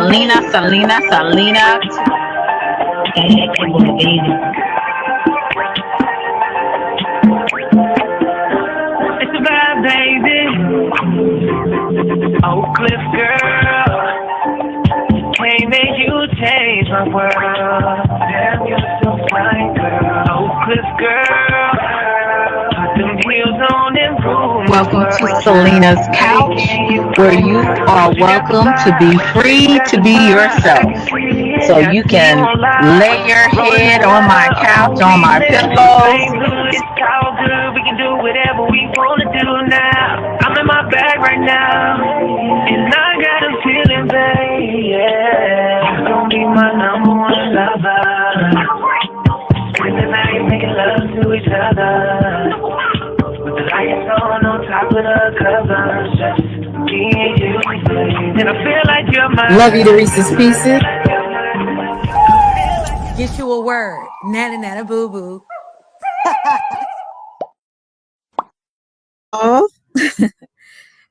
Selena. It's a bad baby. Oak Cliff girl. Can't make you change my world. Damn, you're so fine, girl. Oak Cliff girl. Put them wheels on and roll. Welcome to Selena's Couch, where you are welcome to be free to be yourself. So you can lay your head on my couch, on my pillows. It's all good. We can do whatever we want to do now. I'm in my bag right now. And I got a feeling, babe. Yeah. You're gonna be my number one lover. Spending the night making love to each other. With the lights on top of the covers. Just me and you, babe. And I feel like you're my Love you to Reese's Pieces. Get you a word. Nana boo boo. Oh,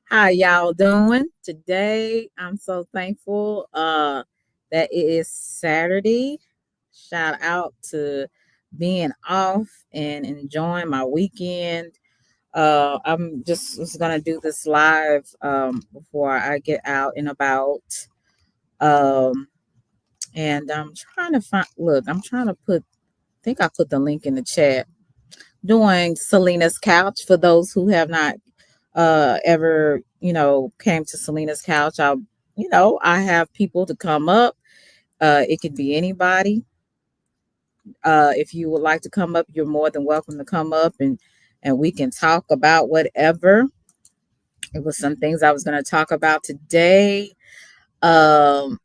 how y'all doing today? I'm so thankful that it is Saturday. Shout out to being off and enjoying my weekend. I'm just gonna do this live before I get out and about. And I'm trying to find. Look, I'm trying to put. I think I put the link in the chat. Doing Selena's Couch for those who have not ever came to Selena's Couch. I have people to come up. It could be anybody. If you would like to come up, you're more than welcome to come up and we can talk about whatever. It was some things I was going to talk about today. And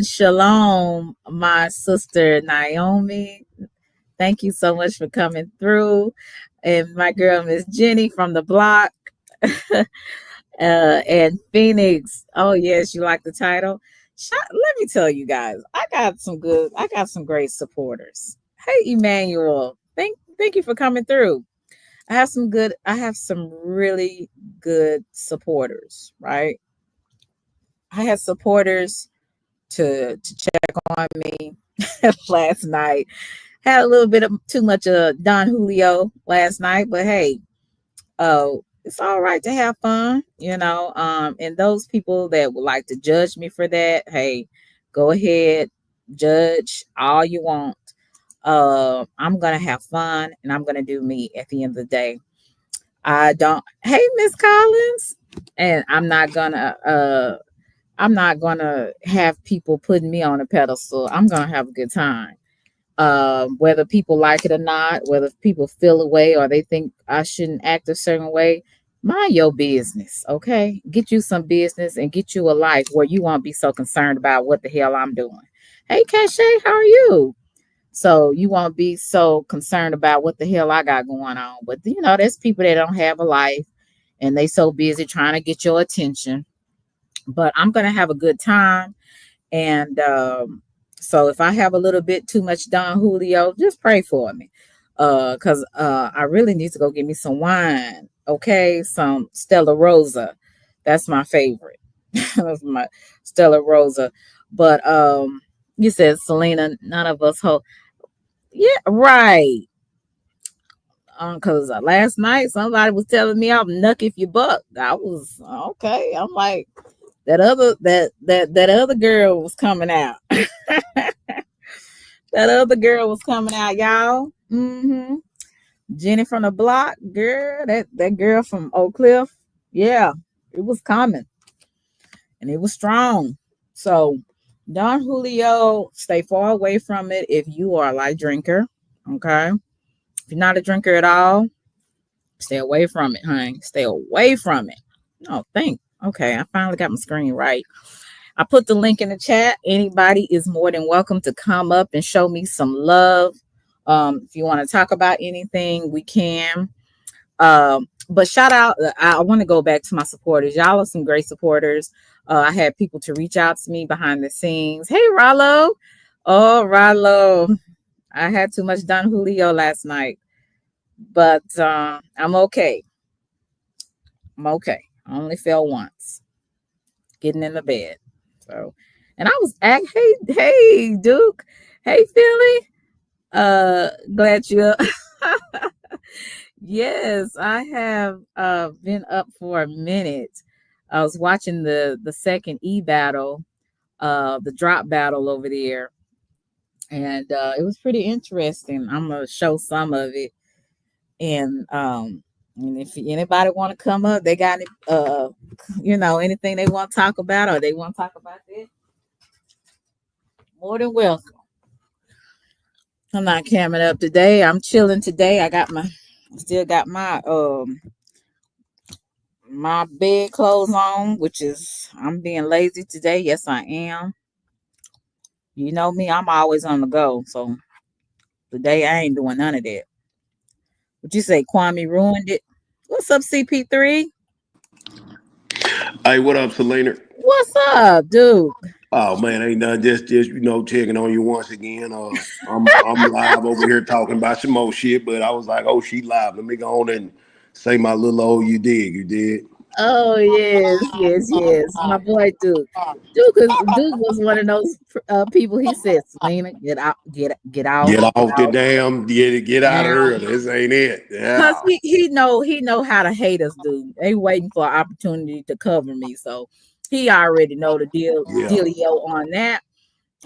shalom, my sister Naomi. Thank you so much for coming through. And my girl, Miss Jenny from the block. And Phoenix. Oh, yes, you like the title? Let me tell you guys, I got some great supporters. Hey, Emmanuel. Thank you for coming through. I have some really good supporters, right? I had supporters to check on me last night. Had a little bit of too much of Don Julio last night, but hey, it's all right to have fun, and those people that would like to judge me for that, hey, go ahead, judge all you want. I'm gonna have fun and I'm gonna do me at the end of the day. Hey, Miss Collins, and I'm not gonna have people putting me on a pedestal. I'm gonna have a good time. Whether people like it or not, whether people feel a way or they think I shouldn't act a certain way, mind your business, okay? Get you some business and get you a life where you won't be so concerned about what the hell I'm doing. Hey, Cache, how are you? So you won't be so concerned about what the hell I got going on. But, there's people that don't have a life and they so busy trying to get your attention. But I'm going to have a good time. And so if I have a little bit too much Don Julio, just pray for me. Because I really need to go get me some wine. Okay, some Stella Rosa. That's my favorite. That's my Stella Rosa. But you said, Selena, none of us hope. Yeah, right. Because last night somebody was telling me I'm nuck if you buck. I was okay. I'm like, that other girl was coming out. That other girl was coming out, y'all. Mm-hmm. Jenny from the block, girl. That girl from Oak Cliff. Yeah, it was coming. And it was strong. So Don Julio, stay far away from it if you are a light drinker. Okay. If you're not a drinker at all, stay away from it, honey. Stay away from it. Oh, okay, I finally got my screen right. I put the link in the chat. Anybody is more than welcome to come up and show me some love. If you want to talk about anything, we can. But shout out, I want to go back to my supporters. Y'all are some great supporters. I had people to reach out to me behind the scenes. Hey, Rollo. Oh, Rollo. I had too much Don Julio last night. But I'm okay. I only fell once. Getting in the bed. So, and I was hey Duke, hey Philly. Glad you. Yes, I have been up for a minute. I was watching the second battle, the drop battle over there, and it was pretty interesting. I'm gonna show some of it, and if anybody want to come up, they got any anything they want to talk about, or they want to talk about this, more than welcome. I'm not camming up today. I'm chilling today. Still got my bed clothes on, which is I'm being lazy today. Yes, I am. You know me, I'm always on the go. So today I ain't doing none of that. Would you say Kwame ruined it? What's up, CP3? Hey, what up, Selena? What's up, dude? Oh man, ain't nothing. Just checking on you once again. I'm live over here talking about some more shit, but I was like, oh, she live. Let me go on and say my little old you did. Oh yes. My boy Duke. Duke was one of those people. He said, "Selena, get Get off, off the damn, get out of now." here. This ain't it. Cause Yeah, he know how to hate us, dude. They waiting for an opportunity to cover me, so he already know the yeah. dealio on that,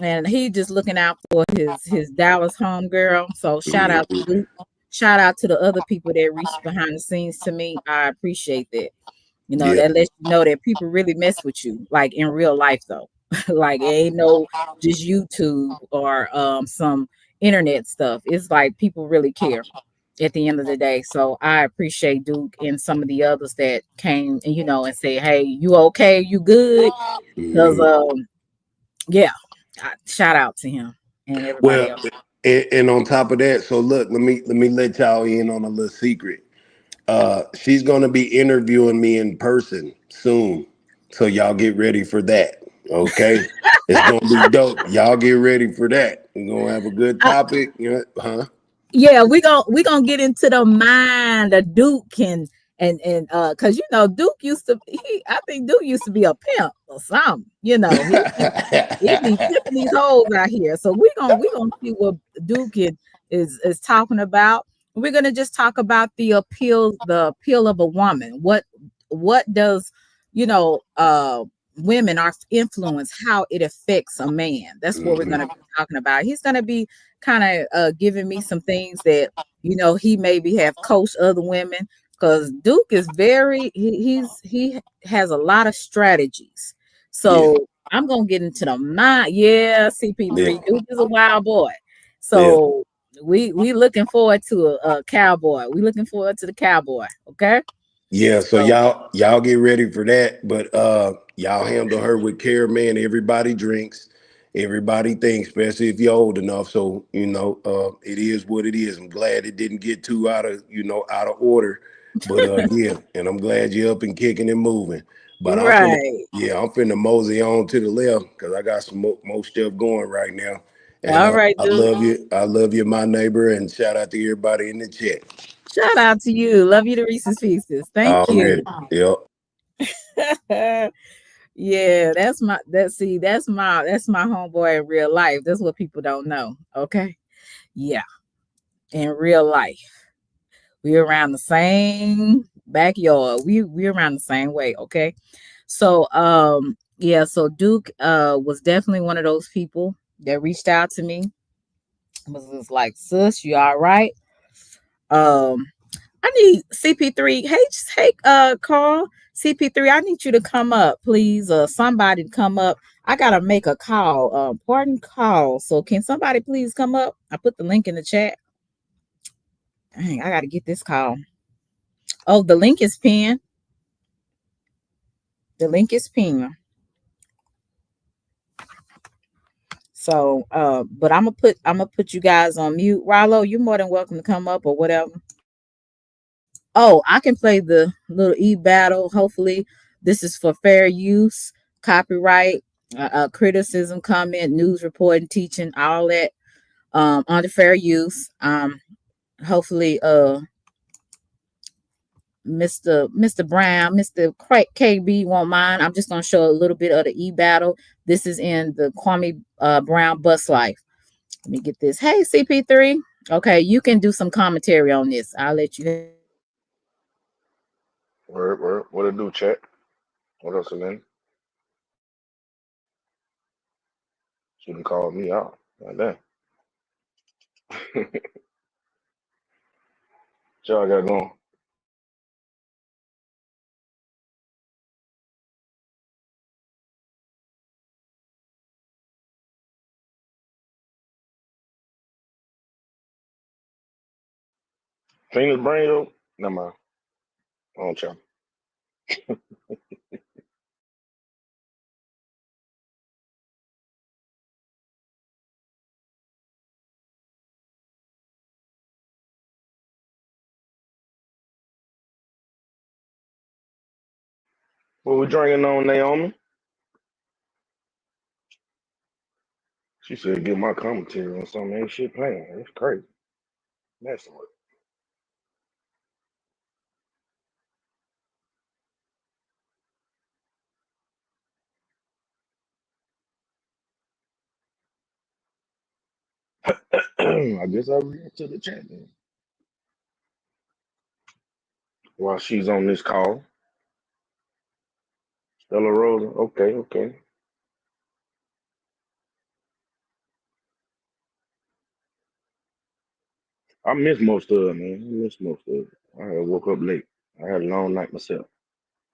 and he just looking out for his Dallas homegirl. So shout out to Mhm. Duke. Shout out to the other people that reached behind the scenes to me. I appreciate that. Yeah. That lets you know that people really mess with you, like in real life though. Like it ain't no just YouTube or some internet stuff. It's like people really care at the end of the day. So I appreciate Duke and some of the others that came and and say, "Hey, you okay? You good?" Because Mhm. yeah, shout out to him and everybody Well, else. and on top of that, so look, let me let y'all in on a little secret. She's gonna be interviewing me in person soon, so y'all get ready for that. Okay, it's gonna be dope. Y'all get ready for that. We're gonna have a good I, topic. Huh? yeah, we gonna get into the mind of Duke and because Duke used to I think Duke used to be a pimp or something. He be tipping these hoes out here. So we gonna see what Duke is talking about. We're gonna just talk about the appeal of a woman. What does women are influence, how it affects a man. That's what we're gonna Mhm. be talking about. He's gonna be kind of giving me some things that he maybe have coached other women because Duke is he has a lot of strategies. Yeah, So I'm gonna get into the mind. Yeah, yeah, CP3 Duke is a wild boy. yeah. So we looking forward to a cowboy. We looking forward to the cowboy. Okay. Yeah, so So y'all get ready for that. But y'all handle her with care, man. Everybody drinks, everybody thinks, especially if you're old enough. So it is what it is. I'm glad it didn't get too out of order. But yeah, and I'm glad you're up and kicking and moving. But right. I'm finna mosey on to the left because I got some more stuff going right now. And All right, I Duke. love you. I love you, my neighbor, and shout out to everybody in the chat. Shout out to you. Love you to Reese's Pieces. Thank Already. you. Yep. Yeah, that's my homeboy in real life. That's what people don't know. Okay. Yeah. In real life. We're around the same backyard. We're around the same way, okay? So yeah, so Duke was definitely one of those people that reached out to me. Was just like, sis, you all right? Um I need CP3. Hey, Carl, CP3. I need you to come up, please. Somebody to come up. I gotta make a call. Pardon call. So can somebody please come up? I put the link in the chat. Dang, I gotta get this call. Oh, the link is pinned. The link is pinned. So, but I'm gonna put you guys on mute. Rallo, you're more than welcome to come up or whatever. Oh, I can play the little battle. Hopefully, this is for fair use, copyright, criticism, comment, news reporting, teaching, all that under fair use. Hopefully, Mr. Brown, Mr. KB won't mind. I'm just gonna show a little bit of the e-battle. This is in the Kwame Brown Bus Life. Let me get this. Hey, CP3. Okay, you can do some commentary on this. I'll let you. Word. What it do, chat? What else, Selena? She can call me out like that. What y'all got going? Clean his brain up? Never mind. I don't y'all. What we drinking on, Naomi? She said, "Get my commentary on something ain't shit playing." That's crazy. That's what. I guess I'll read to the chat then. While she's on this call, Stella Rosa. Okay. I missed most of it, man. I missed most of it. I had woke up late. I had a long night myself.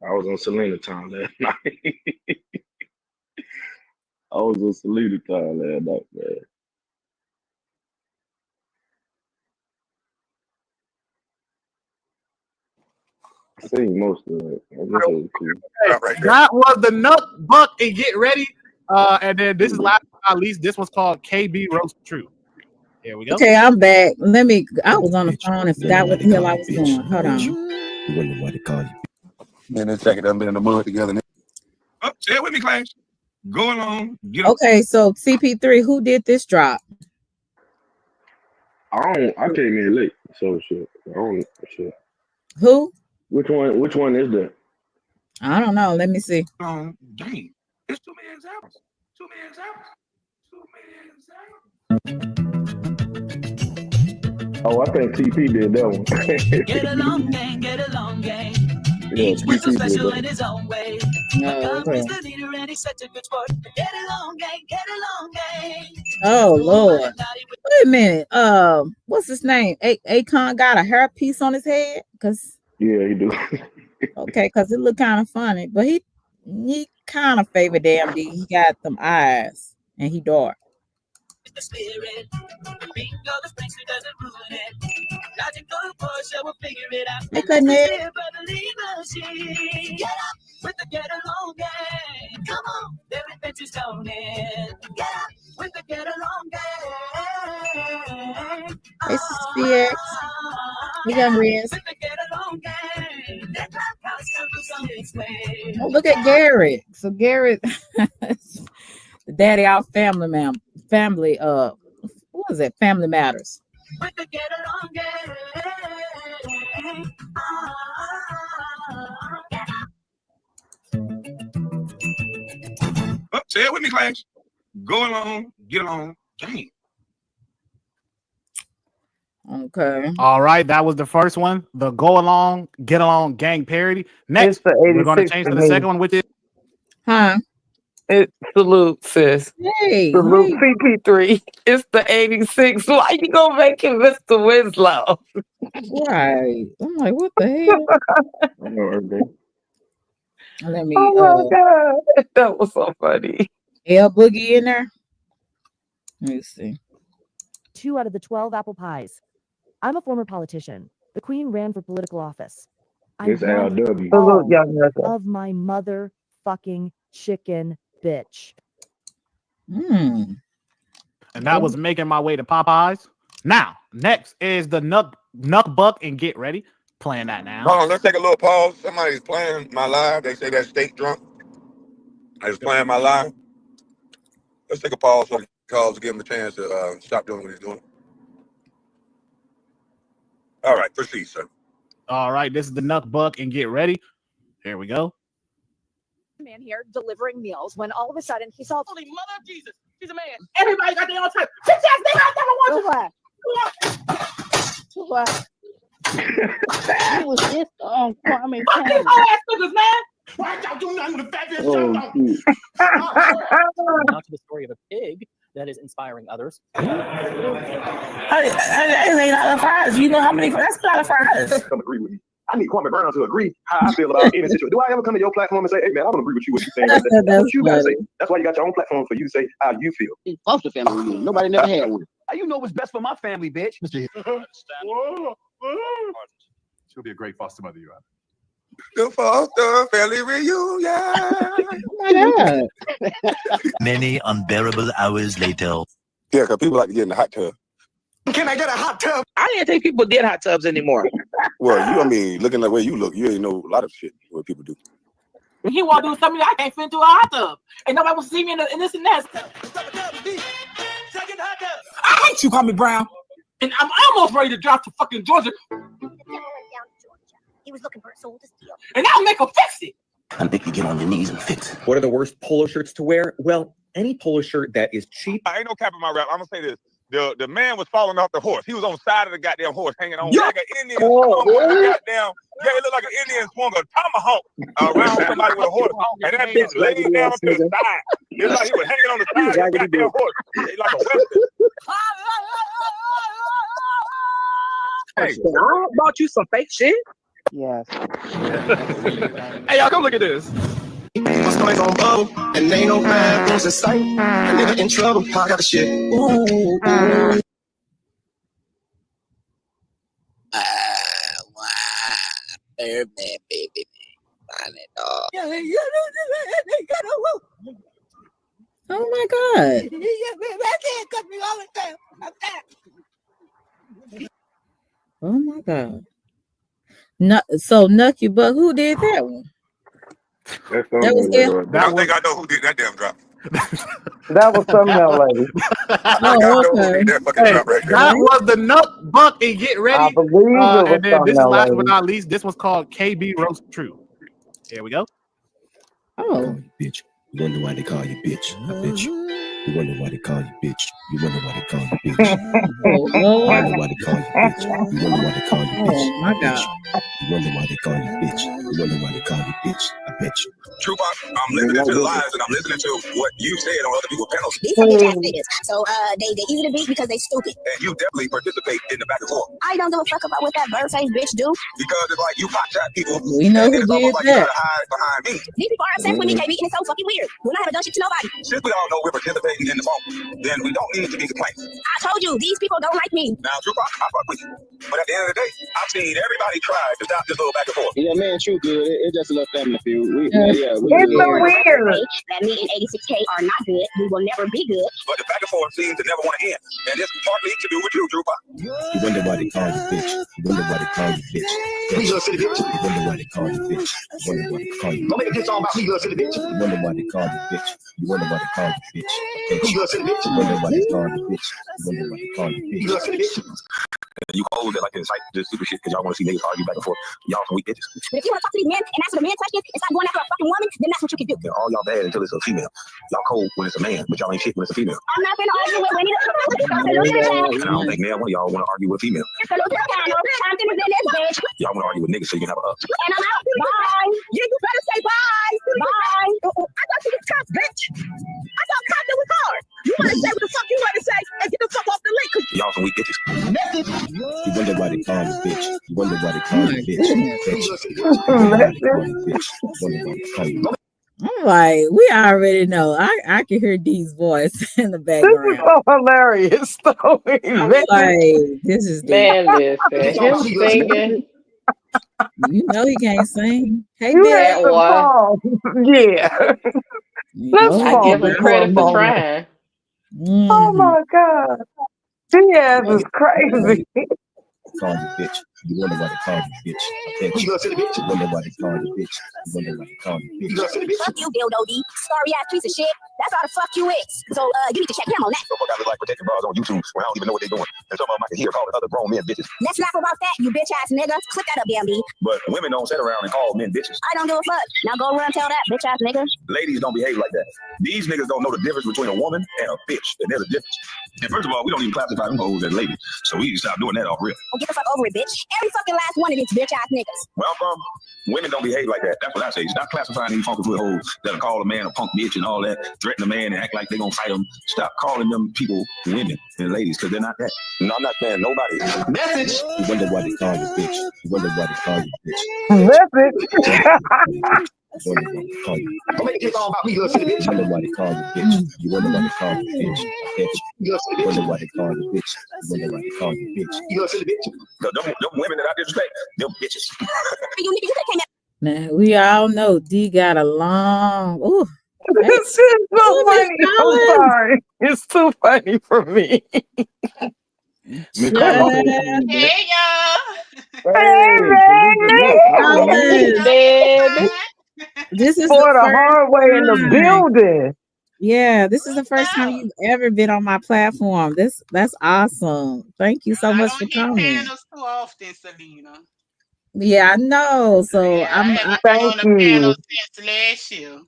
I was on Selena time last night. I was on Selena time last night, man. I seen most of it. I guess it was cool. That was the Nut Buck and Get Ready. And then this is last but not least. This one's called KB Roast True. Here we go. Okay, I'm back. I was on the phone and forgot what the hell I was doing. Hold on. You wonder why they call you. Man, this second done been in the mud together. Oh, say it with me, Clash. Go along. Okay, so CP3, who did this drop? I came in late, so shit. I don't shit. Who? Which one is that? I don't know. Let me see. Dang. It's too many examples. Oh, I think TP did that one. Get along, gang. Yeah, Each was so TP did special that. in his own way. No, okay. He's the leader and he's such a good sport. Get along, gang. Oh Lord. Wait a minute. What's his name? Akon got a hairpiece on his head? Yeah, he do. Okay, because it looked kind of funny. But he kind of favored damn D. He got them eyes and he dark. The spirit, bingo, the springs who doesn't ruin it. Logical Porsche will figure it out. They couldn't Get up with the get along gang. Come on, their adventures don't end. Get up with the get along gang. It's CX. We got Riz. With the get along gang. That house on its way. Oh, look at Garrett. So Garrett, the daddy out family what was it? Family Matters. With the get along gang. Oh, say it with me, Clash. Go along, get along. Dang. Okay. All right, that was the first one. The Go Along, Get Along gang parody. Next, we're going to change to the second one, which is It's salute, sis. Hey, salute CP3. It's the 86. Why you gonna make it Mr. Winslow? Right. I'm like, what the hell? Let me. Oh my god, that was so funny. L Boogie in there. Let me see. 2 out of the 12 apple pies. I'm a former politician. The Queen ran for political office. It's LW. Salute, young America. Of my motherfucking chicken bitch. And that was Making My Way to Popeyes. Now, next is the Nuck Buck and Get Ready. Playing that now. Hold on, let's take a little pause. Somebody's playing my live. They say that's state drunk. I was playing my live. Let's take a pause so the calls to give him a chance to stop doing what he's doing. All right, proceed, sir. All right, this is the Nuck Buck and get ready. Here we go. Man here delivering meals when all of a sudden he saw Holy mother of Jesus, she's a man. Everybody got their own type. Bitch ass nigga, I never want What? It was just Kwame these Thomas. whole ass niggas, man. Why y'all do nothing with a fat bitch? Now to the story of a pig that is inspiring others. That ain't a lot of fries. You know how many? That's a lot of fries. Come agree with me. I need Kwame Brown to agree how I feel about any situation. Do I ever come to your platform and say, hey, man, I don't agree with you what you're saying? That's what you got to say. That's why you got your own platform for you to say how you feel. It's foster family reunion. Nobody never had one. You know what's best for my family, bitch. She'll be a great foster mother, you are. The foster family reunion. Oh my God. Many unbearable hours later. Yeah, because people like to get in the hot tub. Can I get a hot tub? I didn't think people did hot tubs anymore. Well, looking the way you look, you ain't know a lot of shit what people do. When he want to do something, I can't fit into a hot tub. And nobody will see me in this and that. I hate you, Kwame Brown. And I'm almost ready to drive to fucking Georgia. he was looking for a soul to steal. And I'll make him fix it. I think you get on your knees and fix it. What are the worst polo shirts to wear? Well, any polo shirt that is cheap. I ain't no cap in my rap. I'm gonna say this. The man was falling off the horse. He was on the side of the goddamn horse, hanging on like an Indian. It looked like an Indian swung a tomahawk around somebody with a horse, and that bitch laid down to the side. It's like he was hanging on the side of the goddamn horse, like a western. Hey, I bought you some fake shit. Yes. Hey, y'all, come look at this. What's going on, bubble? And ain't no bad things in sight. A nigga in trouble. I got the shit. Ooh. Birdman, baby. Find it all. Oh my God. Oh my God. So Nucky Buck, who did that one? That was it. I think I know who did that damn drop. That was some young lady. That was the Nuck Buck and get ready. I believe it was and then some this is young last lady. but not least. This one's called KB Roast True. Here we go. Oh. Bitch. You wonder why they call you bitch. I bet you. You wonder why they call you bitch. You wonder why they call you bitch. You wonder why they call you bitch. You wonder why they call you bitch. Oh my God. You wonder why they call you bitch. You wonder why they call you bitch. I bet you. True, I'm listening to the lies and I'm listening to what you said on other people's panels. These are bitch ass niggas. So they easy to beat because they stupid. And you definitely participate in the back and forth. I don't give a fuck about what that bird face bitch do. Because it's like you pop chat people. We know who it's did almost like you that. gotta hide behind me. These people are upset with me, KB, and it's so fucking weird. When I haven't done shit to nobody. Since we all know we're participating in the phone, then we don't need to be complaining. I told you, these people don't like me. Now, True, I fuck with you. But at the end of the day, I've seen everybody try to stop this little back and forth. Yeah, man, true good. It's just a little family feud. It's so weird. That me and 86K are not good. We will never be good. But the back and forth seems to never want to end. And it's partly to do with you, True. You wonder why they call you bitch. You wonder why they call you bitch. Me, little silly bitch. You wonder why they call you bitch. You wonder why they call you. Don't make a bitch all about me, little silly bitch. You wonder why they call you bitch. You wonder why they call you bitch. Me, little silly bitch. You wonder why they call you bitch. You wonder why they call you Me, bitch. little silly bitch. You hold that like incite this stupid shit because y'all want to see niggas argue back and forth. Y'all some weak bitches. But if you want to talk to these men and answer the men questions and stop going after a fucking woman, then that's what you can do. And all y'all bad until it's a female. Y'all cold when it's a man, but y'all ain't shit when it's a female. I'm not gonna argue with Winnie And I don't think now one of y'all want to argue with a female. Y'all want to argue with niggas so you can have a up. And I'm out. Bye. You better say bye. Bye. I thought you was tough, bitch. I thought Compton was hard. You want to say what the fuck you want to say and get the fuck off the link. Y'all some weak bitches. You wonder why they call you bitch. You wonder why they call you bitch. You wonder why they call you bitch. You wonder why they call you bitch. I'm like, we already know. I can hear Dee's voice in the This is background. so hilarious. I'm like, this is Man, Dee. listen, him singing. You know he can't sing. Hey, You Dad. had to pause. Yeah. Let's know, pause I give it him for credit a for moment. trying. Oh my God. Diaz is crazy. Call you bitch. You wonder why they call you bitch. I bet you. You wonder why they call you bitch. You wonder why they call you bitch. Fuck you, Bill Dodie. Sorry ass piece of shit. That's That's all the fuck you is. So you need to check him on that. So I look like protecting bras on YouTube where I don't even know what they're doing. And some of them I can hear calling other grown men bitches. Let's laugh about that, you bitch ass nigga. Click that up, DMD. But women don't sit around and call men bitches. I don't give a fuck. Now go run tell that bitch ass nigga. Ladies don't behave like that. These niggas don't know the difference between a woman and a bitch. And there's a difference. And first of all, we don't even classify them hoes as ladies. So we need to stop doing that off real. Oh, get the fuck over it, bitch. Every fucking last one of these bitch ass niggas. Where I'm from, women don't behave like that. That's what I say. Stop classifying these funky foot hoes that'll call a man a punk bitch and all that, threaten a man and act like they're gonna fight him. Stop calling them people women and ladies, because they're not that. No, I'm not saying nobody. Message. You wonder why they call you bitch. You wonder why they call you bitch. Message. You wonder why they call you. Don't make it all about me, little silly bitch. You wonder why they call you bitch. You wonder why they call you bitch. I bet you. You wonder why they call you bitch. You wonder why they call you bitch. You little silly bitch. Them women that I disrespect, them bitches. You niggas, you can't Now we all know D got a long. Ooh, This is so funny. I'm sorry. It's too funny for me. Hey, y'all. Hey, this is for the first hard way in the time. building. Yeah, this is the first time you've ever been on my platform. That's awesome. Thank you so much for coming. Panels too often, Selena. Yeah, I know. So Thank you Since last year.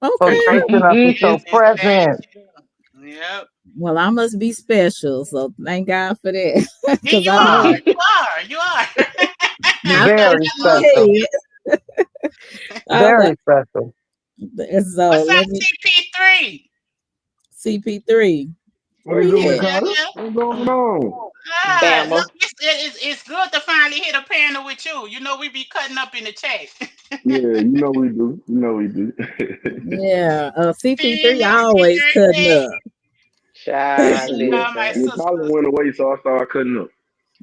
for okay. gracing us with your presence. Yep. Well, I must be special, so thank God for that. Yeah, Because you I know are. You are. Very special. Very special. So What's let up, me CP3? CP3. What Where are you you doing, at? Carter? What's going on? Look, it's good to finally hit a panel with you. You know, we be cutting up in the chat. Yeah, you know we do. You know we do. Yeah, CP3 always cutting up. Your collar went away, so I started cutting up.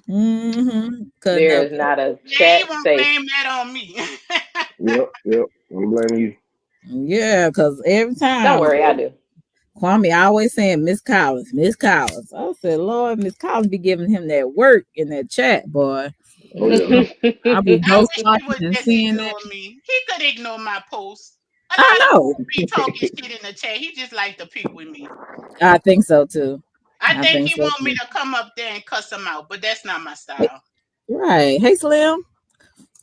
Cutting There up. is not a Yeah, chat you won't safe. blame that on me. Yep. I'm blaming you. Yeah, because every time. Don't worry, I do. Kwame always saying Miss Collins, Miss Collins. I said, Lord, Miss Collins be giving him that work in that chat, boy. Oh yeah. I'll be I ghost wish he talking would and just seeing ignore that. me. He could ignore my posts. A I lot of know. people be talking shit in the chat. He just like to pick with me. I think so too. I think he so want me too. to come up there and cuss him out, but that's not my style. Right. Hey, Slim.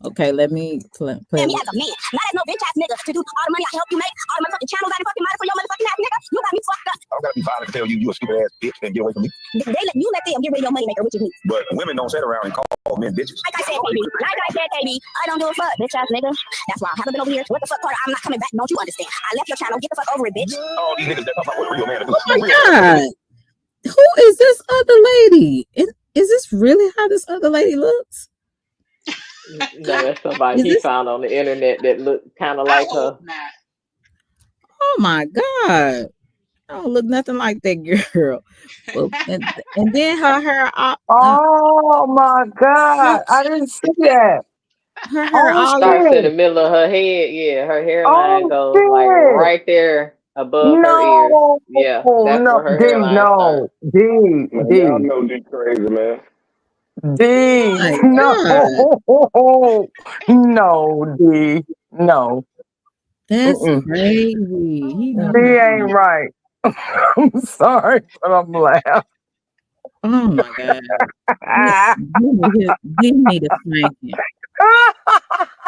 Okay, let me play. Me as a man, not as no bitch ass nigga to do all the money I help you make, all the motherfucking channels I done fucking monitor for your motherfucking ass nigga. You got me fucked up. I don't gotta be violent to tell you a stupid ass bitch and get away from me. You let them get rid of your money maker, which is me. But women don't sit around and call men bitches. Like I said, baby, I don't give a fuck, bitch ass nigga. That's why I haven't been over here. What the fuck, Carter? I'm not coming back. Don't you understand? I left your channel. Get the fuck over it, bitch. All these niggas that talk about what a real man to do. Oh my God. Who is this other lady? Is this really how this other lady looks? No, that's somebody he found on the internet that looked kind of like her. Oh my God. I don't look nothing like that girl. Well, and then her hair. Oh my God. I didn't see that. Her hair all starts in the middle of her head. Yeah, her hairline goes like right there above her ears. Yeah, that's where her hairline starts. Y'all know D crazy, man. No, D. No. That's crazy. D ain't right. I'm sorry, but I'm laughing. Oh my God. He need a spanking.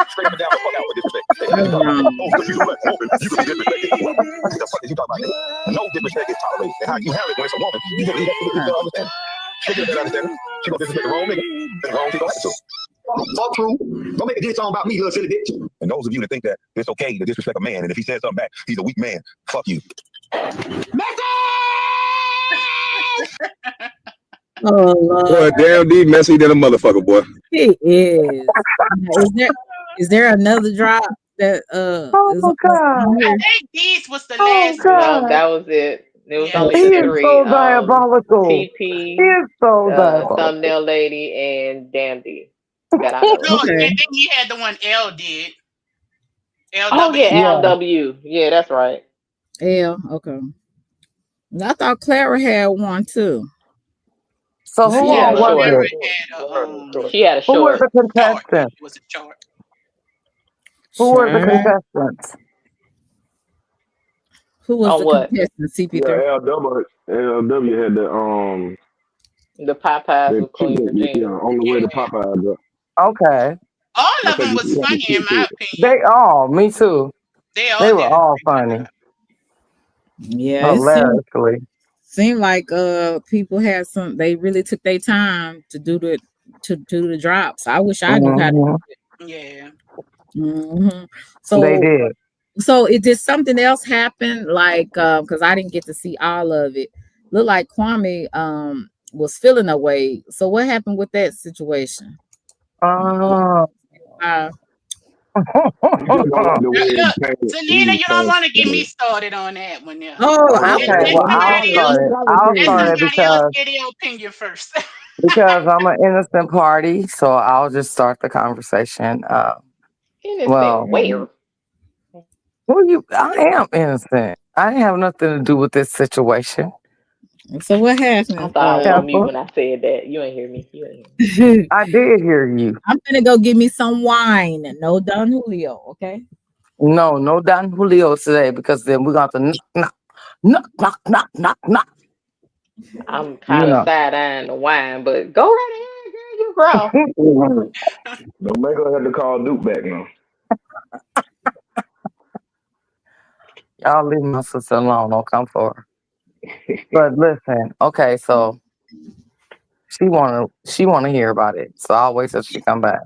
Straight up and down the fuck out with disrespect. You can what the fuck is you talking about? No disrespect is tolerated. And how you handle it when it's a woman, you don't understand. She gonna understand. She gonna disrespect the wrong nigga. The wrong thing gonna happen to her. Fuck true. Don't make a diss song about me, little silly bitch. And those of you that think that it's okay to disrespect a man, and if he says something back, he's a weak man. Fuck you. Oh Lord. Boy, damn D messy than a motherfucker, boy. He is. Is there another drop that I think these was the last No, that was it. It was only He the is three. so diabolical. TP, He is so diabolical. thumbnail lady, and Dandy. That I know. No, and then you had the one L did. LW. Oh yeah, LW. Yeah, that's right. L. Okay. I thought Clara had one too. So who all was it? She had a short. Who were the contestants? It was a short. Who were the contestants? Who was On the what? contestant? Yeah, CP3. LW had The Popeyes that with Queen chicken, yeah, Regina. on the way to Popeyes. Okay. All I of think them you was have to funny in cook my it. opinion. They all, me too. They They all were did a all great funny. job. Yeah, it Hilariously. seemed like people had some. They really took their time to do the drops. I wish I knew how to Hmm. do it. Yeah. They So did. it did something else happen, like because I didn't get to see all of it. Looked like Kwame was feeling away. So what happened with that situation? Uh, Uh, He just don't like the way Look, it came. Selena, you don't want to get me started on that one now. oh, Oh, okay, yeah. Let well, But I'll somebody else. start it. I'll Let start it somebody else because get their opinion first. I'm an innocent party, so I'll just start the conversation. Innocent. Well, Where? I am innocent. I didn't have nothing to do with this situation. so what I happened? thought I was on mute Pepper, when I said that. You ain't hear me. You ain't hear me. I did hear you. I'm gonna go get me some wine. No Don Julio, okay? No, no Don Julio today because then we're going to knock. I'm You kind of know. side eyeing the wine, but go right ahead, girl. You grow. don't make her have to call Duke back now. Y'all leave my sister alone. Don't come for her. But listen, okay, so she wanna hear about it. So I'll wait till she come back.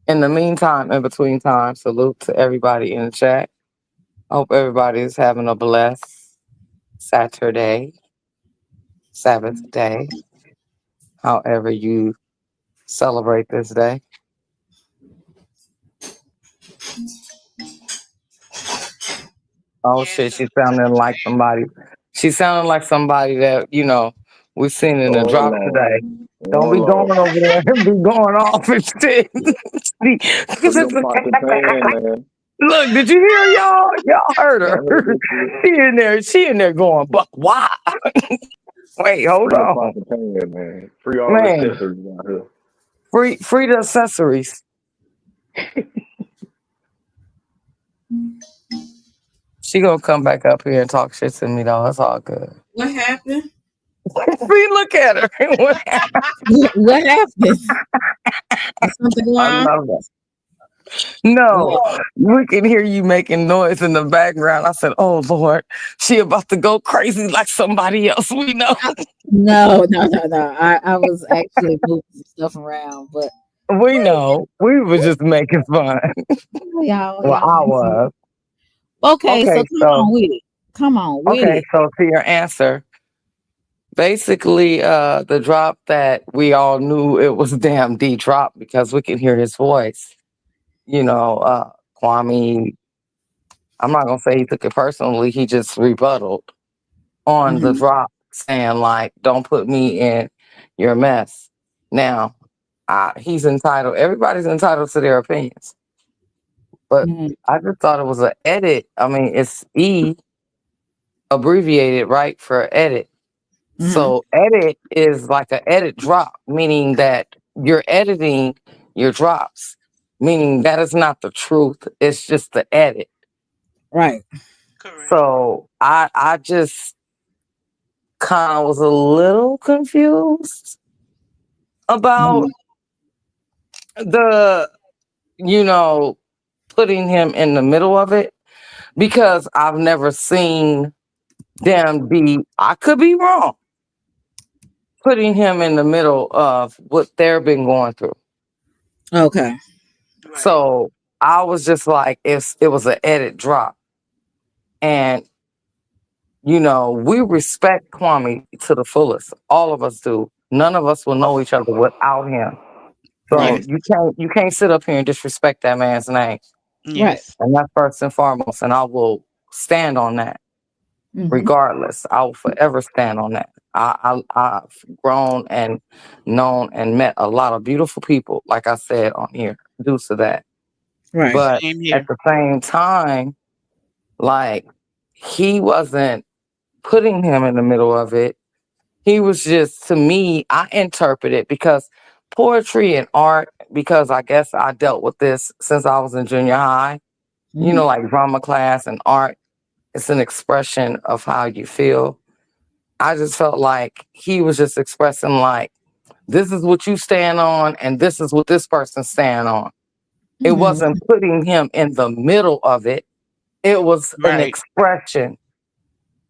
In the meantime, in between time, salute to everybody in the chat. Hope everybody is having a blessed Saturday, Sabbath day, however you celebrate this day. Oh shit, Yes. she sounding like somebody. She sounded like somebody that, we seen in the Oh, drop Lord. today. Don't Oh, be going Lord. over there and be going off and shit. Put them pots in pan, man. Look, did you hear y'all? Y'all heard I her. heard this shit. She in there going, but why? Wait, hold Free the on. pots in pan, man. Free all the Man, accessories out here. free the accessories. She gonna come back up here and talk shit to me though. It's all good. What happened? See, look at her. What happened? Is something going I on? love that. No, No, we can hear you making noise in the background. I said, "Oh Lord, she about to go crazy like somebody else we know." no. I was actually moving some stuff around, but We know. We were just making fun. Well, y'all I messing. was. Okay, so Okay, come so on with it. Come on with okay, it. so to your answer, basically, the drop that we all knew it was damn D drop because we can hear his voice. Kwame. I'm not gonna say he took it personally. He just rebutted on the Mhm, drop, saying like, "Don't put me in your mess." Now, he's entitled. Everybody's entitled to their opinions, but mhm, I just thought it was an edit. I mean, it's E abbreviated, right, for edit. mhm. So edit is like an edit drop, meaning that you're editing your drops, meaning that is not the truth. It's just the edit. Right. Correct. So I just kind of was a little confused about Mhm. the, you know, putting him in the middle of it because I've never seen them be, I could be wrong, putting him in the middle of what they've been going through. Okay. Right. So I was just like, it was an edit drop. And, we respect Kwame to the fullest. All of us do. None of us will know each other without him. So Right. Yes. you can't sit up here and disrespect that man's name. Right. Yes. And that's first and foremost. And I will stand on that Mhm. regardless. I will forever stand on that. I've grown and known and met a lot of beautiful people, like I said on here, due to that. Right. But Same at here. the same time, like he wasn't putting him in the middle of it. He was just, to me, I interpret it because poetry and art, because I guess I dealt with this since I was in junior high. you know, like drama class and art. It's an expression of how you feel. I just felt like he was just expressing like, this is what you stand on and this is what this person stand on. It wasn't putting him in the middle of it. It was an Right. expression.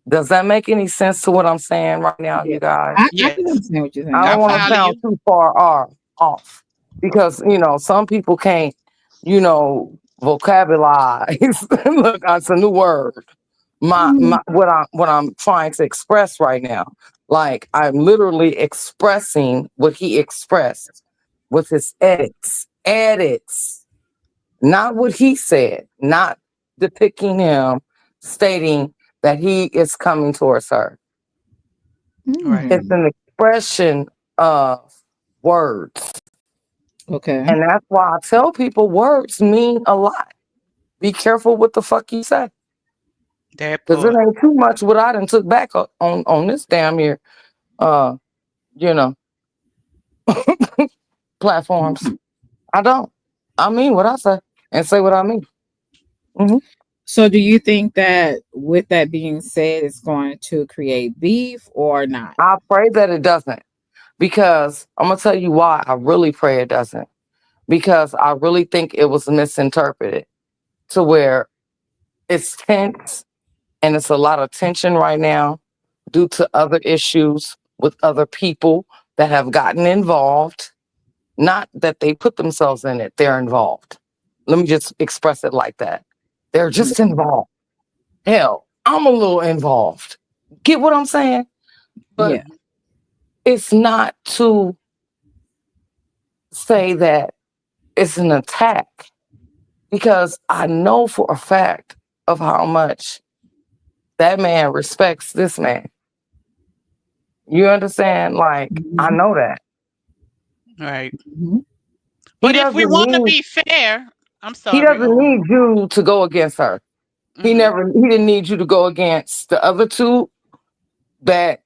Does that make any sense to what I'm saying right now, you guys? I Yes. can understand what you're I I don't saying. want to follow sound you. too far off because, you know, some people can't, you know, vocabularize. Look, that's a new word. My what I'm trying to express right now. Like I'm literally expressing what he expressed with his edits, not what he said, not depicting him stating that he is coming towards her. Right. It's an expression of words. Okay. And that's why I tell people words mean a lot. Be careful what the fuck you say. That Because it part. ain't too much what I done took back on this damn here, uh, you know, platforms. I don't. I mean what I say and say what I mean. Hmm. So, do you think that with that being said, it's going to create beef or not? I pray that it doesn't. Because I'm gonna tell you why I really pray it doesn't. Because I really think it was misinterpreted to where it's tense and it's a lot of tension right now due to other issues with other people that have gotten involved. Not that they put themselves in it, they're involved. Let me just express it like that. They're just involved. Hell, I'm a little involved. Get what I'm saying? But Yeah. it's not to say that it's an attack because I know for a fact of how much that man respects this man. You understand? Like, I know that. Right. Mhm. He But if we doesn't want to need be fair, I'm he sorry. doesn't need you to go against her. He didn't need you to go against the other two that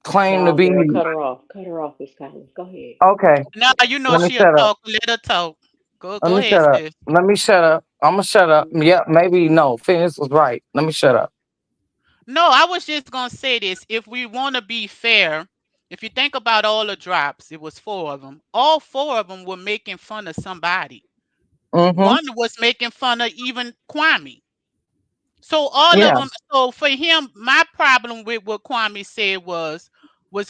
claim to No, be girl, cut her off. Cut her off, Miss Collins. Go ahead. okay. No, you know Let me she'll shut up. talk. Let her talk. Go Let go me ahead, shut up. sis. Let me shut up. I'm gonna shut up. Yeah, maybe no. Phoenix was right. Let me shut up. No, I was just gonna say this. If we want to be fair, if you think about all the drops, it was 4 of them. All 4 of them were making fun of somebody. Mm-hmm. One was making fun of even Kwame. So all of Yeah. them. So for him, my problem with what Kwame said was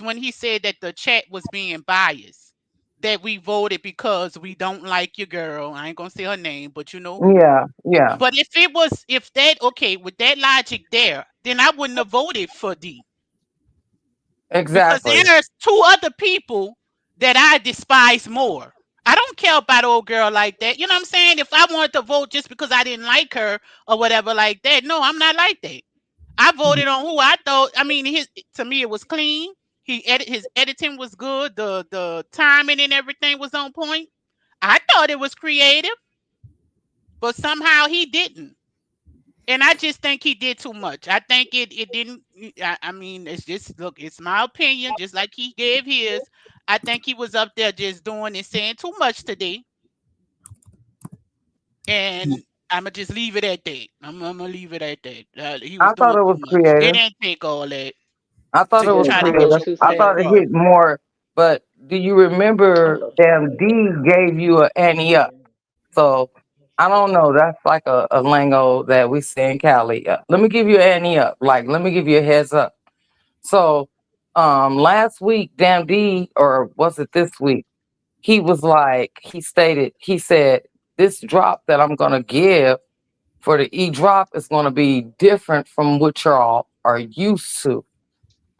when he said that the chat was being biased. That we voted because we don't like your girl. I ain't gonna say her name, but you know who. Yeah. Yeah. But if that okay with that logic there, then I wouldn't have voted for D because Exactly. there's 2 other people that I despise more. I don't care about old girl like that. You know what I'm saying? If I wanted to vote just because I didn't like her or whatever like that, no, I'm not like that. I voted on who I thought. I mean, his to me it was clean. His editing was good. The timing and everything was on point. I thought it was creative, but somehow he didn't. And I just think he did too much. I think it didn't. I mean, it's just look. It's my opinion. Just like he gave his, I think he was up there just doing and saying too much today. And I'm gonna just leave it at that. I'm gonna leave it at that. He was I thought doing it too was much. It creative. didn't take all that I thought to it was Just try to my go little creative. two I that thought cents. it far. hit more. But do you I remember love damn chocolate. D gave you a Annie up? So I don't know. That's like a lingo that we say in Cali. Let me give you an Annie up. Like, let me give you a heads up. So last week, damn D, or was it this week? He was like, he said, this drop that I'm gonna give for the E drop is gonna be different from what y'all are used to.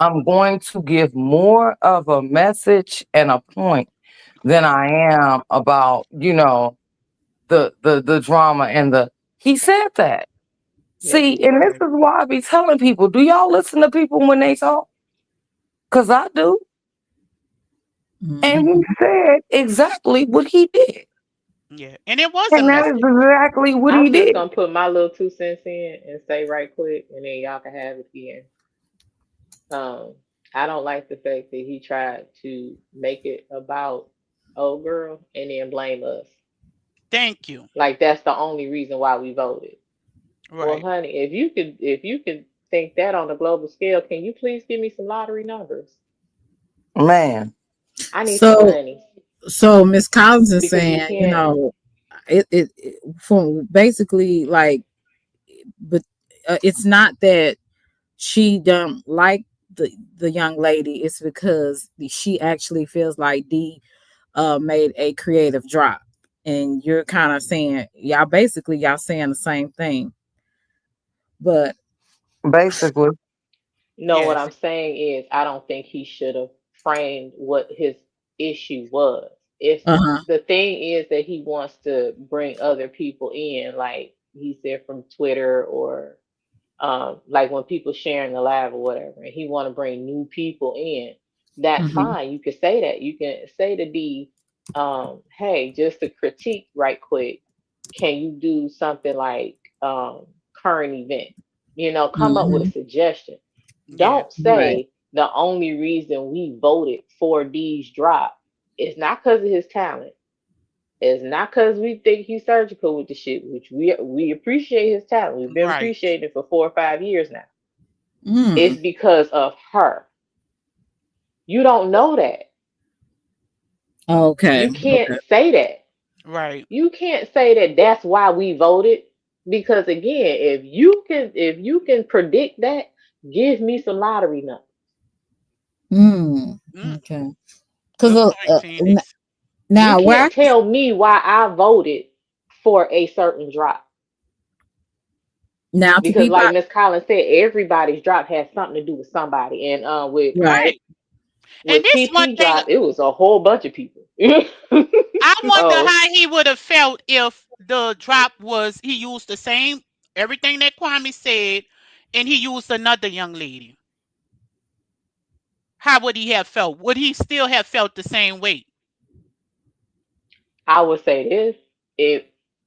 I'm going to give more of a message and a point than I am about, you know, the drama and the he said that. Yes, he See, and this did. is why I be telling people, do y'all listen to people when they talk? Cause I do. And he said exactly what he did. Yeah, and it was a And that is message. exactly what he I'm just did. gonna put my little 2 cents in and say right quick, and then y'all can have it again. Um, I don't like the fact that he tried to make it about old girl and then blame us. Thank you. Like that's the only reason why we voted. Well, Right. honey, if you could think that on a global scale, can you please give me some lottery numbers? Man. I need some So money Miss Collins is because you saying, can't. it from basically like, but it's not that she don't like the young lady. It's because she actually feels like D made a creative drop, and you're kind of saying y'all saying the same thing, but Basically. No, what Yes. I'm saying is I don't think he should have framed what his issue was. If uh-huh. the thing is that he wants to bring other people in, like he said from Twitter or like when people sharing the live or whatever, and he want to bring new people in, that's Hmm. fine. You can say that. You can say to D, hey, just to critique right quick, can you do something like current event? Come up with a Hmm. suggestion. Yeah. Don't Right. say the only reason we voted for D's drop is not because of his talent. It's not because we think he's surgical with the shit, which we appreciate his talent. We've been Right. appreciating it for 4 or 5 years now. It's Mm. because of her. You don't know that. Okay. You can't Okay. say that. Right. You can't say that that's why we voted. Because again, if you can predict that, give me some lottery numbers. Mm. Mm. Okay. Because Good point, Phoenix. You now where can't tell me why I voted for a certain drop. now to Because be like by Miss Collins said, everybody's drop has something to do with somebody. And with right. Right. And with this one TT thing, drop, it was a whole bunch of people. I wonder So how he would have felt if the drop was he used the same everything that Kwame said, and he used another young lady. How would he have felt? Would he still have felt the same way? I would say this,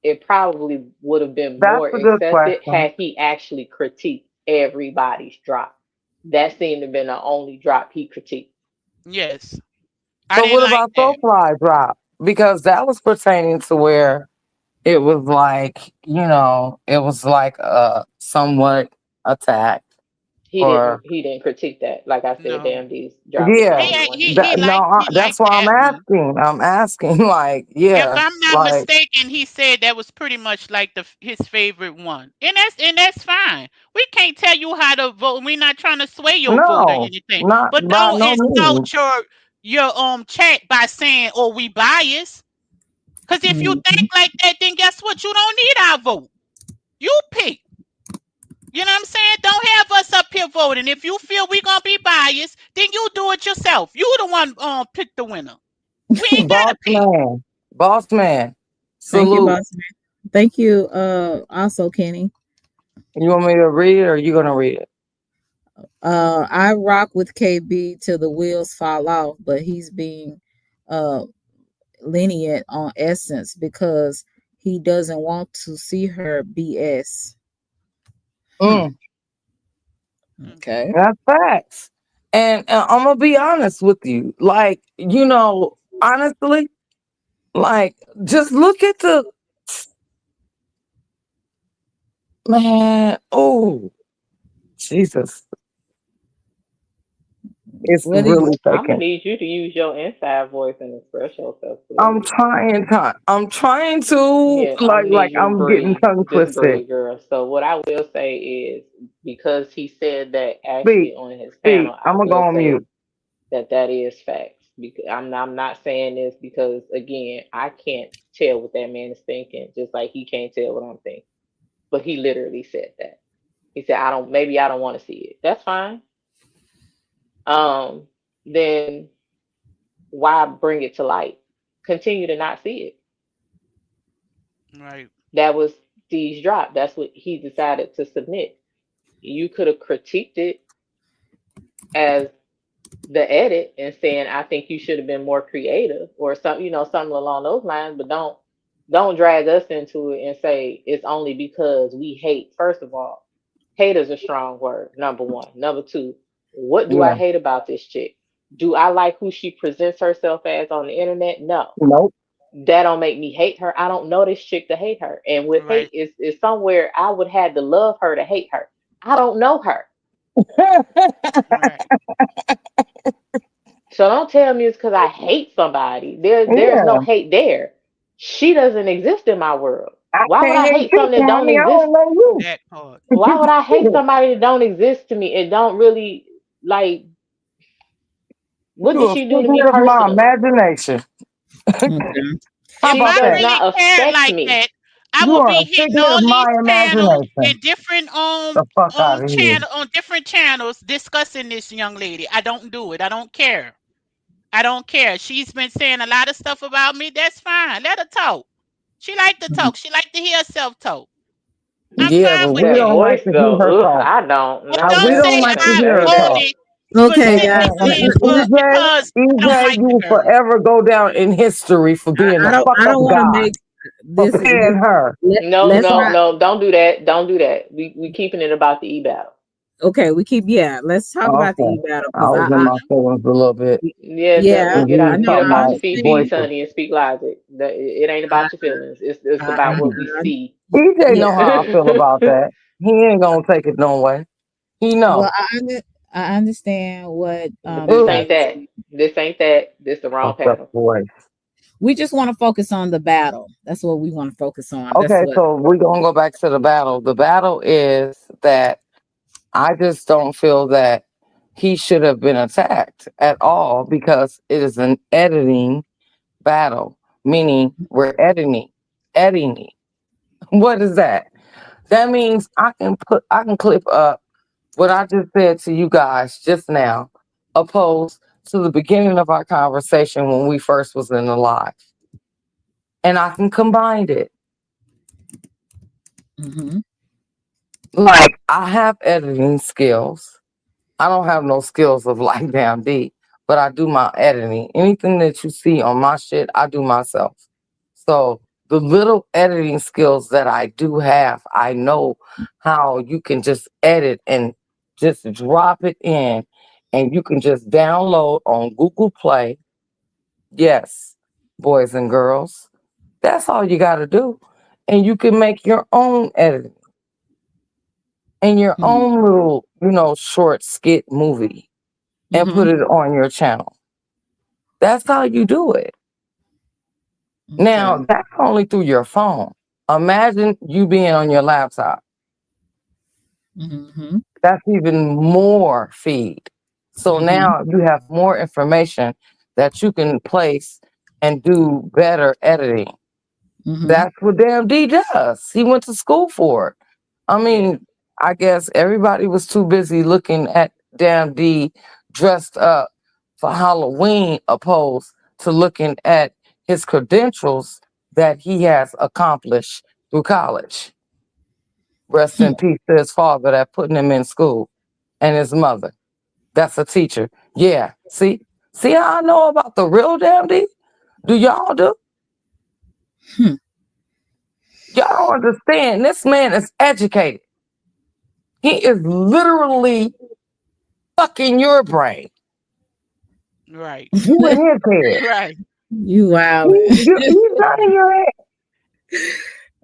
it probably would have been That's more a good accepted question. had he actually critiqued everybody's drop. That seemed to have been the only drop he critiqued. Yes. I So didn't what like about that. Soulfly drop? Because that was pertaining to where it was like, it was like a somewhat attack He didn't or he didn't critique that. Like I said, No. Damn D's drop is the yeah. He only ain't one he he critique. liked he That's liked why I'm that one. asking. I'm asking like, If yeah, I'm not like mistaken, he said that was pretty much like his favorite one, and that's fine. We can't tell you how to vote. We're not trying to sway your vote or no, anything. not But by don't no insult means. your chat by saying, "Oh, we biased." Because if you think Mhm. like that, then guess what? You don't need our vote. You pick. You know what I'm saying? Don't have us up here voting. If you feel we're gonna be biased, then you do it yourself. You the one pick the winner. We ain't Boss gotta pick. man. Boss man. Thank you, Salute. boss man. Thank you, also Kenny. You want me to read it or you gonna read it? I rock with KB till the wheels fall off, but he's being uh lenient on Essence because he doesn't want to see her BS. Hmm. Mm, Okay. that's facts. And I'm gonna be honest with you. Like, honestly, like just look at the man. Oh, Jesus. It's What do you really I'm gonna taking. need you to use your inside voice and express yourself, I'm please. trying to. I'm trying to Yes, I'm like gonna like need you to I'm getting breathe. tongue Just twisted. breathe, girl. So what I will say is because he said that Speak, actually on his speak. panel, I I'm gonna go will on say mute. that that is facts. Because I'm not saying this because again, I can't tell what that man is thinking, just like he can't tell what I'm thinking. But he literally said that. He said, I don't want to see it. That's fine. Um, then why bring it to light? Continue to not see it. Right. That was D's drop. That's what he decided to submit. You could have critiqued it as the edit and saying, I think you should have been more creative or something, something along those lines, but don't drag us into it and say it's only because we hate. First of all, hate is a strong word, number one. Number two, what do I Yeah. hate about this chick? Do I like who she presents herself as on the internet? No. Nope. that don't make me hate her. I don't know this chick to hate her. And with hate is somewhere I would have to love her to hate her. I don't know her. Right. So don't tell me it's because I hate somebody. There's no Yeah, hate there. She doesn't exist in my world. I Why would can't I hate hate you, something that don't mommy. I exist? don't know you. That part. Why would I hate somebody that don't exist to me? It don't really like what You did a she do to figment me of my personally? imagination. Okay. How If She about I does that? really not cared affect like me. that, I You would are a be hitting figment all of these my channels imagination. in different The fuck out of here. on different channels discussing this young lady. I don't do it. I don't care. I don't care. She's been saying a lot of stuff about me. That's fine. Let her talk. She like to talk. She like to hear herself talk. I'm Yeah, fine but with we That that. don't like voice to hear her though, ugh, talk. I don't But know. don't We That don't say voice like to ain't hear I her bad. talk. voted Okay, guys. specifically for EJ, because I don't EJ, like you the will girl. forever go down in history for being I a don't. fuck I up don't want to guy make for this. paying her. No, Let's no, not. no, don't do that. Don't do that. We keeping it about the e-battle. Okay, we keep. Yeah, let's talk about the Okay. e-battle I because was in my feelings a little bit. Yeah, yeah, Because he was get no, up talking I off about your feet, understand. peace, voices. honey, and speak logic. It ain't I, about your feelings. It's I, about what we I, see. EJ know yeah. how I feel about that. He ain't gonna take it no way. He Well, know. I understand what But you this guys ain't are that. saying. This ain't that. This the wrong Fucked up panel. voice. We just want to focus on the battle. That's what we want to focus on. That's Okay, what. so we're gonna go back to the battle. The battle is that I just don't feel that he should have been attacked at all because it is an editing battle, meaning we're editing. What is that? That means I can clip up what I just said to you guys just now, opposed to the beginning of our conversation when we first was in the live. And I can combine it. Mm-hmm. Like I have editing skills. I don't have no skills of like damn D, but I do my editing. Anything that you see on my shit, I do myself. So the little editing skills that I do have, I know how you can just edit and just drop it in and you can just download on Google Play. Yes, boys and girls. That's all you got to do. And you can make your own editing and your own little, short skit movie and put it on your channel. That's how you do it. Now, that's only through your phone. Imagine you being on your laptop. Mm-hmm. That's even more feed. So now you have more information that you can place and do better editing. That's what Damn D does. He went to school for it. I mean, I guess everybody was too busy looking at Damn D dressed up for Halloween opposed to looking at his credentials that he has accomplished through college. Rest in peace to his father that putting him in school and his mother. That's a teacher. Yeah. See how I know about the real Damn D? Do y'all do? Y'all don't understand. This man is educated. He is literally fucking your brain. Right. You in his head. Right. You wow. He's not in your head.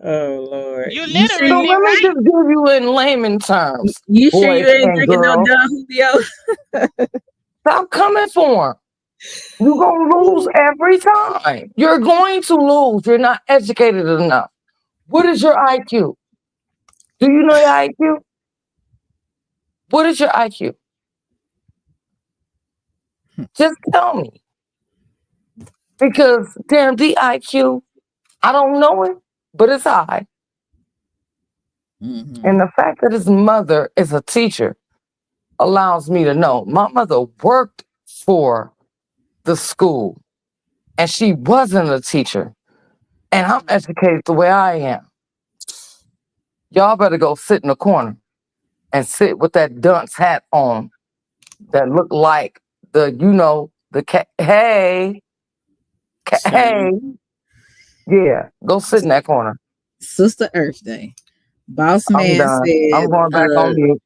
Oh Lord. You You sure So literally let me right. just give you in layman terms, you sure you boys ain't and drinking no girls. Don Julio? Stop coming for him. You're going to lose every time. You're going to lose. You're not educated enough. What is your IQ? Do you know your IQ? What is your IQ? Just tell me. Because damn, the IQ, I don't know it, but it's high. And the fact that his mother is a teacher allows me to know my mother worked for the school and she wasn't a teacher. And I'm educated the way I am. Y'all better go sit in the corner and sit with that dunce hat on that look like the cat. Hey, hey. Yeah, go sit in that corner. Sister Earth Day. Boss I'm man done. I'm said going back on mute.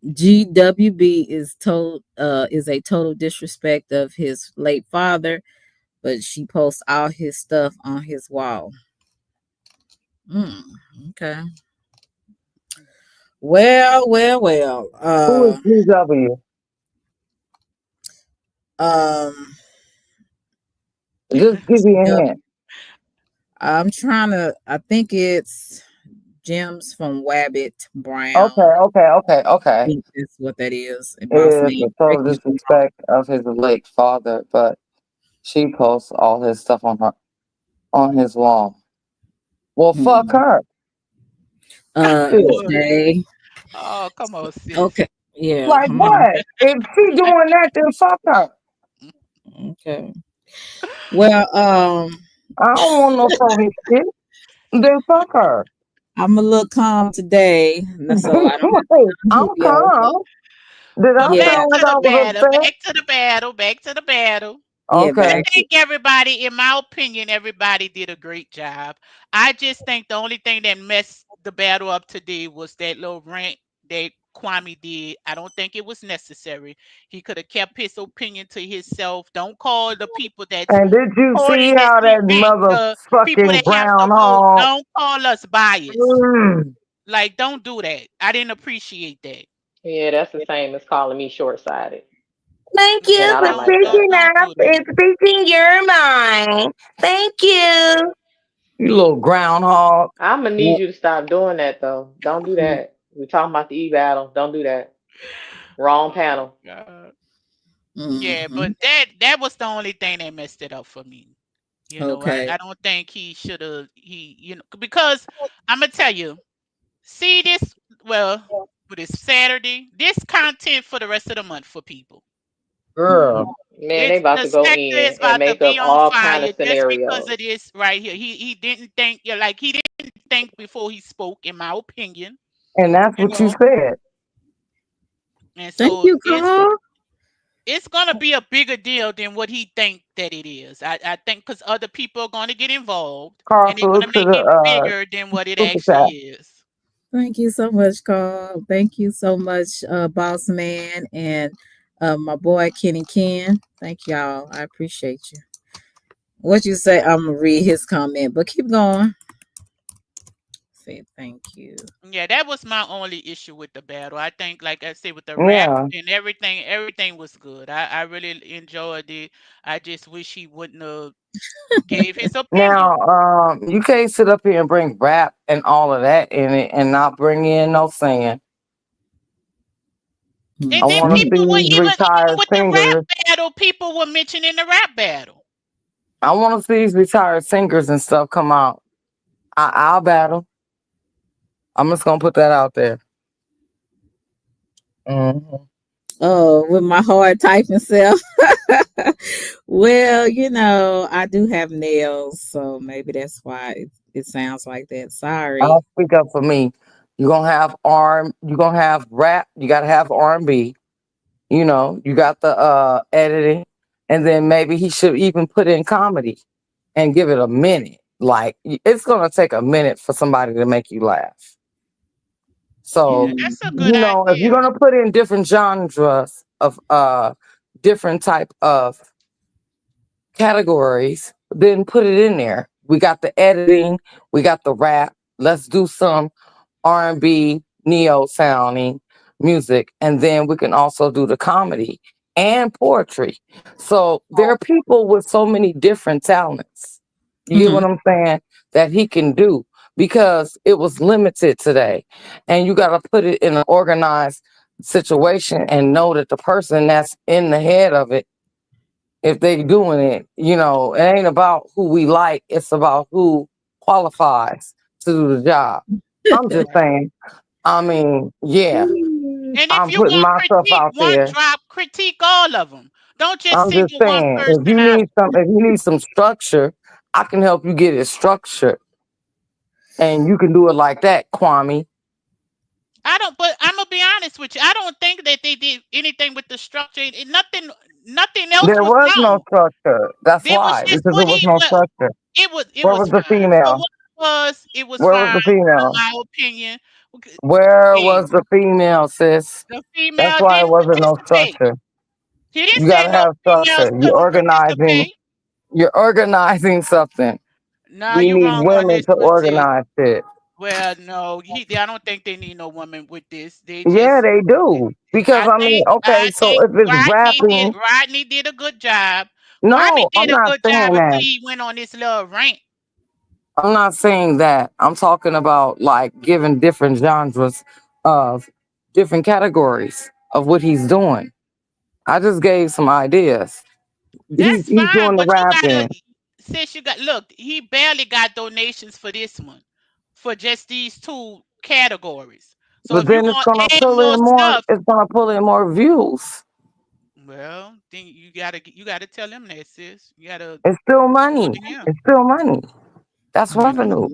GWB is a total disrespect of his late father. but she posts all his stuff on his wall. Mm, okay. Well. Who is GW? Um, Just give me a yep. hint. I'm trying to. I think it's Gems from Wabbit Brown. I Okay. think that's what that is. And It boss is man, a correct total me if I'm wrong. disrespect of his late father, but she posts all his stuff on his wall. Well, fuck Hmm. her. Shit. Jay. Oh, come on, sis. Okay. Yeah. Like what? If she doing that, then fuck her. Okay. Well, I don't want no phony shit. Then fuck her. I'm a little calm today, so I don't have I'm Julio. But calm. Did I But back yeah, sound like to the I was battle. upset? Back to the battle. Back to the battle. yeah, I Okay. back to think everybody, in my opinion, everybody did a great job. I just think the only thing that messed the battle up today was that little rant that Kwame did. I don't think it was necessary. He could have kept his opinion to himself. Don't call the people that's And did you see supporting his how that event the people motherfucking that have the vote. groundhog? Don't call us biased. Mm. Like, don't do that. I didn't appreciate that. Yeah, that's the same as calling me short sighted. Thank And you I for don't Don't like don't that. speaking don't up do and that. speaking your mind. Thank you. You little groundhog. I'm gonna need well, you to stop doing that though. Don't do that. We're talking about the e battle. Don't do that. Wrong panel. God. Yeah, mm-hmm. but that was the only thing that messed it up for me. Okay. I don't think he should have because I'm gonna tell you, see this well, with this Saturday, this content for the rest of the month for people. Mm-hmm. Girl. Man, they It's about the to go sector in is and about to make up be on all kind fire of just because scenarios. of this right here. He didn't think like he didn't think before he spoke, in my opinion. And that's You what you know, said. and Thank so you, Carl. it's gonna be a bigger deal than what he think that it is. I think because other people are gonna get involved Carl, and they're salute gonna to make it the bigger than what it super actually chat. is. Thank you so much, Carl. Thank you so much, boss man, and my boy Kenny Ken. Thank y'all. I appreciate you. What you say? I'm gonna read his comment, but keep going. Say thank you. Yeah, that was my only issue with the battle. I think, like I said, with the rap Yeah. and everything was good. I really enjoyed it. I just wish he wouldn't have gave his opinion. Now, you can't sit up here and bring rap and all of that in it and not bring in no singing. I And then want to Mm-hmm. see people were these even retired with the rap singers. battle, people were mentioning the rap battle. I want to see these retired singers and stuff come out. I'll battle. I'm just gonna put that out there. Hmm. Oh, with my hard typing self. Well, I do have nails, so maybe that's why it sounds like that. Sorry. I'll speak up for me. You're gonna have arm. You're gonna have rap. You gotta have R&B. You got the editing, and then maybe he should even put in comedy and give it a minute. Like it's gonna take a minute for somebody to make you laugh. Yeah, So, Mm, that's a good if you're idea. gonna put in different genres of different type of categories, then put it in there. We got the editing, we got the rap. Let's do some R&B, neo sounding music, and then we can also do the comedy and poetry. So there are people with so many different talents. You get mm-hmm. what I'm saying? That he can do because it was limited today. And you got to put it in an organized situation and know that the person that's in the head of it, if they doing it, it ain't about who we like, it's about who qualifies to do the job. I'm just Right. saying. I mean, yeah, And if I'm you're putting gonna myself critique out one there. drop, critique all of them. Don't just I'm just single one saying, person out. if you need some structure, I can help you get it structured, and you can do it like that, Kwame. But I'm gonna be honest with you. I don't think that they did anything with the structure. Nothing else There was was no wrong. structure. That's It was why, just because there was no structure. it Where was was the fine. For female? what it was, it was Where was fine, the in female? my opinion. Okay, Where hey, was the female, sis? the That's female why it didn't wasn't no participate. structure. He didn't You say gotta no have females structure. You couldn't organizing. participate. You're organizing something. No, We you need wrong on women this to one, sis. organize it. Well, no, I don't think they need no woman with this. They Yeah, just, they do. Because I I mean, think, okay, I so think if it's rapping, Rodney did a good job. Rodney no, I'm did a not good saying job until that. he went on this little rant. I'm not saying that. I'm talking about like giving different genres of different categories of what he's doing. I just gave some ideas. He's That's he's fine, doing the but you gotta, rapping, since you got, look, he barely got donations for this one, for just these two categories. So but if you then it's gonna gonna add pull more in more. stuff, It's gonna pull in more views. well, then you gotta tell him that, sis. You gotta It's still go money. to him. It's still money. That's Mm, revenue.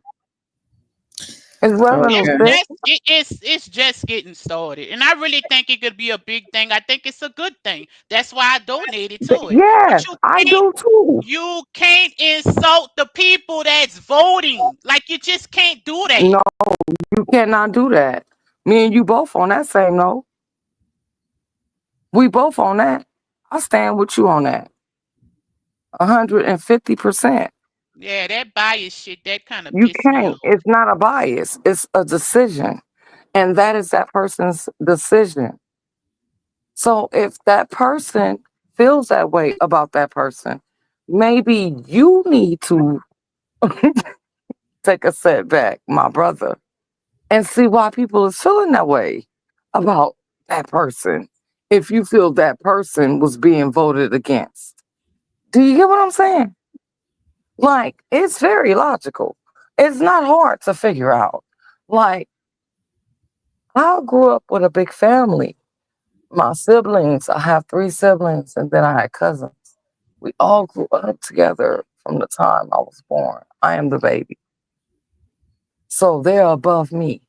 It's revenue, It's okay. sis. it's just getting started, and I really think it could be a big thing. I think it's a good thing. That's why I donated to it. But Yes, I do too. you can't insult the people that's voting. Like you just can't do that. No, you cannot do that. Me and you both on that same note. We both on that. I stand with you on that. 150%. Yeah, that bias shit that kind of You pissed me can't. off. It's not a bias. It's a decision. And that is that person's decision. So if that person feels that way about that person, maybe you need to take a setback, my brother, and see why people is feeling that way about that person. If you feel that person was being voted against. Do you get what I'm saying? Like, it's very logical. It's not hard to figure out. Like, I grew up with a big family. My siblings, I have three siblings, and then I had cousins. We all grew up together from the time I was born. I am the baby. So they're above me.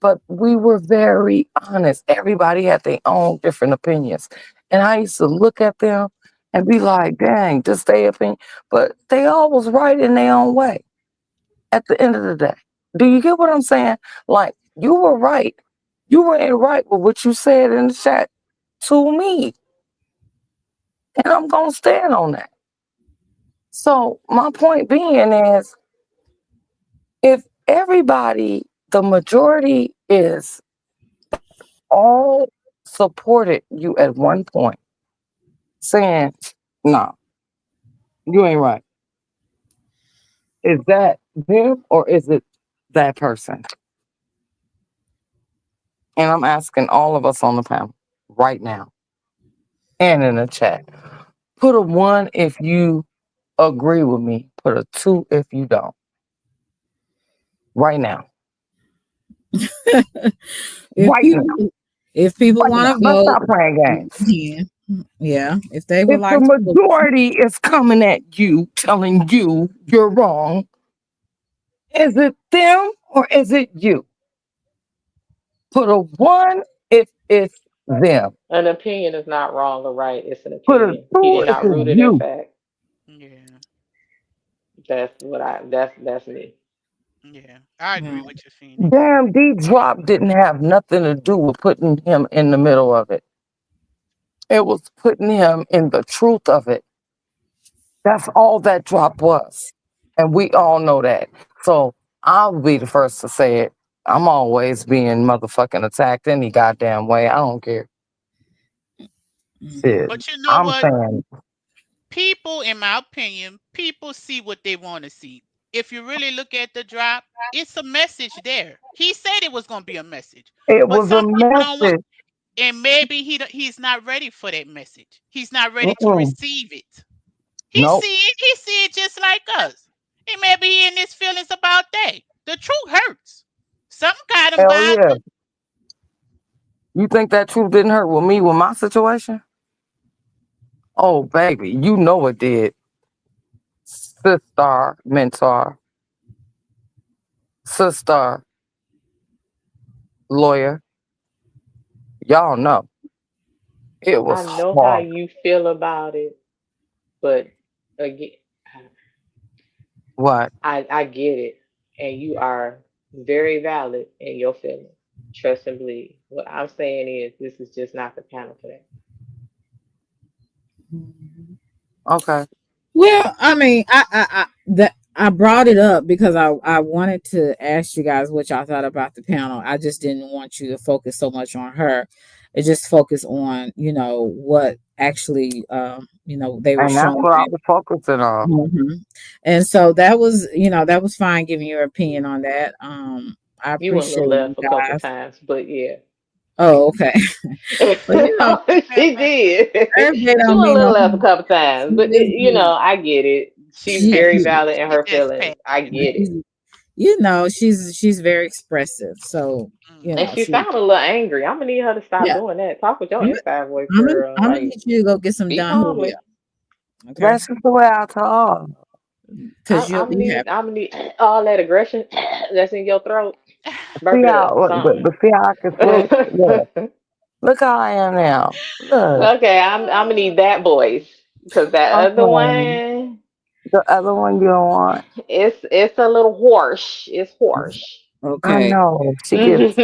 But we were very honest. Everybody had their own different opinions. And I used to look at them and be like, dang, just their opinion. But they all was right in their own way at the end of the day. Do you get what I'm saying? Like, you were right. You were in right with what you said in the chat to me. And I'm going to stand on that. So, my point being is if everybody, the majority is all supported you at one point, saying, no, you ain't right. Is that them or is it that person? And I'm asking all of us on the panel right now and in the chat. Put a one if you agree with me. Put a two if you don't. Right now. If Right now. people Right want now. to Let's vote, stop playing you games. can. Yeah, if they would If the like to vote. majority is coming at you, telling you you're wrong, is it them or is it you? Put a one if it's them. An opinion is not wrong or right. It's an Put a opinion. He two did if not root it's it in you. fact. Yeah, That's me. yeah. I Yeah. agree with you, Phoenix. Damn, D drop didn't have nothing to do with putting him in the middle of it. It was putting him in the truth of it. That's all that drop was. And we all know that. So I'll be the first to say it. I'm always being motherfucking attacked any goddamn way. I don't care. Mhm. Shit. But you know I'm what? saying People, in my opinion, people see what they want to see. If you really look at the drop, it's a message there. He said it was going to be a message, it but was a some people don't want, message. and maybe he's not ready for that message. He's not ready to Mm-mm. receive it. He Nope. see it. He see it just like us. He may be in his feelings about that. The truth hurts. Something got him Hell yeah. bothered. You think that truth didn't hurt with me with my situation? Oh, baby, you know it did. Sister, mentor, sister, lawyer. Y'all know it I was know how hard. you feel about it, but again, What? I get it, and you are very valid in your feelings. Trust and believe. What I'm saying is, this is just not the panel for that. Okay. Well, I mean, I brought it up because I wanted to ask you guys what y'all thought about the panel. I just didn't want you to focus so much on her. It just focus on what actually they were And that's showing. what I was focusing on. And so that was fine giving your opinion on that. I You went a appreciate little you left a couple guys. times, but yeah. Oh, okay. But She did. everybody She don't went a be little no. left a couple times, but I get it. She's She, very she, valid in her Just feelings. pay. I get it. she's very expressive. So And she she. sounded a little angry. I'm gonna need her to stop Yeah, doing that. Talk with your I'm, inside voice, I'm gonna girl. I'm gonna Like, need you to go get some speak Don Julio. calmly. Okay, That's just the way I talk. because you have. I'm gonna need all that aggression that's in your throat. Burp See it how, up, something. but see how I can switch? Look how I am now. Look. Okay, I'm gonna need that voice because that other Okay. one, The other one you don't want. it's a little hoarse. It's hoarse. I Okay. know. She gets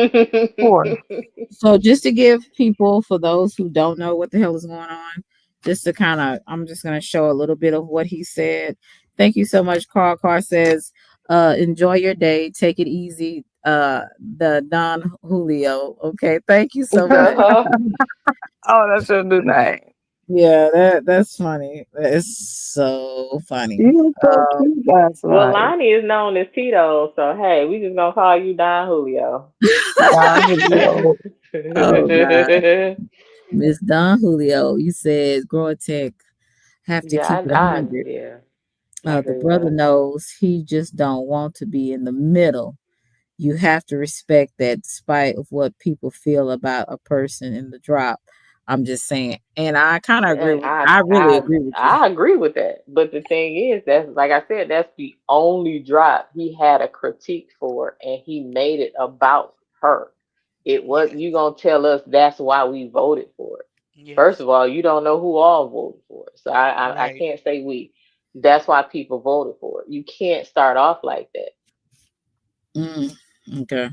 poor. So just to give people, for those who don't know what the hell is going on, just to kind of, I'm just going to show a little bit of what he said. Thank you so much. Carl says, enjoy your day. Take it easy. The Don Julio. Okay. Thank you so much. Uh-huh. Oh, that's your new name. Yeah, that's funny. That is so funny. You were so cute last Well, night. Lonnie is known as Tito, so hey, we just gonna call you Don Julio. Julio. Oh God. Miss Don Julio, you said growing tech have to Yeah, keep it 100. yeah, I The feel brother that. knows he just don't want to be in the middle. You have to respect that despite of what people feel about a person in the drop. I'm just saying. And I kind of agree And with I really agree with you. I agree with that. But the thing is, that's like I said, that's the only drop he had a critique for, and he made it about her. It was you gonna tell us that's why we voted for it. First Yes. of all, you don't know who all voted for it, so I Right. can't say we. That's why people voted for it. You can't start off like that. Okay.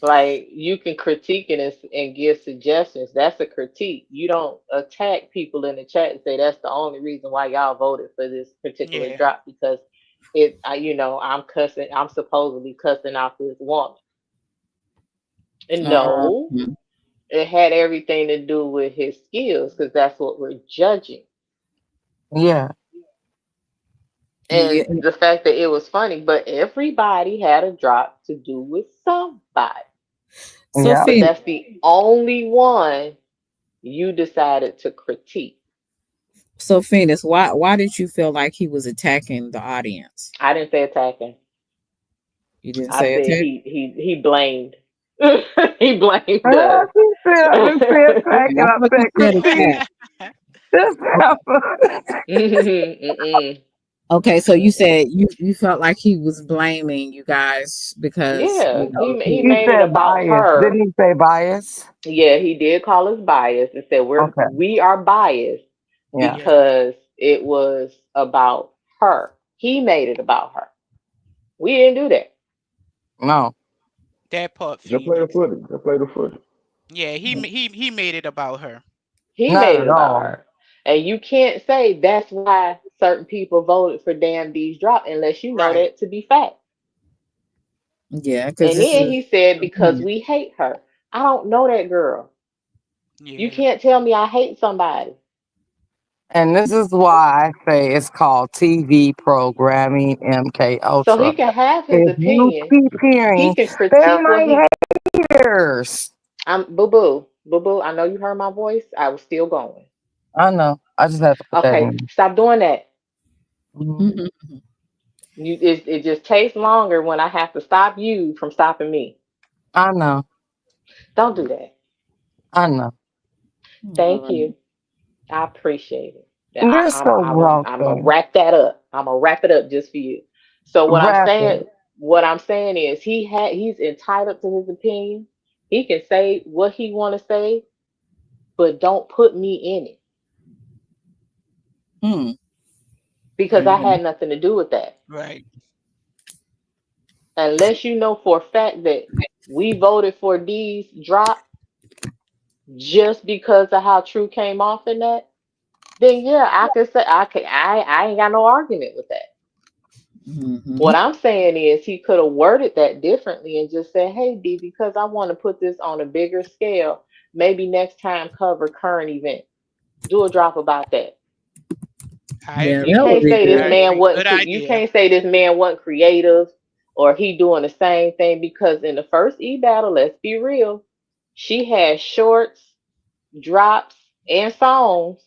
Like you can critique it and give suggestions. That's a critique. You don't attack people in the chat and say that's the only reason why y'all voted for this particular Yeah. drop because I'm cussing. I'm supposedly cussing out this woman. And no, Mhm. it had everything to do with his skills because that's what we're judging. Yeah. Yeah. And the fact that it was funny, but everybody had a drop to do with somebody. So Yeah. But Phoenix, that's the only one you decided to critique. why did you feel like he was attacking the audience? I didn't say attacking. You didn't I say said attack? he blamed. He blamed us. She said I didn't say attack and I I thought you said said critique. attack. This Mm-mm. Okay, so you said you felt like he was blaming you guys because Yeah, he He made it said about bias. her. Didn't he say bias? Yeah, he did call us biased and said Okay. we are biased Yeah. Yeah. because it was about her. He made it about her. We didn't do that. No. That part, Just play the Phoenix. footage. Just play the footage. Yeah, he made it about her. He Not made it at about all. her. And you can't say that's why certain people voted for Damn D's drop unless you know Right. that to be fact. yeah, because And this then is he said because opinion. we hate her. I don't know that girl. You Yeah. can't tell me I hate somebody. And this is why I say it's called TV programming MK So he Ultra. can have his If you opinion. keep He hearing, can there critique what might he haters. I'm boo boo. Boo boo. I know you heard my voice. I was still going. I know. I just have to put that Okay, in. stop doing that. Mhm. It just takes longer when I have to stop you from stopping me. I know. Don't do that. I know. Thank you. I appreciate it. Yeah, You're so I'm gonna welcome. wrap that up. I'm gonna wrap it up just for you. So Rapping. what I'm saying is he's entitled to his opinion. He can say what he want to say, but don't put me in it Hmm. because I Okay. had nothing to do with that. Right. Unless you know for a fact that we voted for D's drop just because of how True came off in that, then yeah, I could say I ain't got no argument with that. What I'm saying is he could have worded that differently and just said, "Hey, D, because I want to put this on a bigger scale, maybe next time cover current event. Do a drop about that." I Yeah, You agree. that would can't be say this I good. man agree. wasn't Good you idea. can't say this man wasn't creative or he doing the same thing because in the first E battle, let's be real, she had shorts, drops, and songs,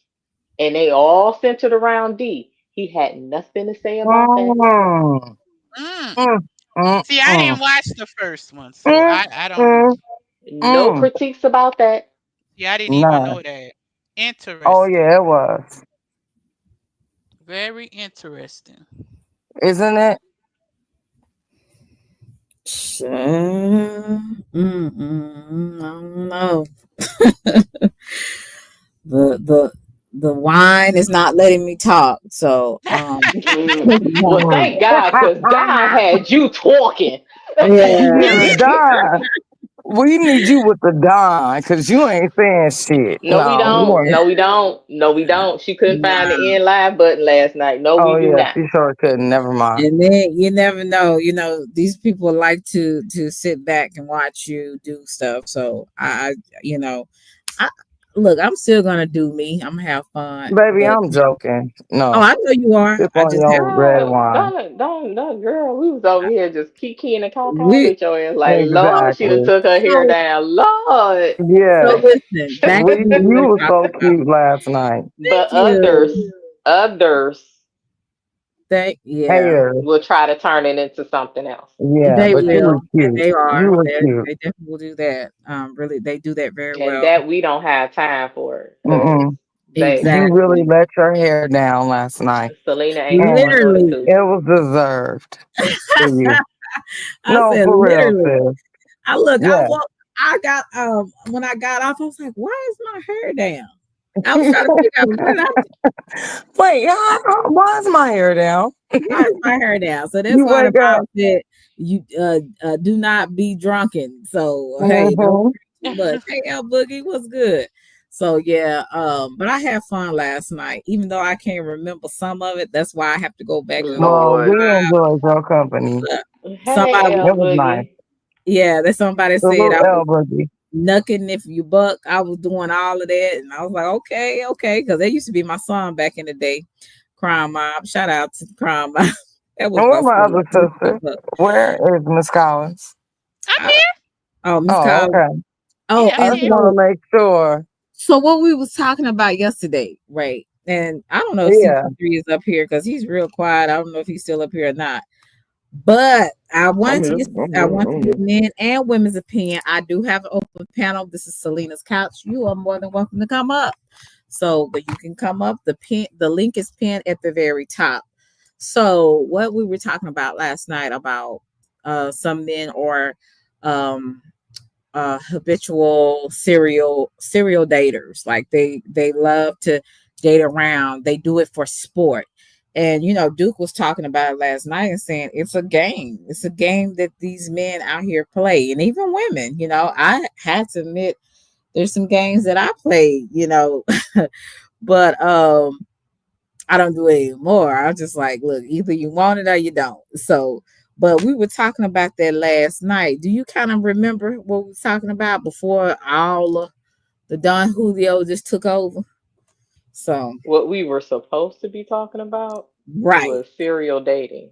and they all centered around D. He had nothing to say about that. Mm, Mm. mm, mm, See, I mm, didn't watch the first one, so mm, I don't know. mm, No mm. critiques about that. Yeah, I didn't even None. know that. Oh Interesting. yeah, it was, Very interesting. isn't it? I don't know. the the wine is not letting me talk. So Well, thank God, because God had you talking. yeah. Don, we need you with the Don, cause you ain't saying shit. No, we No, you don't. ain't. No, we don't. No, we don't. She couldn't find Nah. the end live button last night. No, we Oh do yeah, not. she sure couldn't. Never mind. And then you never know, these people like to sit back and watch you do stuff. So you know, I look, I'm still gonna do me. I'm gonna have fun. Baby, But I'm joking. oh, No, I know you are. sip I on just have your to red wine. Don't, girl. We was over here just kikiing and caw we with your ass. Like, Lord, she done Exactly. took her hair so down. Lord. so Yes. listen, back to what we You were were talking so about. cute last night. But Thank you. others Yeah. Haters. will try to turn it into something else. Yeah, They but you were will, and cute. they You are. were cute. They definitely will do that. Really, they do that very And well. that we don't have time for it. Because, Mm-mm. baby, You really Exactly. let your hair down last night. Selena ain't And going nor the Literally. two. it was deserved for you. I No, said for real, literally. sis. I look. Yeah. I got when I got off, I was like, "Why is my hair down?" I was trying to figure out Wait, why is my hair down? why is my hair down. So that's You why the wake up. Bible said, "You do not be drunken." So hey, don't Mm-hmm. drink too much. Hey, El Boogie, what's good? So yeah, but I had fun last night, even though I can't remember some of it. That's why I have to go back and listen. Well, we Lord. enjoyed your company. Hey, Somebody, El It was nice. Boogie. yeah, that somebody said Salute I was Boogie. knucking if you buck. I was doing all of that, and I was like, okay, because that used to be my song back in the day. Crime Mob, shout out to Crime Mob. That was And my where my song. other sister? Where is Miss Collins? I'm here. Oh, Miss Oh, Collins. okay. Oh, Yeah, I'm I and just here. want to make sure. so what we was talking about yesterday, right? And I don't know if Yeah. CP3 is up here because he's real quiet. I don't know if he's still up here or not. But I I'm wanted to here. get I'm I here. want to I'm get here. men and women's opinion. I do have an open panel. This is Selena's couch. You are more than welcome to come up. So, but you can come up. The link is pinned at the very top. So, what we were talking about last night about some men or um habitual serial daters. Like they love to date around. They do it for sport. And Duke was talking about it last night and saying it's a game. It's a game that these men out here play, and even women. I had to admit there's some games that I played. But I don't do it anymore. I'm just like, look, either you want it or you don't. So, but we were talking about that last night. Do you kind of remember what we were talking about before all of the Don Julio just took over? So, What we were supposed to be talking about right, was serial dating.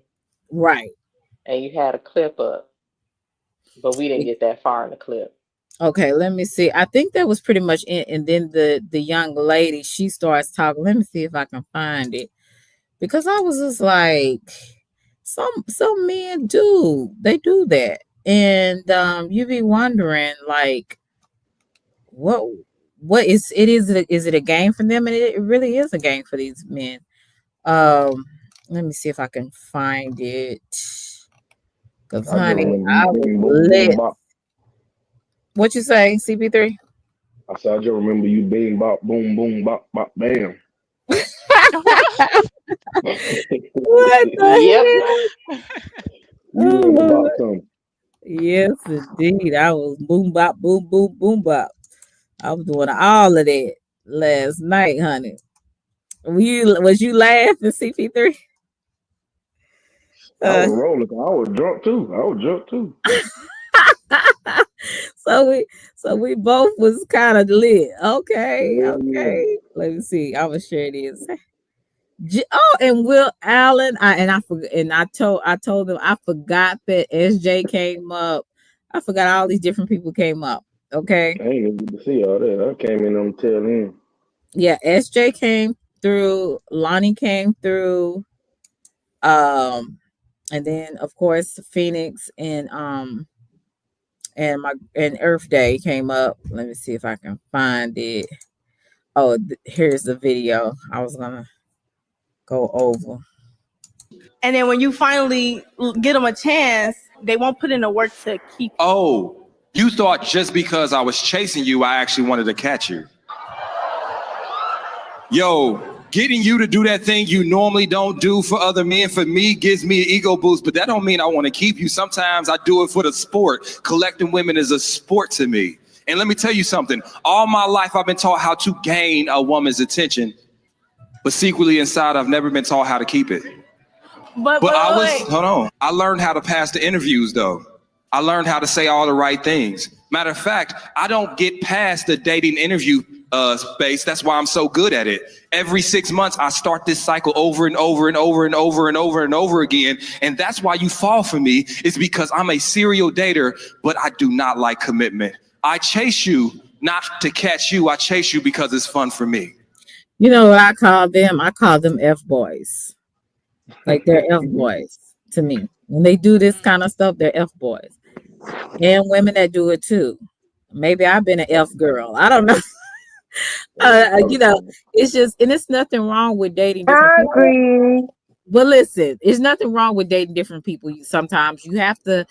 right. And you had a clip up, but we didn't get that far in the clip. Okay, let me see. I think that was pretty much it. And then the young lady, she starts talking. Let me see if I can find it. Because I was just like, some men they do that. And you be wondering like what is it a game for them? And it really is a game for these men. Let me see if I can find it. Cause I just honey, remember I you was being boom boom lit. bop. What you say, CP3? I said I just remember you being bop boom boom bop bop bam. What Yep. the You hell? was Oh, about something. yes, indeed. I was boom bop, boom, boom, boom bop. I was doing all of that last night, honey. Was you laughing, CP3? I was rolling. I was drunk too. So we both was kind of lit. Okay. Yeah. Let me see. I will share this. And Will Allen. I forgot, and I told them I forgot that SJ came up. I forgot all these different people came up. Okay. I ain't even get to see all that. I came in on the tail end. Yeah, SJ came through. Lonnie came through. And then of course Phoenix and Earth Day came up. Let me see if I can find it. Oh, here's the video I was gonna go over. And then when you finally get them a chance, they won't put in the work to keep. Oh, you thought just because I was chasing you, I actually wanted to catch you. Yo, getting you to do that thing you normally don't do for other men, for me, gives me an ego boost, but that don't mean I want to keep you. Sometimes I do it for the sport. Collecting women is a sport to me. And let me tell you something. All my life, I've been taught how to gain a woman's attention, but secretly inside, I've never been taught how to keep it. But hold on. I learned how to pass the interviews, though. I learned how to say all the right things. Matter of fact, I don't get past the dating interview space. That's why I'm so good at it. Every 6 months, I start this cycle over and over and over and over and over and over again. And that's why you fall for me, is because I'm a serial dater, but I do not like commitment. I chase you not to catch you. I chase you because it's fun for me. You know what I call them? I call them F boys. Like they're F boys to me. When they do this kind of stuff, they're F boys. And women that do it too. Maybe I've been an F girl. I don't know. It's just, and it's nothing wrong with dating different people. agree. But listen, there's nothing wrong with dating different people. Sometimes you have to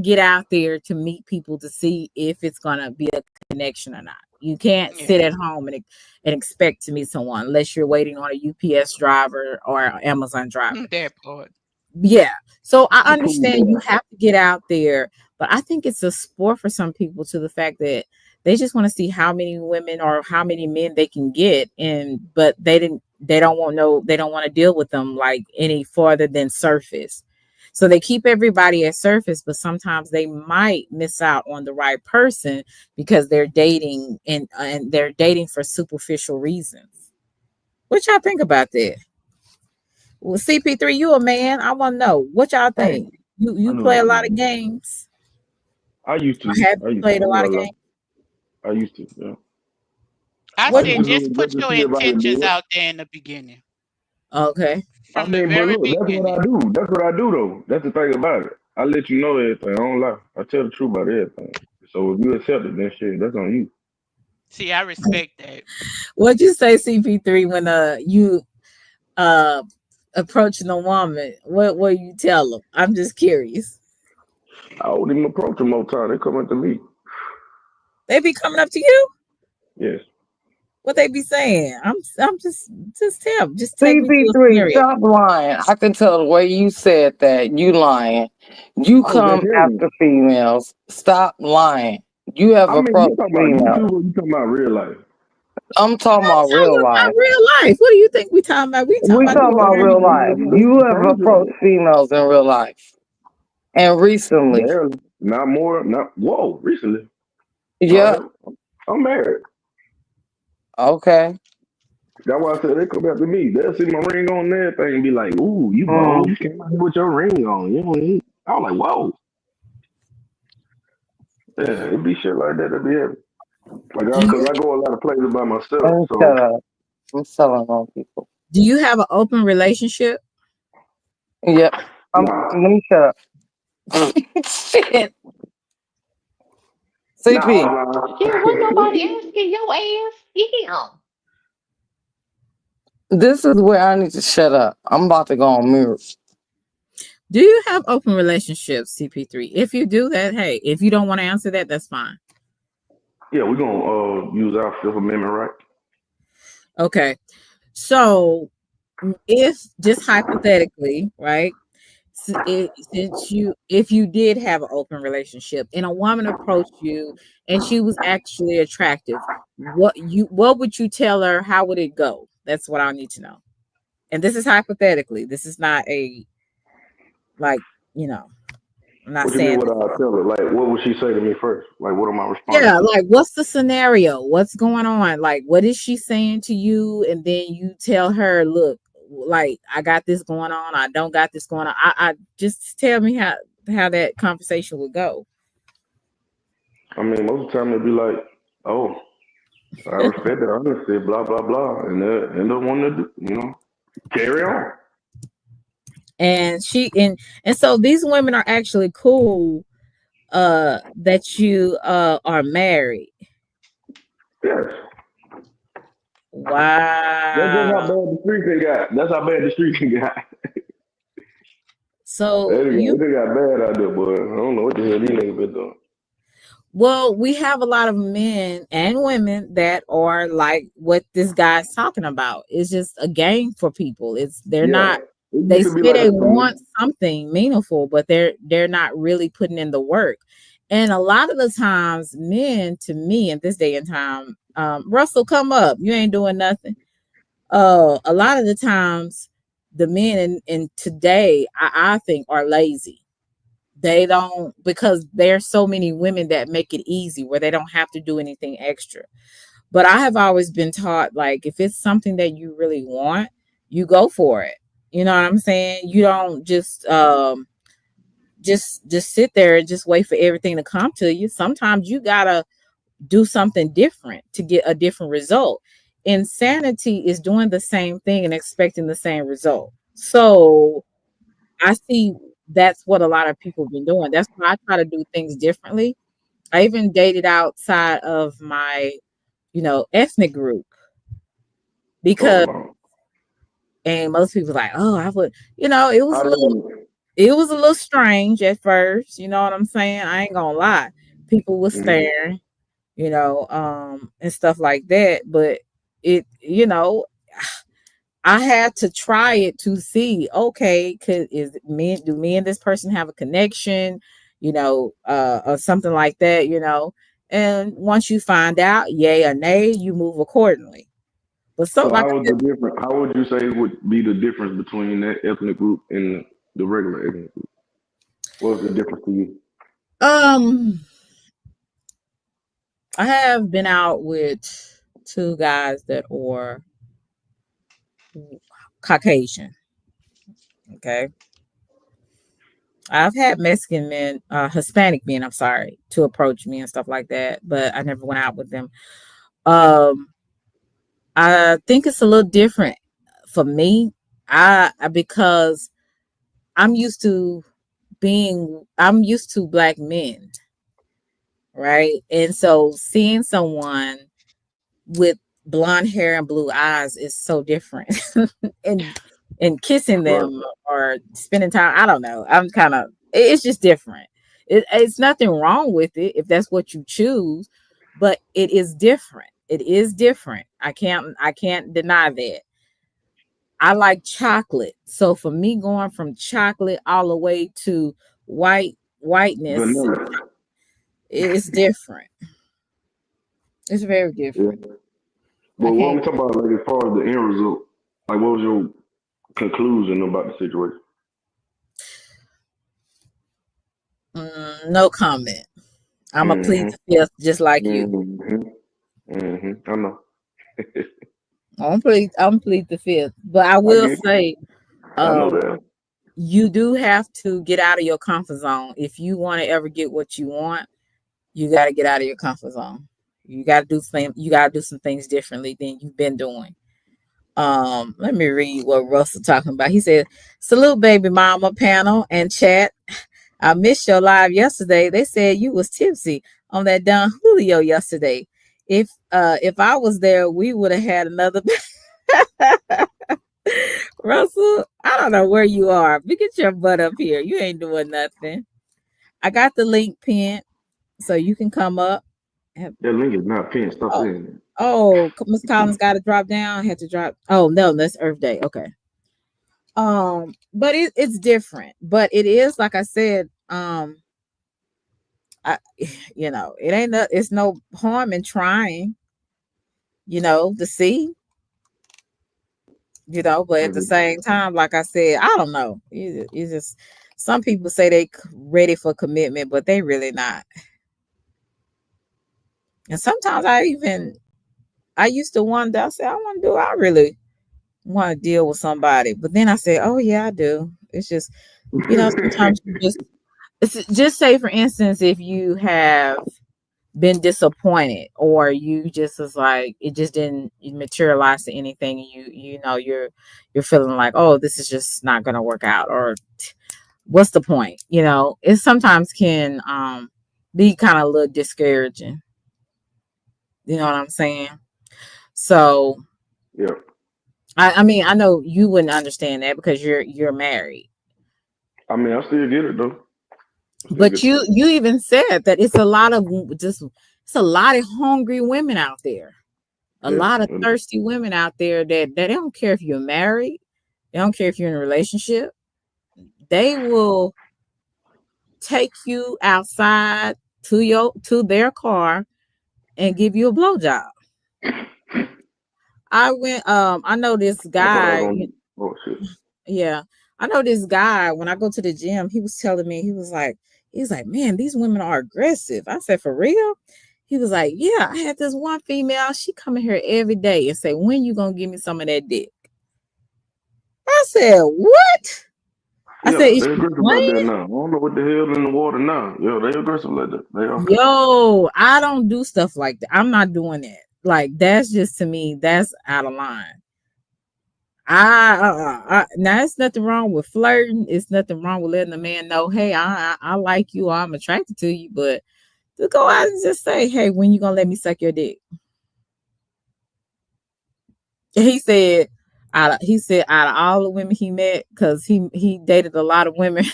get out there to meet people to see if it's gonna be a connection or not. You can't sit at home and expect to meet someone unless you're waiting on a UPS driver or an Amazon driver. That part. Yeah. So I understand you have to get out there, but I think it's a sport for some people to the fact that they just want to see how many women or how many men they can get, but they don't want to deal with them like any farther than surface. So they keep everybody at surface, but sometimes they might miss out on the right person because they're dating and they're dating for superficial reasons. What y'all think about that? Well, CP3, you a man. I want to know what y'all think. You play a lot of games. I used to. Have you played a lot of games? I used to. Yeah. I said just put your intentions out there in the beginning. Okay. From the very beginning. That's what I do though. That's the thing about it. I let you know everything. I don't lie. I tell the truth about everything. So if you accept it, then shit, that's on you. See, I respect that. What'd you say, CP3, when you approaching a woman? What you tell them? I'm just curious. I wouldn't even approach them all the time. They come up to me. They be coming up to you? Yes. What they be saying? I'm just tell. Just take me to a CP3, scenario. stop lying. I can tell the way you said that. You lying. You come after females. Stop lying. You have approached females. YouTube or you talking about real life? I'm talking about real life. Real life. What do you think we talking about? We talking about real life. You have approached females in real life. And recently. Barely. Not more. Whoa, recently. Yeah. I'm married. Okay. That's why I said they come after me. They'll see my ring on and everything and be like, ooh, you bold. You came out here with your ring on. You know, I was like, whoa. Yeah, it'd be shit like that. It'd be heavy. Like, because I go a lot of places by myself. So. I'm selling on people. Do you have an open relationship? Yep. Let me shut up. Shit. CP. Yeah, wasn't nobody asking your ass. Yeah. This is where I need to shut up. I'm about to go on mute. Do you have open relationships, CP3? If you do that, hey, if you don't want to answer that, that's fine. Yeah, we're going to use our Fifth Amendment right. Okay. So if just hypothetically, right, if you did have an open relationship and a woman approached you and she was actually attractive, what would you tell her? How would it go? That's what I need to know. And this is hypothetically. This is not a like, you know, I'm not What you mean? saying. What I tell her? Like, what would she say to me first? Like, what am I responding Yeah, to? like what's the scenario? What's going on? Like, what is she saying to you? And then you tell her, look, like I got this going on. I don't got this going on. I just tell me how that conversation would go. I mean, most of the time they'd be like, "Oh, I respect that honesty, blah blah blah," and they end up wanting to, carry on. And and so these women are actually cool that you are married. Yes. That's just how Wow. bad the street can got. That's how bad the street can got. So They got bad out there, boy. I don't know what the hell these niggas been doing. well, we have a lot of men and women that are like what this guy's talking about. It's just a game for people. They're Yeah, not. it They used to be say like they that for me. want something meaningful, but they're not really putting in the work. And a lot of the times, men, to me, in this day and time, Russell, come up. You ain't doing nothing. A lot of the times, the men in today, I think, are lazy. They don't, because there's so many women that make it easy where they don't have to do anything extra. But I have always been taught, like, if it's something that you really want, you go for it. You know what I'm saying? You don't just sit there and just wait for everything to come to you. Sometimes you gotta do something different to get a different result. Insanity is doing the same thing and expecting the same result. So I see that's what a lot of people have been doing. That's why I try to do things differently. I even dated outside of my, ethnic group Oh because, no. and most people like, oh, I would, How they do it was a little strange at first. You know what I'm saying? I ain't gonna lie. People were it? Mhm. staring, and stuff like that. But it, I had to try it to see, okay, do me and this person have a connection, or something like that. And once you find out, yay or nay, you move accordingly. But so So like how would the difference? How would you say would be the difference between that ethnic group and the regular ethnic group? What's the difference to you? um I have been out with two guys that are Caucasian. Okay. I've had Mexican men, Hispanic men, I'm sorry, to approach me and stuff like that, but I never went out with them. Um, I think it's a little different for me. Because I'm used to I'm used to black men, right? And so seeing someone with blonde hair and blue eyes is so different. and and kissing Right. them or spending time, I don't know. It's just different. It's nothing wrong with it if that's what you choose, but it is different. It is different. I can't deny that. I like chocolate. So for me going from chocolate all the way to whiteness, Vanilla. it's different. It's very Yeah. different. I But what can't. I'm talking about, like as far as the end result, like what was your conclusion about the situation? No comment. I'm a plead Mm-hmm. the fifth, just like you. Mm-hmm. Mm-hmm. I know. I'm plead the fifth, but I I will get it. say, I know um, that. you do have to get out of your comfort zone if you want to ever get what you want. You got to get out of your comfort zone. You got to do things. You got to do some things differently than you've been doing. Let me read what Russell talking about. He said, "Salute, baby mama, panel and chat. I missed your live yesterday. They said you was tipsy on that Don Julio yesterday. If I was there, we would have had another." Russell, I don't know where you are, but get your butt up here. You ain't doing nothing. I got the link pinned so you can come up. That link is not pinned. Stop Oh, saying that. Miss Collins got to drop down. I had to drop. Oh no, that's Earth Day. Okay. But it's different. But it is like I said. I, it ain't it's no harm in trying. To see. But at the same time, like I said, I don't know. It's just some people say they ready for commitment, but they really not. And sometimes I used to wonder. I said, I really want to deal with somebody? But then I said, oh yeah, I do. It's just sometimes just say for instance, if you have been disappointed or you just was like it just didn't materialize to anything, you're feeling like, oh, this is just not gonna work out, or what's the point? It sometimes can be kind of a little discouraging. You know what I'm saying? So yeah. I mean, I know you wouldn't understand that because you're married. I mean, I still get it though. But you even said that it's a lot of hungry women out there. A lot of thirsty women out there that they don't care if you're married. They don't care if you're in a relationship. They will take you outside to their car and give you a blowjob. I know this guy. Oh shit. Yeah. I know this guy, when I go to the gym, he was telling me, he was like, man, these women are aggressive. I said, for real? He was like, yeah, I had this one female, she come in here every day and say, when you gonna give me some of that dick? I said, what? I said, is they're she aggressive like that playing? now. I don't know what the hell in the water now. Yo, they aggressive like that. They are. Yo, I don't do stuff like that. I'm not doing that. Like, that's just, to me, that's out of line. Now it's nothing wrong with flirting. It's nothing wrong with letting a man know, hey, I like you, or I'm attracted to you. But to go out and just say, hey, when you gonna let me suck your dick? He said, out of all the women he met, because he dated a lot of women.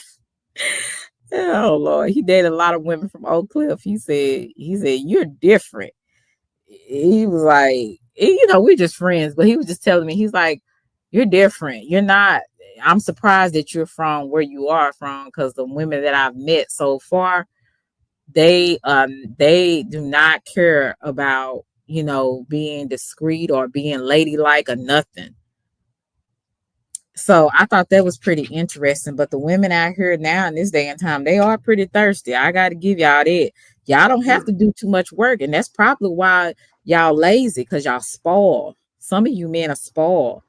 Oh Lord, he dated a lot of women from Oak Cliff. He said you're different. He was like, we're just friends, but he was just telling me, he's like, you're different. You're not. I'm surprised that you're from where you are from, because the women that I've met so far, they do not care about being discreet or being ladylike or nothing. So I thought that was pretty interesting. But the women out here now in this day and time, they are pretty thirsty. I got to give y'all that. Y'all don't have to do too much work, and that's probably why y'all lazy, because y'all spoiled. Some of you men are spoiled.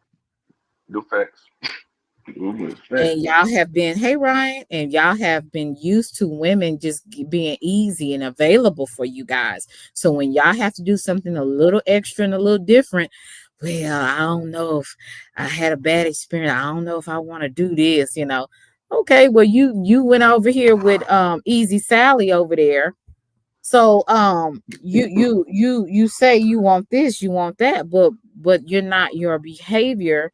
Do facts. And y'all have been, hey Ryan, and y'all have been used to women just being easy and available for you guys. So when y'all have to do something a little extra and a little different, well, I don't know if I had a bad experience. I don't know if I want to do this, Okay, well, you went over here with Easy Sally over there. So you say you want this, you want that, but you're not, your behavior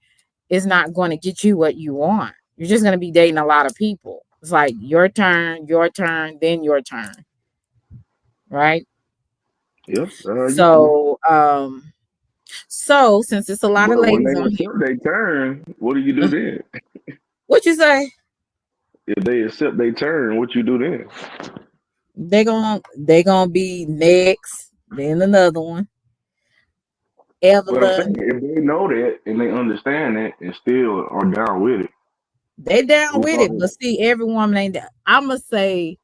is not going to get you what you want. You're just going to be dating a lot of people. It's like your turn, then your turn. Right? Yep. So since it's a lot of when ladies they on here, accept their turn, what do you do then? what you say? If they accept their turn, what you do then? They gonna be next, then another one. But I'm saying, Evelyn, if they know that and they understand that and still are down with it, they down with it. But see, every woman ain't that. I'ma say,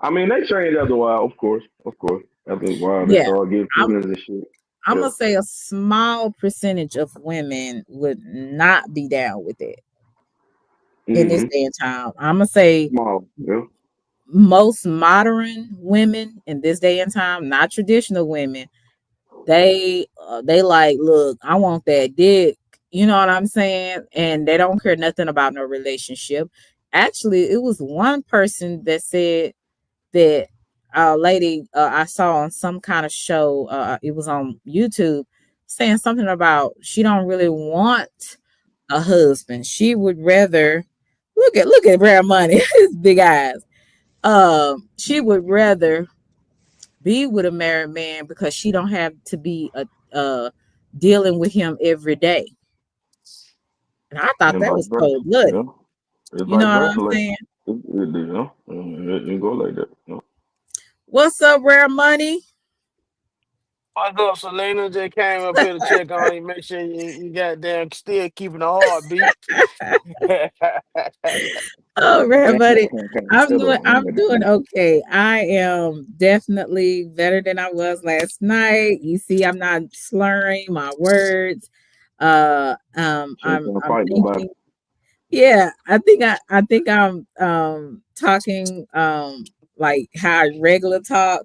I mean, they change after a while, of course. After a while, they yeah, start getting feelings and shit. I'm gonna say a small percentage of women would not be down with it in this day and time. I'm gonna say small, yeah. Most modern women in this day and time, not traditional women, they like, look, I want that dick. You know what I'm saying? And they don't care nothing about no relationship. Actually, it was one person that said that a lady I saw on some kind of show, it was on YouTube, saying something about she don't really want a husband. She would rather look at Rare Money, his big eyes. She would rather be with a married man because she don't have to be dealing with him every day. And I thought And that vice was versa. cold blooded. Yeah. It's You know vice what versa. I'm Like, saying? it go like that. What's up, Rare Money? What's up, Selena? Just came up here to check on you, make sure you goddamn still keeping a heartbeat. All right, buddy. I'm Shut doing up. I ain't I'm got no doing time. okay. I am definitely better than I was last night. You see, I'm not slurring my words. She ain't gonna I'm fight nobody. thinking, yeah, I think I'm talking like how I regular talk.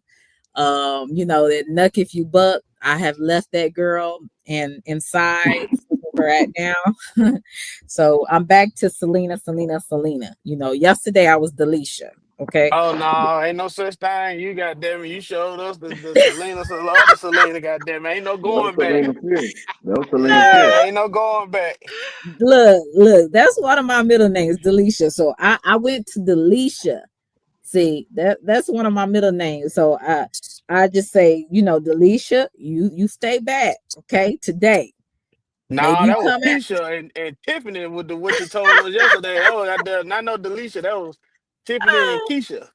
That nuck if you buck. I have left that girl and inside her at now. So I'm back to Selena, Selena, Selena. Yesterday I was Delisha. Okay. Oh no, ain't no such thing. You goddamn it, you showed us the Selena, the other Selena. Goddamn it, ain't no That was going back. Selena Fierce. That was Selena Fierce. Yeah, ain't no going back. Look, that's one of my middle names, Delisha. So I went to Delisha. See, that's one of my middle names. So I just say, Delisha, you stay back, okay, today. Maybe Nah, you that was come out. Keisha and Tiffany with the what you told us yesterday. That was not no Delisha. That was Tiffany and Keisha.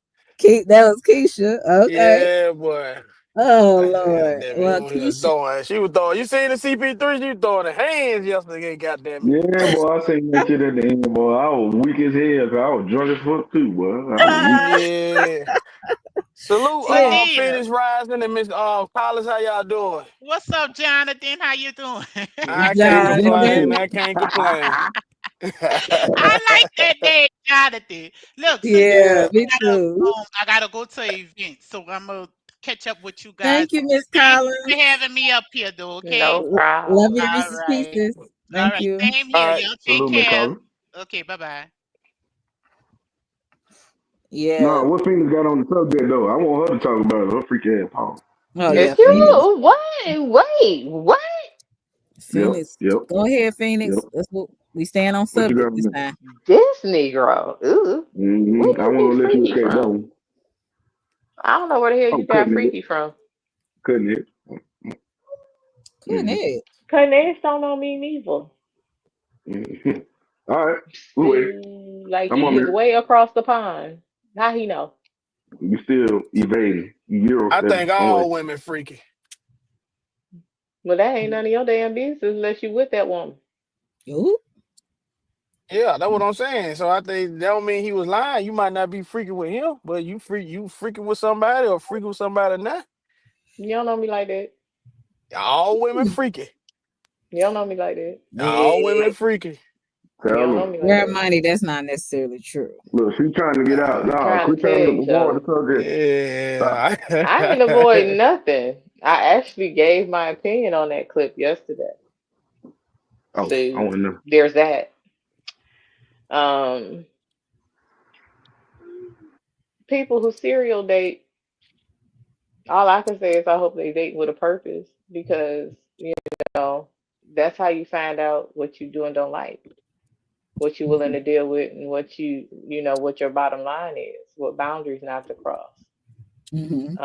That was Keisha. Okay. Yeah, boy. Oh God Lord. damn it, he Well, was here Keisha. throwing. She was throwing. You seen the CP3? She was throwing the hands yesterday. God damn it. Yeah, boy, I seen that shit at the end, boy. I was weak as hell, 'cause I was drunk as fuck too, boy. I was weak. Yeah. Salute, Selena, Phoenix Rising and Miss Collins. How y'all doing? what's up, Jonathan? How you doing? I can't Jonathan. complain. I can't complain. I like that name, Jonathan. Look, Selena, Yeah, Yeah. me too. I gotta go to an event, so I'm gonna catch up with you guys. Thank you, Miss Thank you for Collins. having me up here, though. Okay. No Love problem. you, All Reese's right. Pieces. All Thank right. you. Same All here. right. Y'all take Salute, Miss care. Collins. Okay. Bye bye. Yeah. Nah, what Phoenix got on the subject though? I want her to talk about it. Her freak ass Paul. Oh If yeah, Phoenix. you what? Wait, what? Yep, Phoenix. yep, Go ahead, yep. Phoenix. That's what we stand on What you subject got on this there? time. This Negro. Ooh. Where I you want get to let you freaky escape that from? one. I don't know where the hell Oh, you got cutting it, freaky from. cutting it. Couldn't it? Cause don't know me neither. Mm-hmm. All right, we wait. Like I'm you on live here. way across the pond. How he know? You still evading. You Euro I stepping. think I'm all waiting. women freaky. Well, that ain't none of your damn business unless you with that woman. Ooh. Yeah, that's what I'm saying. So I think that don't mean he was lying. You might not be freaking with him, but you freaking with somebody or freaking with somebody not. You don't know me like that. All women freaky. You don't know me like that. All women Yeah. freaky. You Tell don't her. know me like Well, that. money, that's not necessarily true. Look, she trying to get out. I'm Nah, trying to quit tell trying to you, avoid the Joe. subject. Stop. Yeah. I ain't avoiding nothing. I actually gave my opinion on that clip yesterday. Oh, I So want to know. there's that. Um, People who serial date, all I can say is I hope they date with a purpose because know that's how you find out what you do and don't like, what you're willing to deal with, and what what your bottom line is, what boundaries not to cross. Mm-hmm.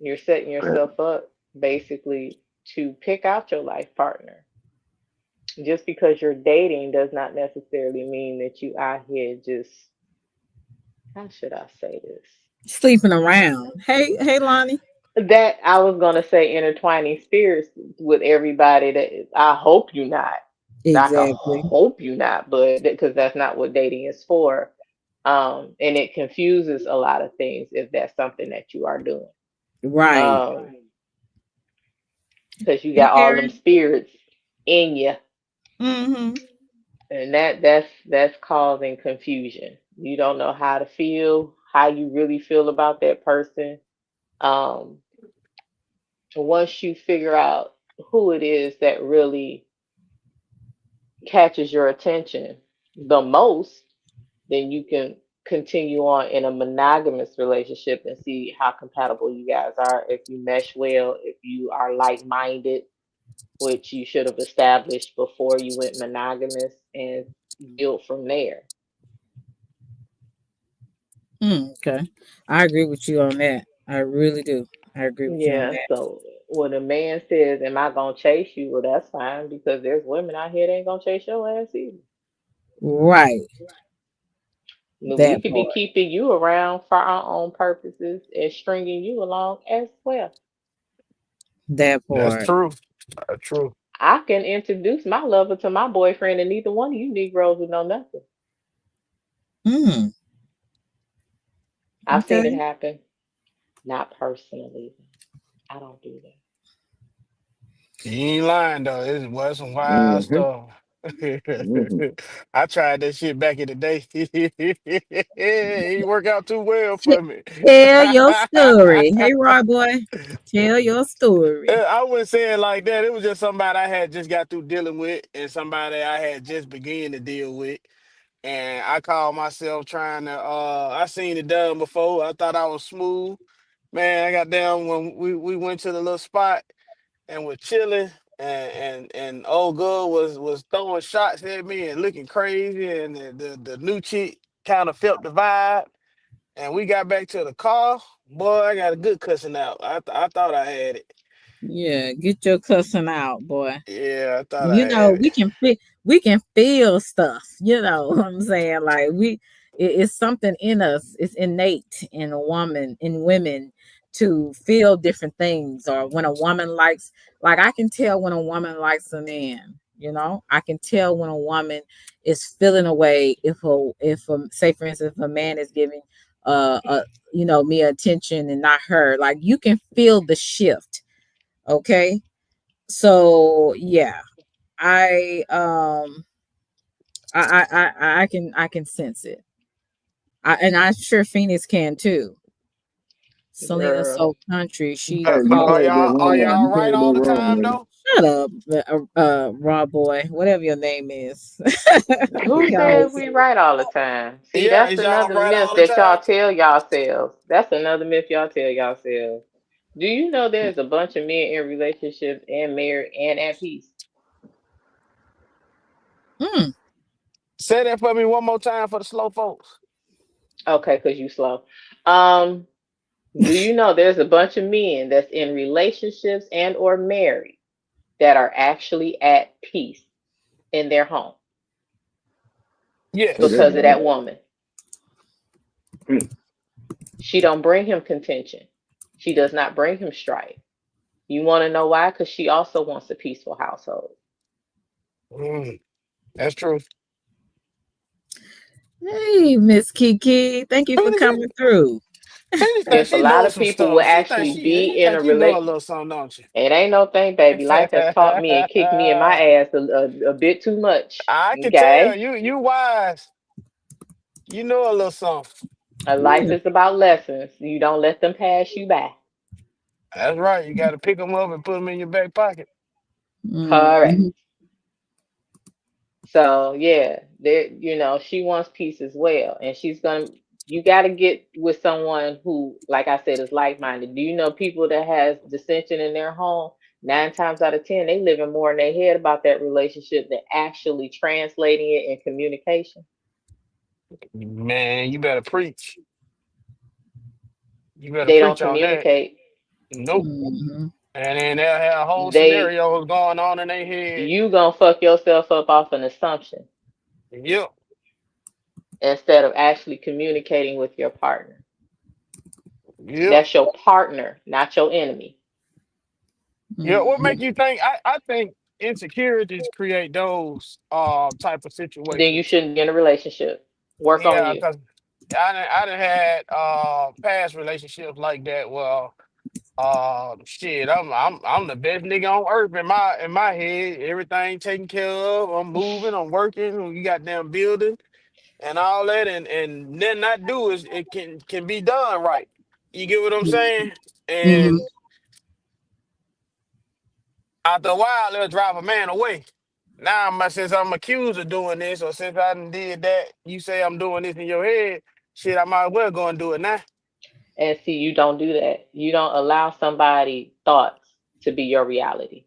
You're setting yourself up basically to pick out your life partner. Just because you're dating does not necessarily mean that you out here just, how should I say this? Sleeping around. Hey, Lonnie. That I was gonna say intertwining spirits with everybody. That I hope you not. I can Exactly. hope you not, but because that's not what dating is for. And it confuses a lot of things if that's something that you are doing. Right. Because you Hey, got all them Karen. spirits in you, Mm-hmm. and that's causing confusion. You don't know how to feel, how you really feel about that person. Um, Once you figure out who it is that really catches your attention the most, then you can continue on in a monogamous relationship and see how compatible you guys are. If you mesh well, if you are like minded, which you should have established before you went monogamous, and build from there. Okay. I agree with you on that. I really do. I agree with you on Yeah, that. so when a man says, am I gonna chase you? Well, that's fine because there's women out here that ain't gonna chase your ass either. Right. We That could be part. keeping you around for our own purposes and stringing you along as well. That That's part. true. That's true. I can introduce my lover to my boyfriend, and neither one of you Negroes would know nothing. Mm, I've seen it okay. happen. Not personally. I don't do that. You ain't lying though. It was some wild Mm-hmm. stuff. Mm-hmm. I tried that shit back in the day. It didn't work out too well T- for me. Tell your story. Hey, Roy boy. Tell your story. I wouldn't say it like that. It was just somebody I had just got through dealing with and somebody I had just began to deal with. And I called myself trying to I seen it done before. I thought I was smooth. Man, I got down when we went to the little spot and was chilling and old girl was throwing shots at me and looking crazy and the new chick kind of felt the vibe and we got back to the car. Boy, I got a good cussing out. I thought I had it. Yeah, get your cussing out, boy. Yeah, I thought I You know, had it. we can feel stuff. You know what I'm saying? Like it's something in us. It's innate in a woman, in women, to feel different things. Or when a woman likes, like I can tell when a woman likes a man. You know, I can tell when a woman is feeling a way if say for instance if a man is giving me attention and not her. Like you can feel the shift. Okay, so yeah, I I can sense it. And I'm sure Phoenix can too. Selena Girl. Soul Country, she Hey, Are, you are called played that y'all are wrong. y'all You right played that all the wrong, time man. though? shut up, Raw boy, whatever your name is. Who We said always we right all the time? See, Yeah, that's is y'all another right myth all the that y'all time? tell yourselves. That's another myth y'all tell yourselves. Do you know there's a bunch of men in relationships and married and at peace? mm, Say that for me one more time for the slow folks. Okay, because you slow. Um, do you know there's a bunch of men that's in relationships and or married that are actually at peace in their home Say Yes. that because of again. that woman? Mm. She don't bring him contention. She does not bring him strife. You want to know why? Because she also wants a peaceful household. Mm, that's true. hey, Miss Kiki, thank you for Finish coming it. through. Finish think If a she lot knows of some people will stuff. actually She be in think a you know a relate, little something, don't you? it ain't no thing, baby. Life has taught me and kicked me in my ass a bit too much. I can tell Okay, you wise. You know a little something. a life Mm, is about lessons. You don't let them pass you by. That's right. You got to pick them up and put them in your back pocket. Correct. mm, So yeah, there she wants peace as well, and she's gonna. You got to get with someone who, like I said, is like-minded. Do you know people that has dissension in their home? 9 times out of 10, they living more in their head about that relationship than actually translating it in communication. Man, you better preach. You better They don't preach on that. communicate. Nope. mhm. And then they'll have whole They scenarios going on in their head. You gonna fuck yourself up off an assumption Yep. instead of actually communicating with your partner. Yep. That's your partner, not your enemy. Yeah, what make Mhm. you think? I think insecurities create those type of Then you situations. shouldn't be in a relationship. Work on Yeah, you. because I done had past relationships like that. Well, shit, I'm the best nigga on earth in my head. Everything taken care of. I'm moving. I'm working. We got damn building and all that, and then not do is it can be done right. You get what I'm saying? Mhm. And after a while, they'll drive a man away. Now, since I'm accused of doing this, or since I done did that, you say I'm doing this in your head, shit, I might as well go and do it now. And see, you don't do that. You don't allow somebody thoughts to be your reality.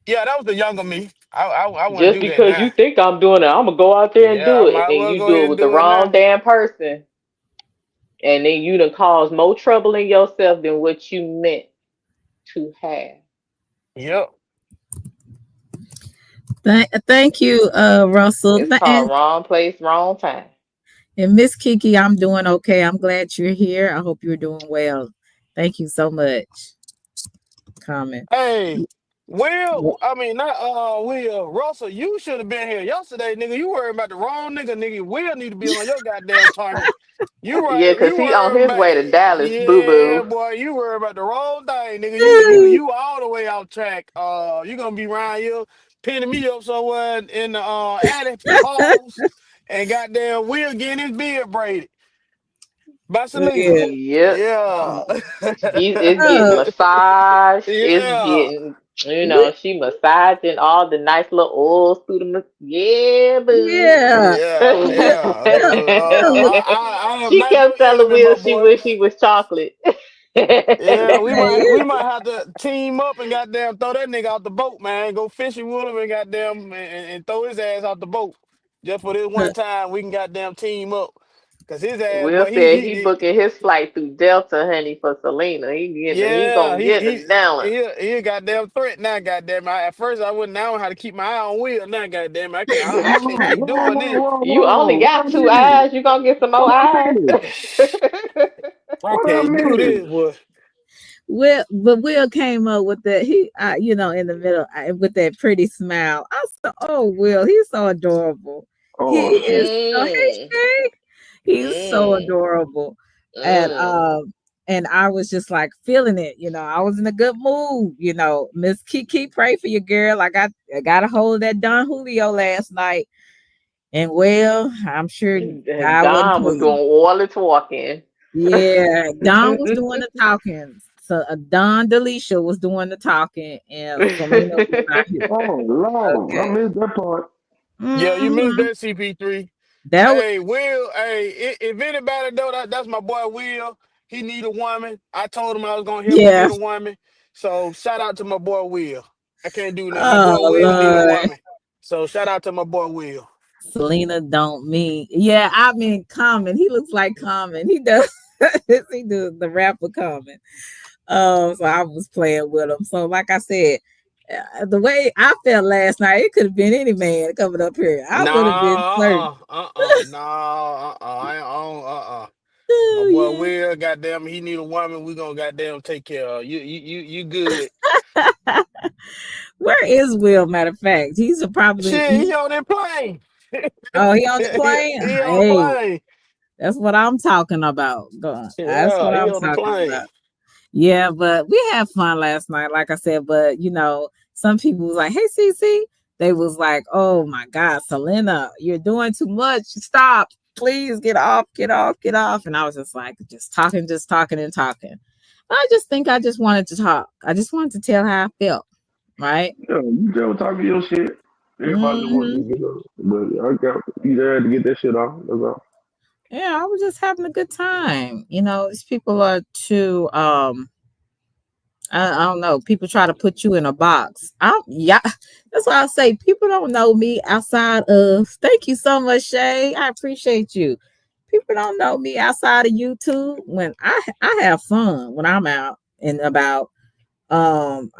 Yeah, that was the younger me. I wouldn't Just do that because you now. think I'm doing it, I'm gonna go out there and Yeah, I do it, might as and well you go do ahead it and with the do it wrong now. damn person, and then you done cause more trouble in yourself than what you meant to have. Yep. Thank you, Russell. It's called wrong place, wrong time. And Miss Kiki, I'm doing okay. I'm glad you're here. I hope you're doing well. Thank you so much. comment. Hey, Will, I mean not Will Russell, you should have been here yesterday, nigga. You worried about the wrong nigga, nigga. Will need to be on your goddamn target. You Yeah, right, cause you he on worried his about way to Dallas, boo yeah, boo. boy, you worried about the wrong thing, nigga. You all the way off track. You gonna be around here pinning me up somewhere in the attic halls and goddamn Will getting his beard braided by Selena. Yeah. Yep. Yeah. It's getting massaged. It's Yeah. getting, she massaging all the nice little oils through the, yeah, boo. Yeah. Yeah, yeah. So I am She not your kept telling enemy, my Will she boy. wish she was chocolate. Yeah, we Okay. might have to team up and goddamn throw that nigga out the boat, man. Go fishing with him and goddamn and throw his ass out the boat. Just for this one time, we can goddamn team up. Cause his ass, Will boy, said he booking his flight through Delta, honey, for Selena. He yeah, gonna get the Dallas. he a goddamn threat now, goddamn. At first I wouldn't know how to keep my eye on Will. Now, goddamn, I can't keep doing this. You only got two eyes. You gonna get some more eyes. I can't do this, boy. But Will came up with that. In the middle with that pretty smile. I said, "Oh, Will, he's so adorable. He Oh is shit. so. Hey, Mm, Shay, he's so mm, adorable." And mm. I was just like feeling it. I was in a good mood. Miss Kiki, pray for your girl. I got a hold of that Don Julio last night, and well, I'm sure And God wasn't Don was doing pleased. all the talking. Yeah, Don was doing the talking. So Don Delisha was doing the talking, and Selena was not here. Oh Lord, I Okay. missed that part. Yeah, you missed Hmm. that CP3. That was Hey, Will, hey, if anybody know that's my boy Will. He need a woman. I told him I was gonna help him yeah. get a woman. So shout out to my boy Will. I can't do nothing. My Oh boy Will need a Lord, woman. So shout out to my boy Will. Selena don't mean. Yeah, I mean Common. He looks like Common. He does. He does the rapper Common. So I was playing with him. So like I said, the way I felt last night, it could have been any man coming up here. I would have been flirting. Nah, no, I don't, My Oh boy yeah. Will, goddamn, he need a woman. We gonna goddamn take care of you good. Where is Will? Matter of fact, he's probably Shit, he on that plane. oh, he on the plane. He on the Hey, plane. that's what I'm talking about. That's what Yeah, he I'm on the talking plane. about. Yeah, but we had fun last night, like I said. But some people was like, "Hey, CC," they was like, "Oh my God, Selena, you're doing too much. Stop, please, get off, get off, get off." And I was just like, just talking and talking. I just think I just wanted to talk. I just wanted to tell how I felt, right? Yeah, you just talking your shit. Everybody just want to Hmm. get up. But I got you there to get that shit off. That's all. Yeah, I was just having a good time. These people are too I don't know. People try to put you in a box. Yeah, that's why I say people don't know me outside of. Thank you so much, Shay. I appreciate you. People don't know me outside of YouTube. When I have fun when I'm out and about. I'm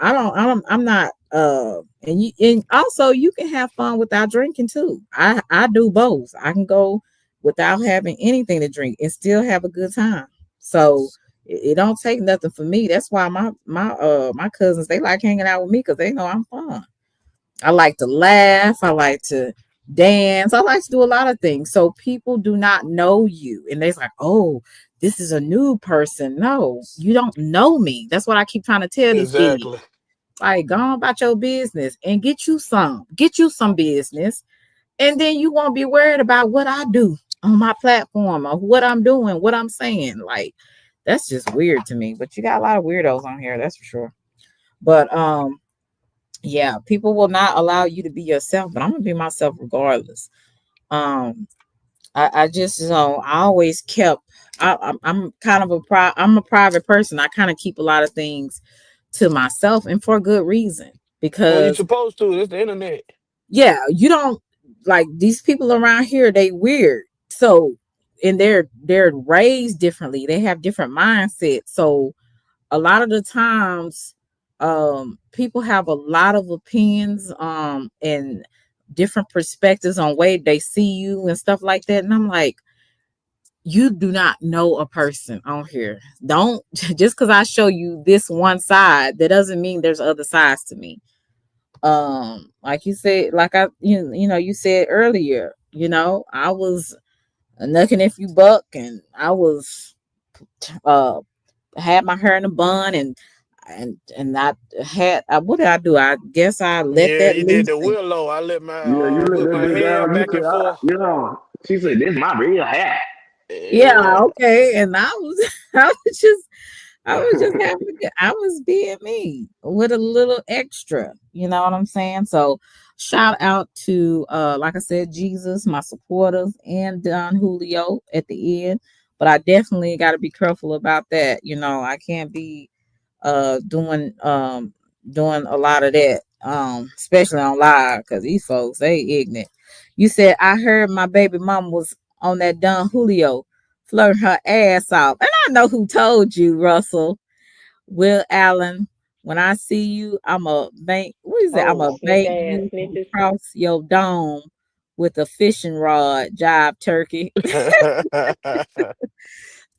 not. And also you can have fun without drinking too. I do both. I can go without having anything to drink and still have a good time. So it don't take nothing for me. That's why my cousins, they like hanging out with me because they know I'm fun. I like to laugh. I like to dance. I like to do a lot of things. So people do not know you. And they're like, "Oh, this is a new person." No, you don't know me. That's what I keep trying to tell these idiots. Exactly. Like, go on about your business and get you some business. And then you won't be worried about what I do on my platform or what I'm doing, what I'm saying. Like, that's just weird to me. But you got a lot of weirdos on here, that's for sure. But yeah, people will not allow you to be yourself, but I'm gonna be myself regardless. Um, I just I always kept. I'm kind of I'm a private person. I kind of keep a lot of things to myself, and for good reason. Well, you Because supposed to. It's the internet. yeah, you don't like these people around here. They weird. So, and they're raised differently. They have different mindsets. So a lot of the times people have a lot of opinions and different perspectives on way they see you and stuff like that, and I'm like, you do not know a person on here. Don't just because I show you this one side, that doesn't mean there's other sides to me. Like you said, like you said earlier, I was knucking if you buck, and I was uh had my hair in a bun, and what did I do? I guess I let Yeah, that you did loose. the And willow. I let Yeah, you let whip that my bitch hair down. You back said, and forth. she said, this my real hat. yeah, Yeah. okay. And I was I was just having I was being me with a little extra, you know what I'm saying? So shout out to like I said, Jesus, my supporters, and Don Julio at the end. But I definitely got to be careful about that. I can't be doing doing a lot of that, especially on live, because these folks, they ignorant. You said I heard my baby mama was on that Don Julio flirting her ass off. And I know who told you, Russell. Will Allen. When I see you, I'm a bank. What is that? I'm Oh, a snitch bank ass you snitches. across your dome with a fishing rod, jive turkey.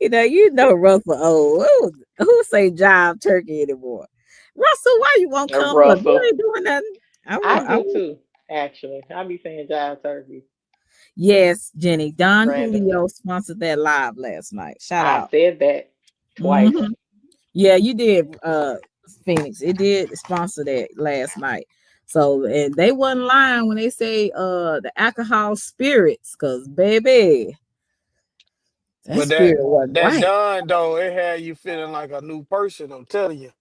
Russell. Oh, who say jive turkey anymore? Russell, why you won't come up? You Russell. ain't doing nothing. I I want. I do want. too, actually. I be saying jive turkey Yes, Jenny. Don randomly. Julio sponsored that live last night. Shout I out. said that twice. Hmm. Yeah, you did, Phoenix. It did sponsor that last night. So, and they wasn't lying when they say the alcohol spirits, because baby, that But that spirit wasn't that right. done though, it had you feeling like a new person. I'm telling you,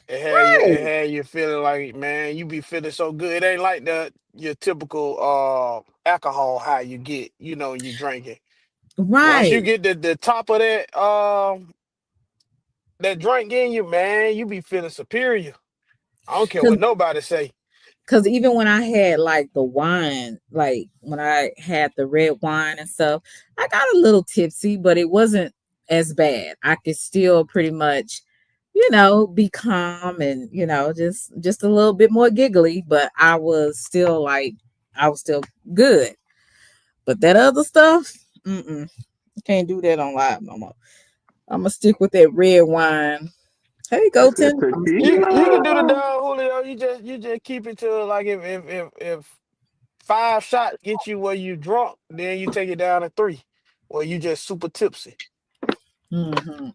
it Right. had you feeling like, man, you be feeling so good. It ain't like your typical alcohol high you get, you drinking. Once you Right. get the top of that drink in you, man, you be feeling superior. I don't care what nobody say. Because even when I had like the wine, like when I had the red wine and stuff, I got a little tipsy, but it wasn't as bad. I could still pretty much, be calm and just a little bit more giggly, but I was still good. But that other stuff, can't do that on live no more. I'm gonna stick with that red wine. Hey, It's that Goten. I'm gonna stick You can with do the tequila. dog, Julio. You just keep it to like if 5 shots get you where you drunk, then you take it down to 3, or you just super tipsy. it.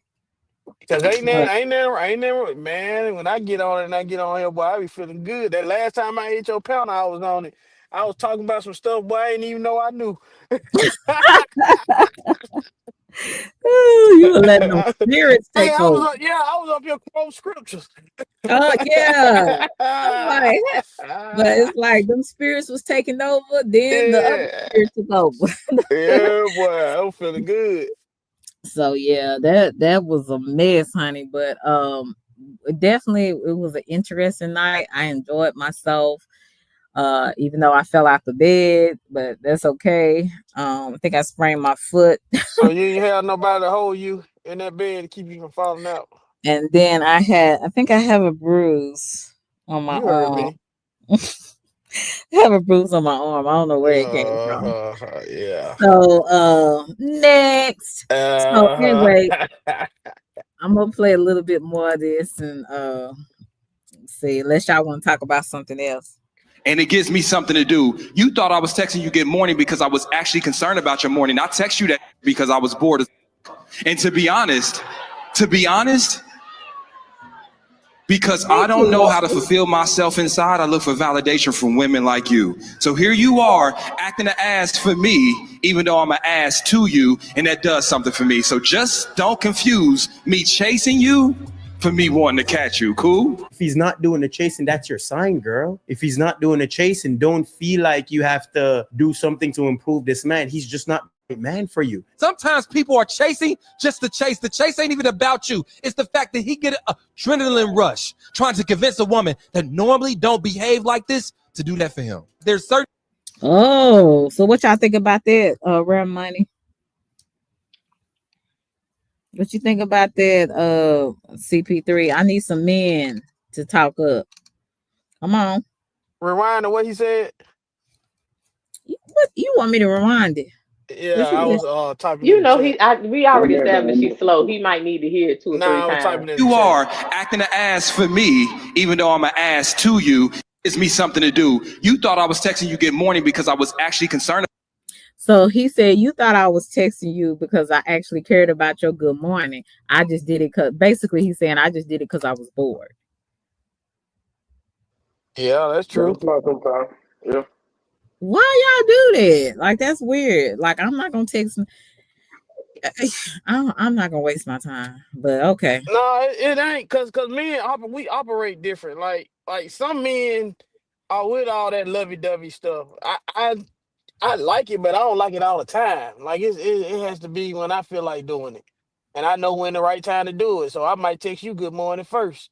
Cause But ain't never, man. When I get on it and I get on here, boy, I be feeling good. That last time I ate your pound, I was on it. I was talking about some stuff, boy. I didn't even know I knew. ooh, you were letting them spirits Hey, take over. I was up here quoting scriptures. Oh yeah. I'm like, but it's like them spirits was taking over, then the other Yeah, spirit took over. yeah, boy, I'm feeling good. So yeah, that was a mess, honey. But definitely it was an interesting night. I enjoyed myself. Even though I fell out the bed, but that's okay. I think I sprained my foot. So you ain't have nobody to hold you in that bed to keep you from falling out. And then I think I have a bruise on my You heard arm. me. I have a bruise on my arm. I don't know where it came from. Yeah. So next. So Uh-huh. anyway, I'm gonna play a little bit more of this and see, unless y'all want to talk about something else. And it gives me something to do. You thought I was texting you good morning because I was actually concerned about your morning. I text you that because I was bored. And to be honest, because I Thank don't you, know how to Russell. fulfill myself inside, I look for validation from women like you. So here you are acting an ass for me, even though I'm an ass to you, and that does something for me. So just don't confuse me chasing you for me wanting to catch you, cool? If he's not doing the chasing, that's your sign, girl. If he's not doing the chasing, don't feel like you have to do something to improve this man. He's just not the man for you. Sometimes people are chasing just to chase. The chase ain't even about you. It's the fact that he get an adrenaline rush trying to convince a woman that normally don't behave like this to do that for him. There's certain Oh, so what y'all think about that, Rare Money? What you think about that, CP3? I need some men to talk up. Come on. Rewind to what he said. What you want me to rewind it? Yeah, What I you was typing You in the know, chat. we already established he's slow. He might need to hear it 2 or 3 Nah, I was times. typing in the You chat. are acting an ass for me, even though I'm an ass to you. It's me something to do. You thought I was texting you good morning because I was actually concerned. So he said, you thought I was texting you because I actually cared about your good morning. I just did it because basically he's saying I just did it because I was bored. Yeah, that's true. That's not sometimes. Yeah. Why y'all do that? Like, that's weird. Like, I'm not gonna text. I'm not gonna waste my time. But okay. No, it ain't cause men we operate different. Like some men are with all that lovey dovey stuff. I like it, but I don't like it all the time. Like it has to be when I feel like doing it, and I know when the right time to do it. So I might text you good morning first.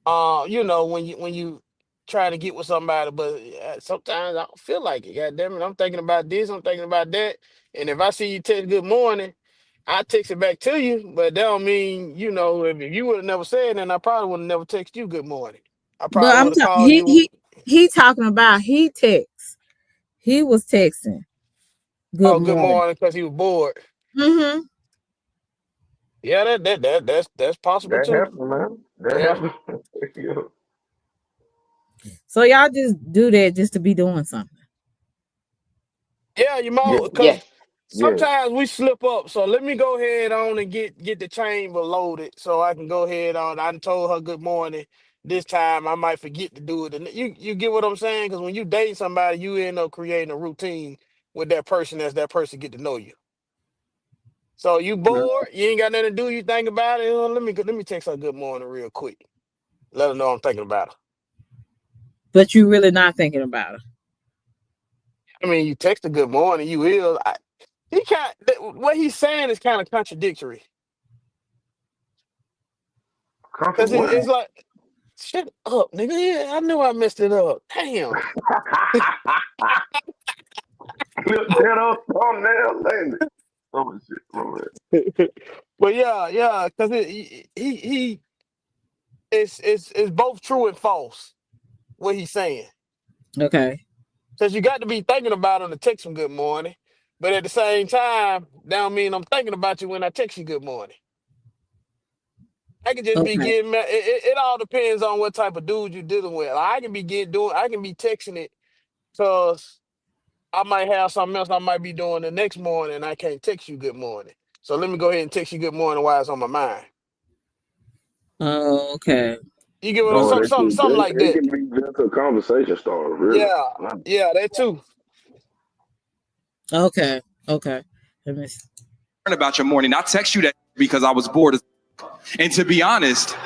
When you try to get with somebody, but sometimes I don't feel like it. God damn it, I'm thinking about this, I'm thinking about that, and if I see you text good morning, I text it back to you. But that don't mean if you would have never said, then I probably would have never texted you good morning. I But probably I'm would have talking called you. he talking about he texts. He was texting. Good Oh, good morning. morning, because he was bored. Mm-hmm. Yeah, that's possible That too. happens, man. That Yeah, happens. Yeah. So y'all just do that just to be doing something. yeah, Yeah. because Yes. Yeah. sometimes we slip up. So let me go ahead on and get the chamber loaded, so I can go ahead on. I done told her good morning. This time I might forget to do it. And you get what I'm saying? Because when you date somebody, you end up creating a routine with that person as that person get to know you. So you bored, you ain't got nothing to do. You think about it. Let me text her good morning real quick. Let her know I'm thinking about her. But you really not thinking about it. I mean, you text a good morning. You will. What he's saying is kind of contradictory. Come Because from what? it's like, shut up, nigga. Yeah, I knew I messed it up. Damn. Clip that up thumbnail later. Oh shit, my bad. But yeah, because he it's both true and false what he's saying. Okay. Because you got to be thinking about him to text him good morning, but at the same time, that don't mean I'm thinking about you when I text you good morning. I can just be Okay. getting mad. It all depends on what type of dude you're dealing with. Like, I can be texting it because I might have something else I might be doing the next morning and I can't text you good morning. So let me go ahead and text you good morning while it's on my mind. Oh, okay. You get what I'm Oh, something, that something, can something like it that. can be just a conversation starter, really. Yeah, yeah, that too. Okay. Okay. Let me see. About your morning. I text you that because I was bored. And to be honest,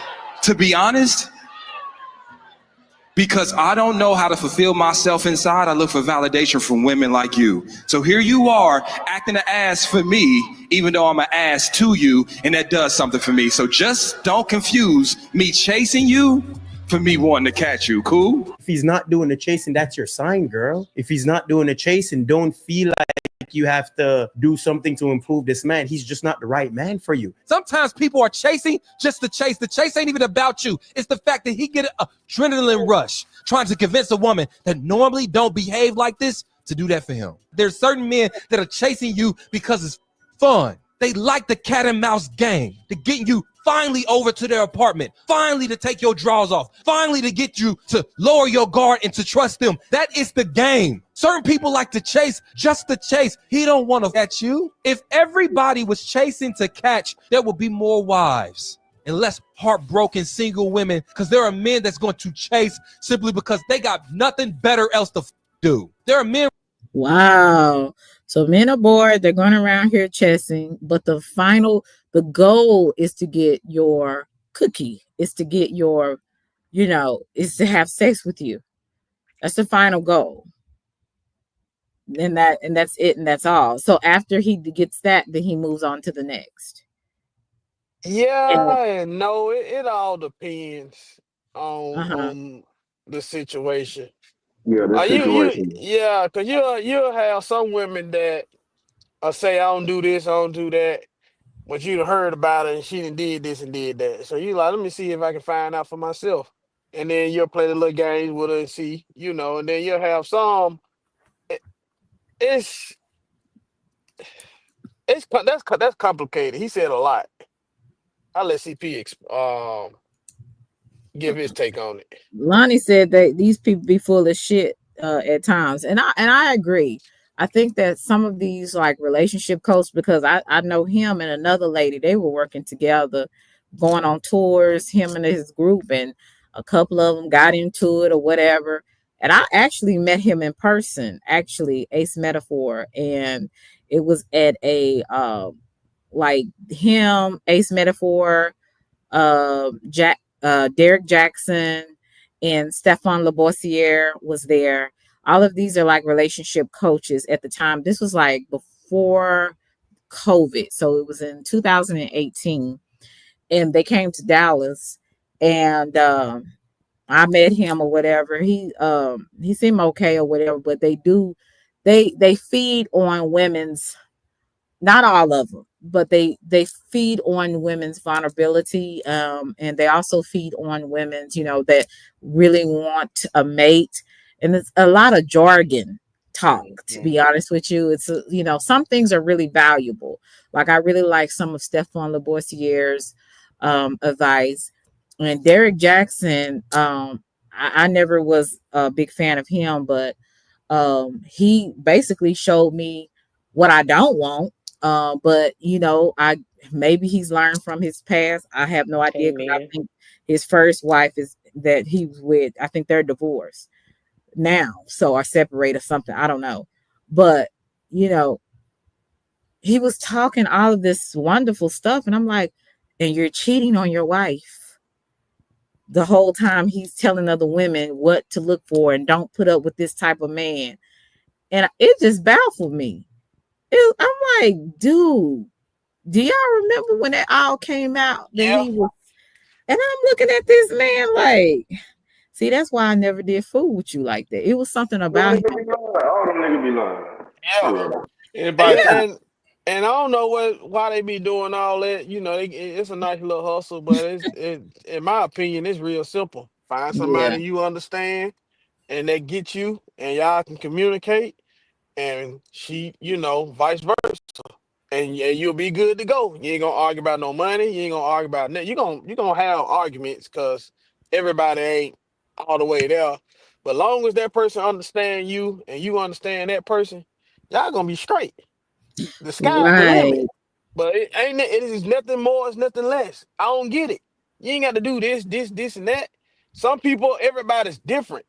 because I don't know how to fulfill myself inside, I look for validation from women like you. So here you are acting an ass for me, even though I'm an ass to you, and that does something for me. So just don't confuse me chasing you for me wanting to catch you. Cool? If he's not doing the chasing, that's your sign, girl. If he's not doing the chasing, don't feel like you have to do something to improve this man. He's just not the right man for you. Sometimes people are chasing just to chase. The chase ain't even about you. It's the fact that he get an adrenaline rush trying to convince a woman that normally don't behave like this to do that for him. There's certain men that are chasing you because it's fun. They like the cat and mouse game. They're getting you finally over to their apartment, finally to take your drawers off, finally to get you to lower your guard and to trust them. That is the game. Certain people like to chase just to chase. He don't want to catch you. If everybody was chasing to catch, there would be more wives and less heartbroken single women, because there are men that's going to chase simply because they got nothing better else to do. There are men. Wow. So men are bored. They're going around here chasing, but the goal is to get your cookie. Is to get your, is to have sex with you. That's the final goal. And that's it, and that's all. So after he gets that, then he moves on to the next. And Yeah, and no, it all depends on uh-huh. the situation. Yeah, that situation. Yeah, because you'll have some women that say I don't do this, I don't do that, but you done heard about it and she done did this and did that. So you like, let me see if I can find out for myself. And then you'll play the little games with her and see, and then you'll have some. It's that's complicated. He said a lot. I'll let CP give his take on it. Lonnie said that these people be full of shit at times, and I agree. I think that some of these like relationship coaches, because I know him and another lady, they were working together, going on tours, him and his group, and a couple of them got into it or whatever. And I actually met him in person, actually, Ace Metaphor, and it was at a like him, Ace Metaphor, Derek Jackson, and Stefan Labossiere was there. All of these are like relationship coaches at the time. This was like before COVID, so it was in 2018, and they came to Dallas, and I met him or whatever. He seemed okay or whatever, but they feed on women's, not all of them, but they feed on women's vulnerability, and they also feed on women's, that really want a mate, and it's a lot of jargon talk, to be honest with you. It's some things are really valuable. Like, I really like some of Stefan Laboissiere's advice, and Derek Jackson. I never was a big fan of him, but he basically showed me what I don't want. But I maybe he's learned from his past. I have no idea, because I Amen. think his first wife is that he was with, I think they're divorced now, so or separate or something. I don't know. But you know, he was talking all of this wonderful stuff, and I'm like, and you're cheating on your wife the whole time. He's telling other women what to look for and don't put up with this type of man. And it just baffled me. I'm like, dude, do y'all remember when it all came out that Yeah. he was? And I'm looking at this man like, see, that's why I never did fool with you like that. It was something about him. All them niggas be lying. Yeah. Anybody And I don't know why they be doing all that. It's a nice little hustle, but in my opinion, it's real simple. Find Yeah, somebody you understand, and they get you, and y'all can communicate, and vice versa, and you'll be good to go. You ain't gonna argue about no money. You ain't gonna argue about nothing. You gonna have arguments because everybody ain't all the way there. But long as that person understand you and you understand that person, y'all gonna be straight. The sky's the limit. right. But it is nothing more, it's nothing less. I don't get it. You ain't got to do this, and that. Some people, everybody's different.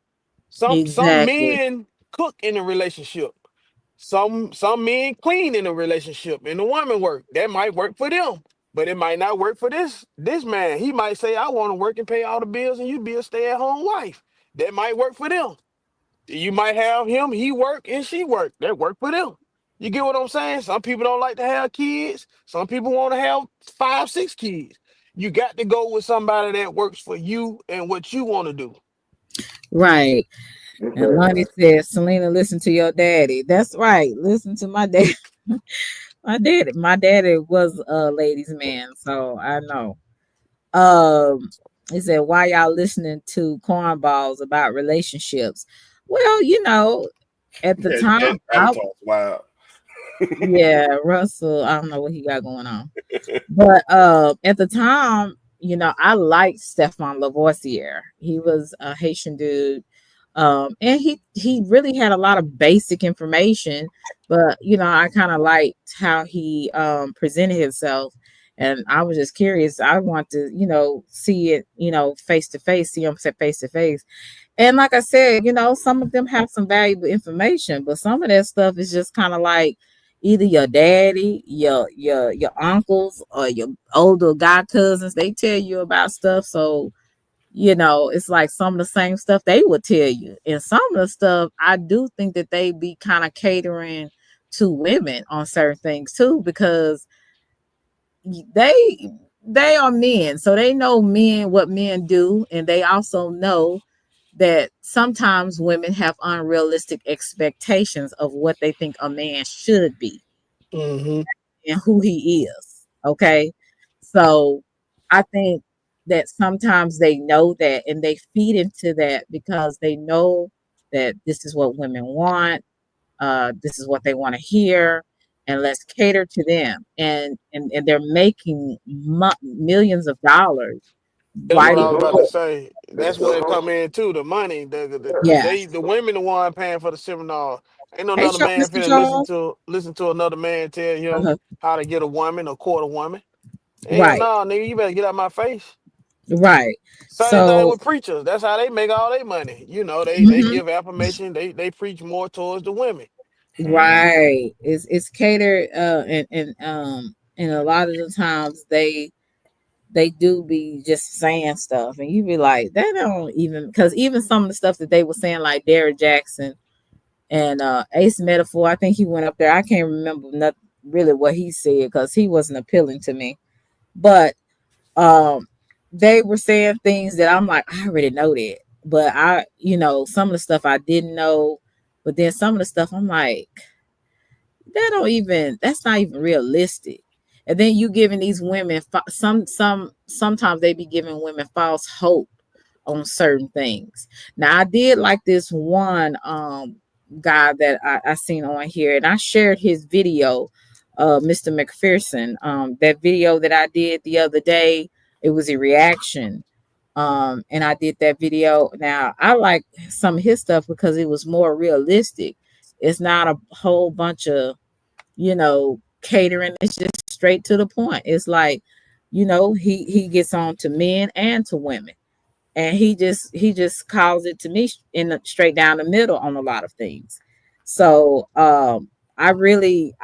Some Exactly. men cook in a relationship. Some men clean in a relationship, and the woman work. That might work for them, but it might not work for this man. He might say, "I want to work and pay all the bills, and you be a stay-at-home wife." That might work for them. You might have him, he work and she work. That work for them. You get what I'm saying? Some people don't like to have kids. Some people want to have 5, 6 kids. You got to go with somebody that works for you and what you want to do. Right. And Lonnie says, Selena, listen to your daddy. That's right. Listen to my dad. My daddy was a ladies' man, so I know. He said, why y'all listening to cornballs about relationships? Well, at the time, Avatar's wild. yeah, Russell, I don't know what he got going on. But at the time, I liked Stefan Lavoisier. He was a Haitian dude. And he really had a lot of basic information, but I kind of liked how he presented himself. And I was just curious. I want to, see it, face to face, see him face to face. And like I said, some of them have some valuable information, but some of that stuff is just kind of like either your daddy, your uncles, or your older god cousins. They tell you about stuff. So, it's like some of the same stuff they would tell you. And some of the stuff, I do think that they be kind of catering to women on certain things too, because they they are men, so they know men, what men do, and they also know that sometimes women have unrealistic expectations of what they think a man should be Mm-hmm. and who he is. Okay. So I think that sometimes they know that and they feed into that because they know that this is what women want. This is what they want to hear. and let's cater to them. And they're making millions of dollars That's by what I It's was doing about to hustle. it. say. It's That's the where it come hustle. in too. The money, Yes. the women the one paying for the seminar. Ain't no Hey, another man Mr. finna Charles. listen to another man tell him Uh-huh. how to get a woman or court a woman. Hell Right. no, nigga, you better get out my face. Right. Same thing So, with preachers. That's how they make all their money. You know, they mhm. give affirmation. They preach more towards the women. Right. It's catered and a lot of the times they do be just saying stuff and you be like, they don't even, because even some of the stuff that they were saying, like Derek Jackson and Ace Metaphor, I think he went up there. I can't remember not really what he said because he wasn't appealing to me. But um they were saying things that I'm like, I already know that. But some of the stuff I didn't know, but then some of the stuff I'm like, that's not even realistic. And then you giving these women sometimes they be giving women false hope on certain things. Now I did like this one guy that I seen on here, and I shared his video, Mr. McPherson. That video that I did the other day, it was a reaction. And I did that video. Now I like some of his stuff because it was more realistic. It's not a whole bunch of catering. It's just straight to the point. It's like, he gets on to men and to women, and he just calls it to me straight down the middle on a lot of things. So I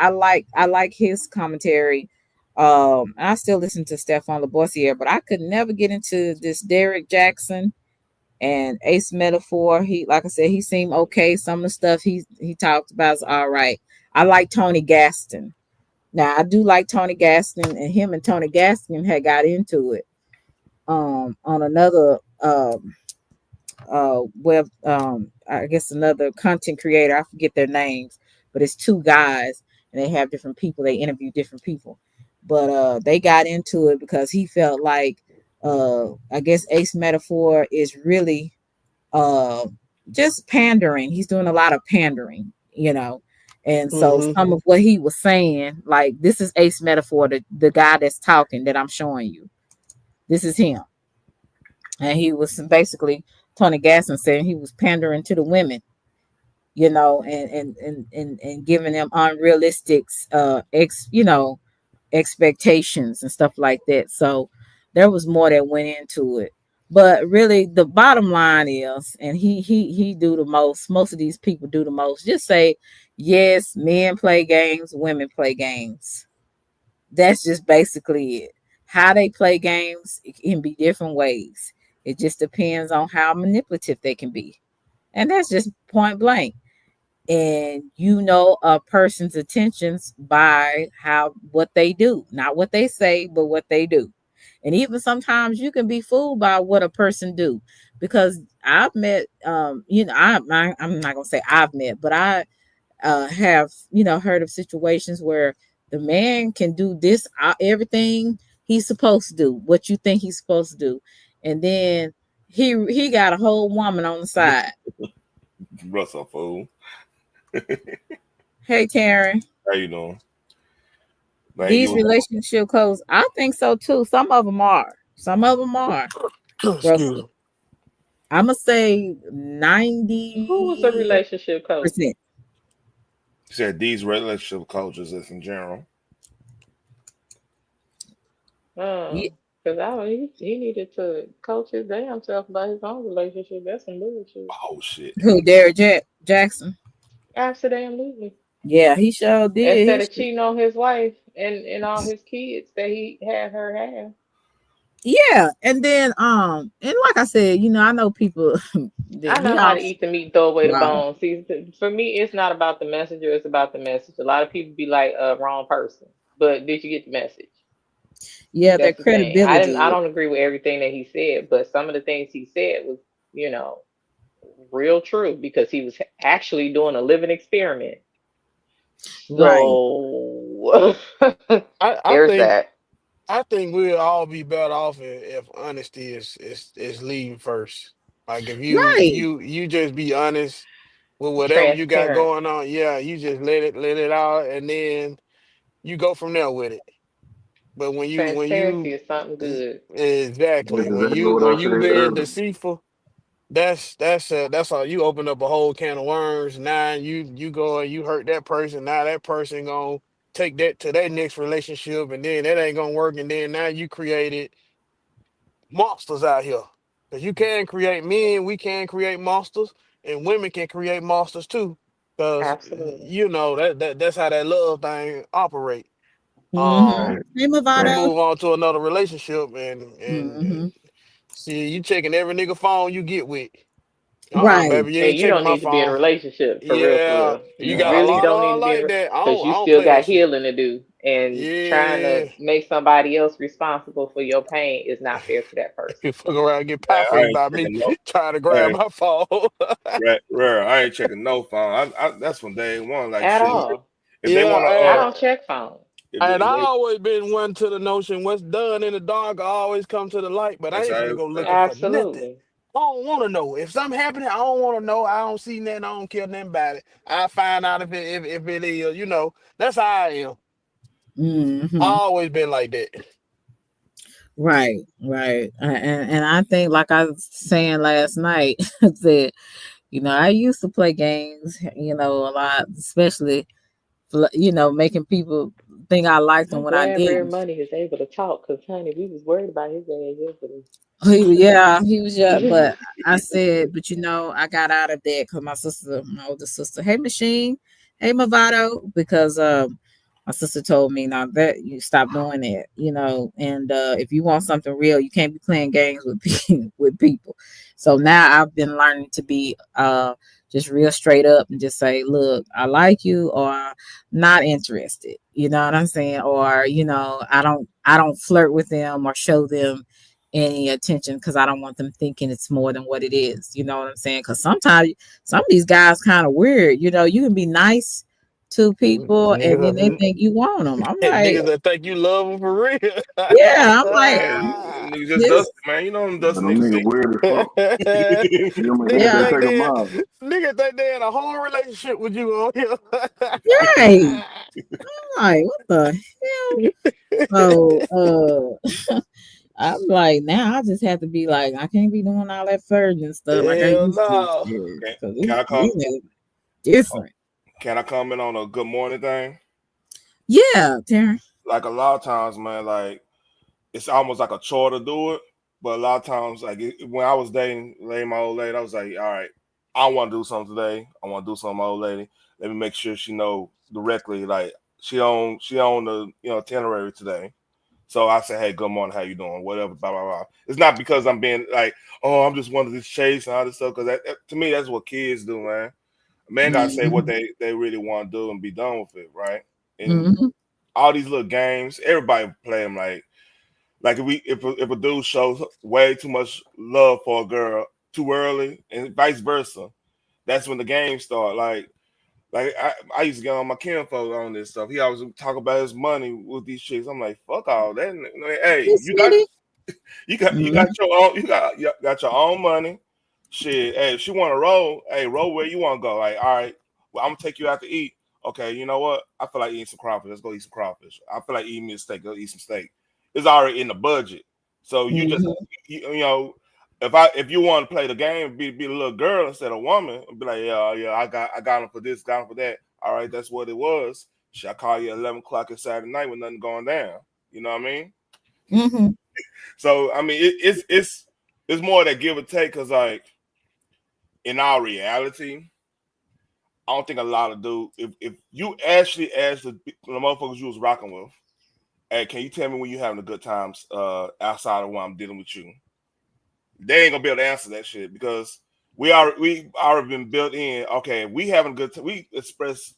like his commentary. I still listen to Stefan Labossiere, but I could never get into this Derek Jackson and Ace Metaphor. He, like I said, he seemed okay. Some of the stuff he talked about is all right. I like Tony Gaston. Now I do like Tony Gaston, and him and Tony Gaston had got into it on another web, I guess another content creator. I forget their names, but it's two guys and they have different people. They interview different people, but they got into it because he felt like I guess Ace Metaphor is really uh just pandering. He's doing a lot of pandering, and so Hmm. some of what he was saying, like, this is Ace Metaphor, the guy that's talking that I'm showing you. This is him. And he was basically, Tony Gasson saying he was pandering to the women, and giving them unrealistic expectations and stuff like that. So there was more that went into it. But really the bottom line is, and he do the most of these people do the most, just say, yes, men play games, women play games. That's just basically it. How they play games, it can be different ways. It just depends on how manipulative they can be. And that's just point blank. And a person's intentions by what they do, not what they say, but what they do. And even sometimes you can be fooled by what a person do, because I've met, I'm not gonna say I've met, but I have heard of situations where the man can do this, everything he's supposed to do, what you think he's supposed to do, and then he got a whole woman on the side. Russell fool. Hey, Karen. How you doing? Man, These you relationship codes, I think so too. Some of them are. Some of them are. Excuse me. Russell, I'm gonna say Who was the 90%. relationship coach? said these relationship coaches is in general. Yeah. Because he needed to coach his damn self about his own relationship. That's some bullshit. Oh shit. Who? Derek Jackson? Absolutely. Yeah, he sure did. Instead of cheating on his wife and all his kids that he had her have. Yeah, and then and like I said, I know people I that know we how all to eat the meat, throw away the right. bones. See, for me, it's not about the messenger; it's about the message. A lot of people be like, "Wrong person," but did you get the message? Yeah, their That's the thing. I credibility. don't agree with everything that he said, but some of the things he said was, you know, real true because he was actually doing a living experiment. Right. So I, I there's think that. I think we'll all be better off if honesty is leading first. Like if Right. you just be honest with whatever you got Transparent. going on. Yeah, you just let it out, and then you go from there with it. But Transparency is something good. exactly That's exactly what when I you said being earlier. deceitful, that's all. You open up a whole can of worms. Now you go and you hurt that person. Now that person gonna take that to their next relationship, and then that ain't gonna work. And then now you created monsters out here. Cause you can create men, we can create monsters, and women can create monsters too. Cause Absolutely. that's how that love thing operate. Mm-hmm. Um, Right. Hey, you Movado. move on to another relationship, and Mm-hmm. see you checking every nigga phone you get with. Right. Baby, you And ain't you checking don't my need to be in a phone. relationship for real, for Yeah, real. you You got a really lot don't of need her to be like that. because I you don't still play got that shit. healing to do. And trying to Yeah, make somebody else responsible for your pain is not fair to that person. you fuck around and get pie Man, I face ain't by me checking no. trying to Hey, grab my phone. rare. I ain't checking no phone. That's from day one. Like At shit. all. If they wanna, I Yeah, don't check phones. and if I they, always been one to the notion what's done in the dark always come to the light, but I that's ain't how. finna go looking for nothing. Absolutely. I don't want to know. If something happening, I don't want to know. I don't see nothing. I don't care nothing about it. I find out if it is, that's how I am. I Mm-hmm. always been like that. Right, right. And I think, like I was saying last night, that, I used to play games, a lot, especially, making people think I liked them I'm when I glad Rare didn't. Money is able to talk because, honey, we was worried about his ass yesterday. Yeah, he was just, but I said, but I got out of that because my older sister, hey Machine, hey Movado, because my sister told me now that you stop doing that, and if you want something real, you can't be playing games with with people. So now I've been learning to be just real straight up and just say, look, I like you or not interested. You know what I'm saying? Or, I don't flirt with them or show them any attention because I don't want them thinking it's more than what it is. You know what I'm saying? Because sometimes some of these guys kind of weird. You can be nice to people and then they Niggas, think you want them. I'm like, niggas that think you love them for real. yeah. I'm like, Hey, them niggas just this, dusty, man. You know them Yeah, dusty them niggas. niggas weird as fuck. You know, Niggas they yeah, think take a they mile. niggas think they in a whole relationship with you on here. right. I'm like, what the hell? So, I'm like, now I just have to be like, I can't be doing all that flirting stuff like I Hell used to. no. Because Can I these come? niggas different. Can I comment on a good morning thing? Yeah, Terrence. Like a lot of times, man, like it's almost like a chore to do it. But a lot of times, like when I was dating my old lady, I was like, all right, I want to do something today. I want to do something with my old lady. Let me make sure she know directly, like she on the itinerary today. So I say, hey, good morning, how you doing? Whatever, blah blah blah. It's not because I'm being like, oh, I'm just wanting to chase and all this stuff. Because to me, that's what kids do, man. A man gotta say what Mm-hmm. they really want to do and be done with it, right? And Mm-hmm. all these little games, everybody play them like if a dude shows way too much love for a girl too early, and vice versa, that's when the games start. Like I used to get on my kinfolk on this stuff. He always talk about his money with these chicks. I'm like, fuck all that. Hey, Hey, sweetie. you Mm-hmm. got your own you got your own money. Shit, hey, if she want to roll, hey, roll where you want to go. Like, all right, well, I'm gonna take you out to eat. Okay, you know what? I feel like eating some crawfish. Let's go eat some crawfish. I feel like eating me a steak. Go eat some steak. It's already in the budget. So you just Mm-hmm. you know, if you want to play the game, be a little girl instead of a woman, and be like, yeah, I got him for this, got him for that. All right, that's what it was. Should I call you at 11 o'clock at Saturday night with nothing going down? You know what I mean? Mm-hmm. So I mean, it's more that give or take because like in our reality, I don't think a lot of dudes. If you actually ask the motherfuckers you was rocking with, hey, can you tell me when you having a good times outside of when I'm dealing with you? They ain't gonna be able to answer that shit because we already been built in. Okay, we having a good time. We express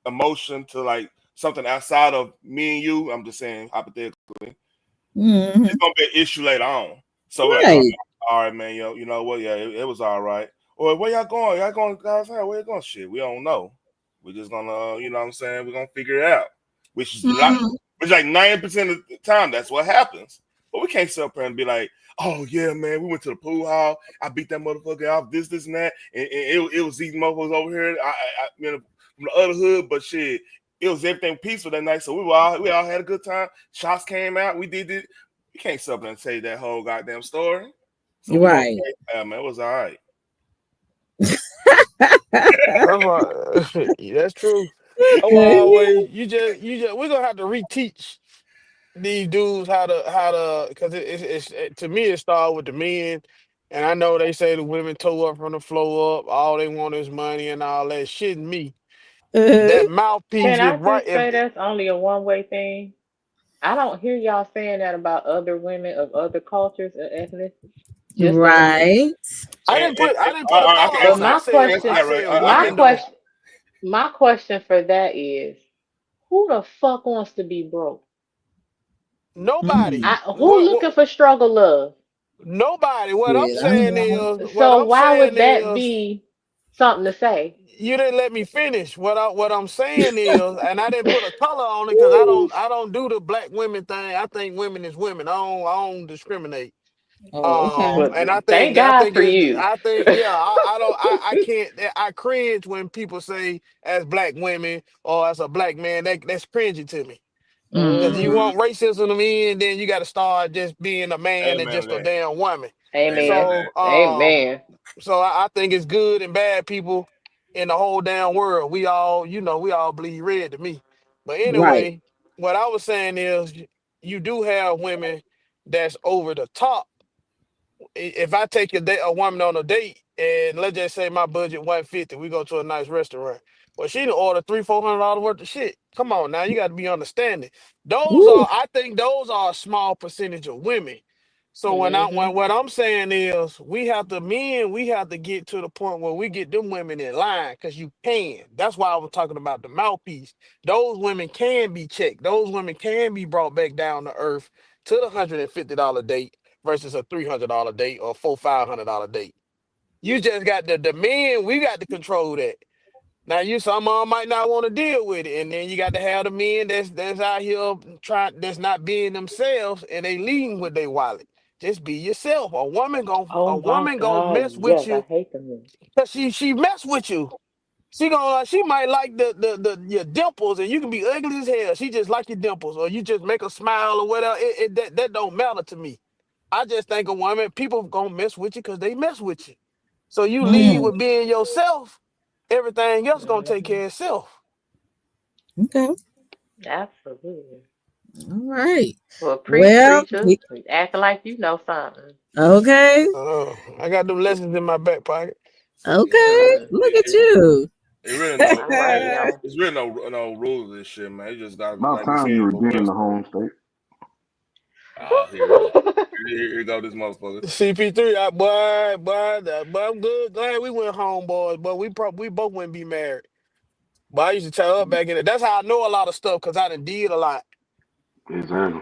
emotion to like something outside of me and you. I'm just saying hypothetically. Mm-hmm. It's gonna be an issue later on. So we're like, Right. all right, man, you know what? Yeah, it was all right. Or where y'all going? Y'all going guys? Where you going? Shit, we don't know. We're just gonna, you know what I'm saying? We're gonna figure it out. Which is like, Mm-hmm. which like 90% of the time, that's what happens. But we can't sit up here and be like, oh yeah, man, we went to the pool hall. I beat that motherfucker out, this, and that, and it was these motherfuckers over here. I from the other hood, but shit, it was everything peaceful that night. So we all had a good time. Shots came out. We did it. You can't sit up and say that whole goddamn story. So we Right. okay. Man, it was all right. That's true. That's why I always we're gonna have to reteach these dudes how to because to me it started with the men, and I know they say the women toe up from the floor up, all they want is money and all that shit. Me, that mouthpiece Can is I right. just say that's only a one-way thing? I don't hear y'all saying that about other women of other cultures and ethnicities. Just us. Right. I didn't put a color But on it. my I question, said women though. my question for that is, who the fuck wants to be broke? Nobody. Who looking for struggle love? Nobody. What I'm Shit, I saying know. is, So why would that be something to say? you didn't let me finish. What I'm saying is, and I didn't put a color on it because I don't do the black women thing. I think women is women. I don't discriminate. Oh, okay. Well, And thank God for you. I think yeah, I don't I can't I cringe when people say as black women or as a black man, that's cringy to me. Because you Mm-hmm. want racism to me, and then you got to start just being a man and Amen to just a that. damn woman. Amen to Amen. that. Amen. So I think it's good and bad people in the whole damn world. We all, we all bleed red to me. But Right. anyway, what I was saying is you do have women that's over the top. If I take a woman on a date and let's just say my budget 150, we go to a nice restaurant. Well, she done order $300-400 worth of shit. Come on now, you got to be understanding. Woo. I think those are a small percentage of women. So Hmm. what I'm saying is we have to get to the point where we get them women in line because you can. That's why I was talking about the mouthpiece. Those women can be checked. Those women can be brought back down to earth to the $150 date versus a $300 date or $500 date. You just got the men. We got to control that. Now some of 'em might not want to deal with it, and then you got to have the men that's out here that's not being themselves, and they leading with their wallet. Just be yourself. Oh A my woman gonna God, mess with yes, I you hate them. because she mess with you. She might like the your dimples, and you can be ugly as hell. She just like your dimples, or you just make her smile or whatever. That don't matter to me. I just think a woman, people gonna mess with you because they mess with you. So you lead Mm. with being yourself, everything else gonna take Hmm. care of itself. Okay. Absolutely. All right. Well, preach, Well, preacher. Acting like you know something. okay. I got them lessons in my back pocket. Okay. Mm. Look at you. It really no, All right, y'all. it's really no rules of this shit, man. You just got About like you time said, you go redeem best. the home state. Here we go. Here go this motherfucker. CP3, boy, I'm good. Glad we went home, boys. But we both wouldn't be married. But I used to tell her back in it. That's how I know a lot of stuff because I done did a lot. Exactly.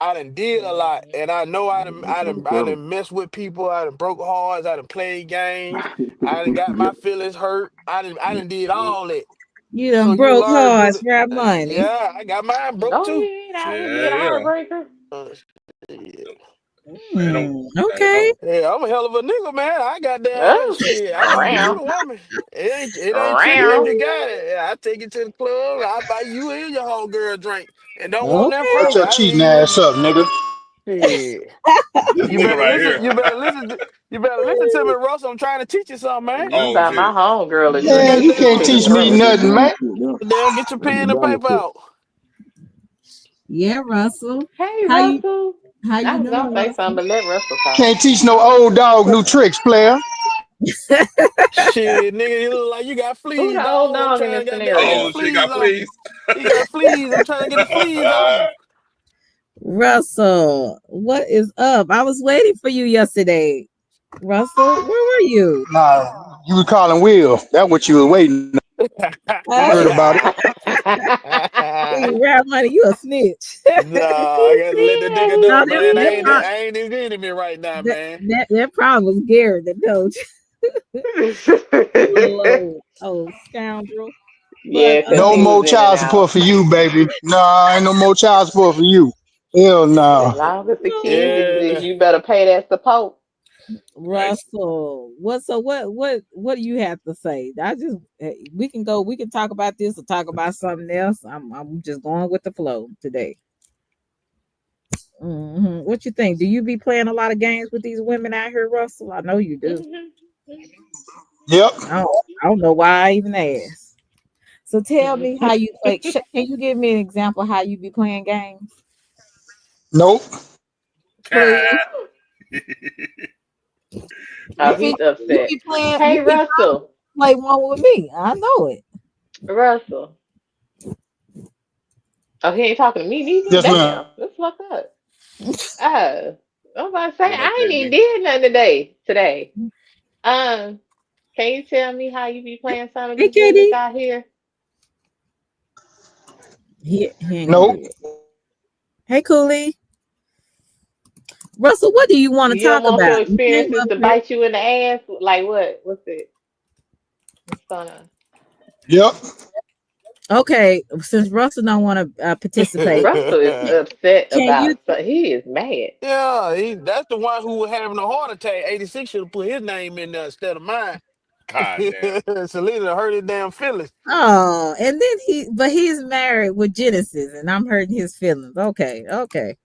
I done did a lot, Mhm. and I know You try to I tell done messed with people. I done broke hearts. I done played games. I done got them. my feelings hurt. I done did Yep. all that. You So done you broke learn through hearts the. for money. Yeah, I got mine broke No, too. he ain't out here being a Yeah. heartbreaker. Uh, shit. Ain't no, ain't no. Okay. Yeah, I'm a hell of a nigga, man. I got that Oh, shit. I can get you round, the woman. It ain't tricky if round. you got it. Yeah, I take you to the club. I buy you and your whole girl a drink, and don't want nothing Okay. from Shut you. your I cheating leave with ass up, nigga. shit. This You nigga better right listen. here. You better listen to me, Russ. I'm trying to teach you something, man. You Oh buy my shit. homegirl a You drink, Man, she you can can't take a teach me stroke. That's nothing, man. damn get your the pen and dummy paper shit. out. Yeah, Russell. Hey, How you Russell. how I you was gonna doing, say something, Russell? but let Russell talk. Can't teach no old dog new tricks, player. Shit, nigga, you look like you got Who fleas, the old dog. I'm dog in trying this to goddamn get the scenario? Oh, shit fleas got off him. fleas. He got fleas. I'm trying to get the fleas off him. Russell, what is up? I was waiting for you yesterday. Russell, where were you? Nah, you was calling Will. That's what you was waiting on. Heard about it. See, rap money, you a snitch. Nah, I He gotta let the nigga said No, know, that man. that, pro- I ain't his enemy right now, that man. that that problem was Garrett, the coach. You he little did. old scoundrel. But Yeah, cause No he was more in and child support out. for you, baby. Nah, ain't no more child support for you. Hell As no. long as the kids no. exist, Yeah. you better pay that support. Russell, what do you have to say? We can go, we can talk about this or talk about something else. I'm just going with the flow today. What you think? Do you be playing a lot of games with these women out here, Russell? I know you do. Yep. I don't know why I even asked. So tell me how you play. Can you give me an example how you be playing games, Nope. please? Oh, You he's be you upset. be playing. Hey, You be trying to Russell. play one with me. I know it. Russell. Oh, he ain't talking to me neither. Yes, ma'am. Damn, that's fucked up. Oh, I'm about to say What up, I ain't even baby? did nothing today. Today. Um, can you tell me how you be playing some of Hey, these women Katie. out here? He ain't gonna Nope. do it. Hey, Cooley. Russell, what do you want to You don't talk want your about? You came experiences up to here. bite you in the ass? Like what? What's it? What's going on? Yep. Okay, since Russell don't want to participate, Russell is upset can you? about so he is mad. Yeah, that's the one who was having a heart attack. 86 should have put his name in there instead of mine. God damn. Selena hurt his damn feelings. Oh, and then he's married with Genesis, and I'm hurting his feelings. Okay, okay,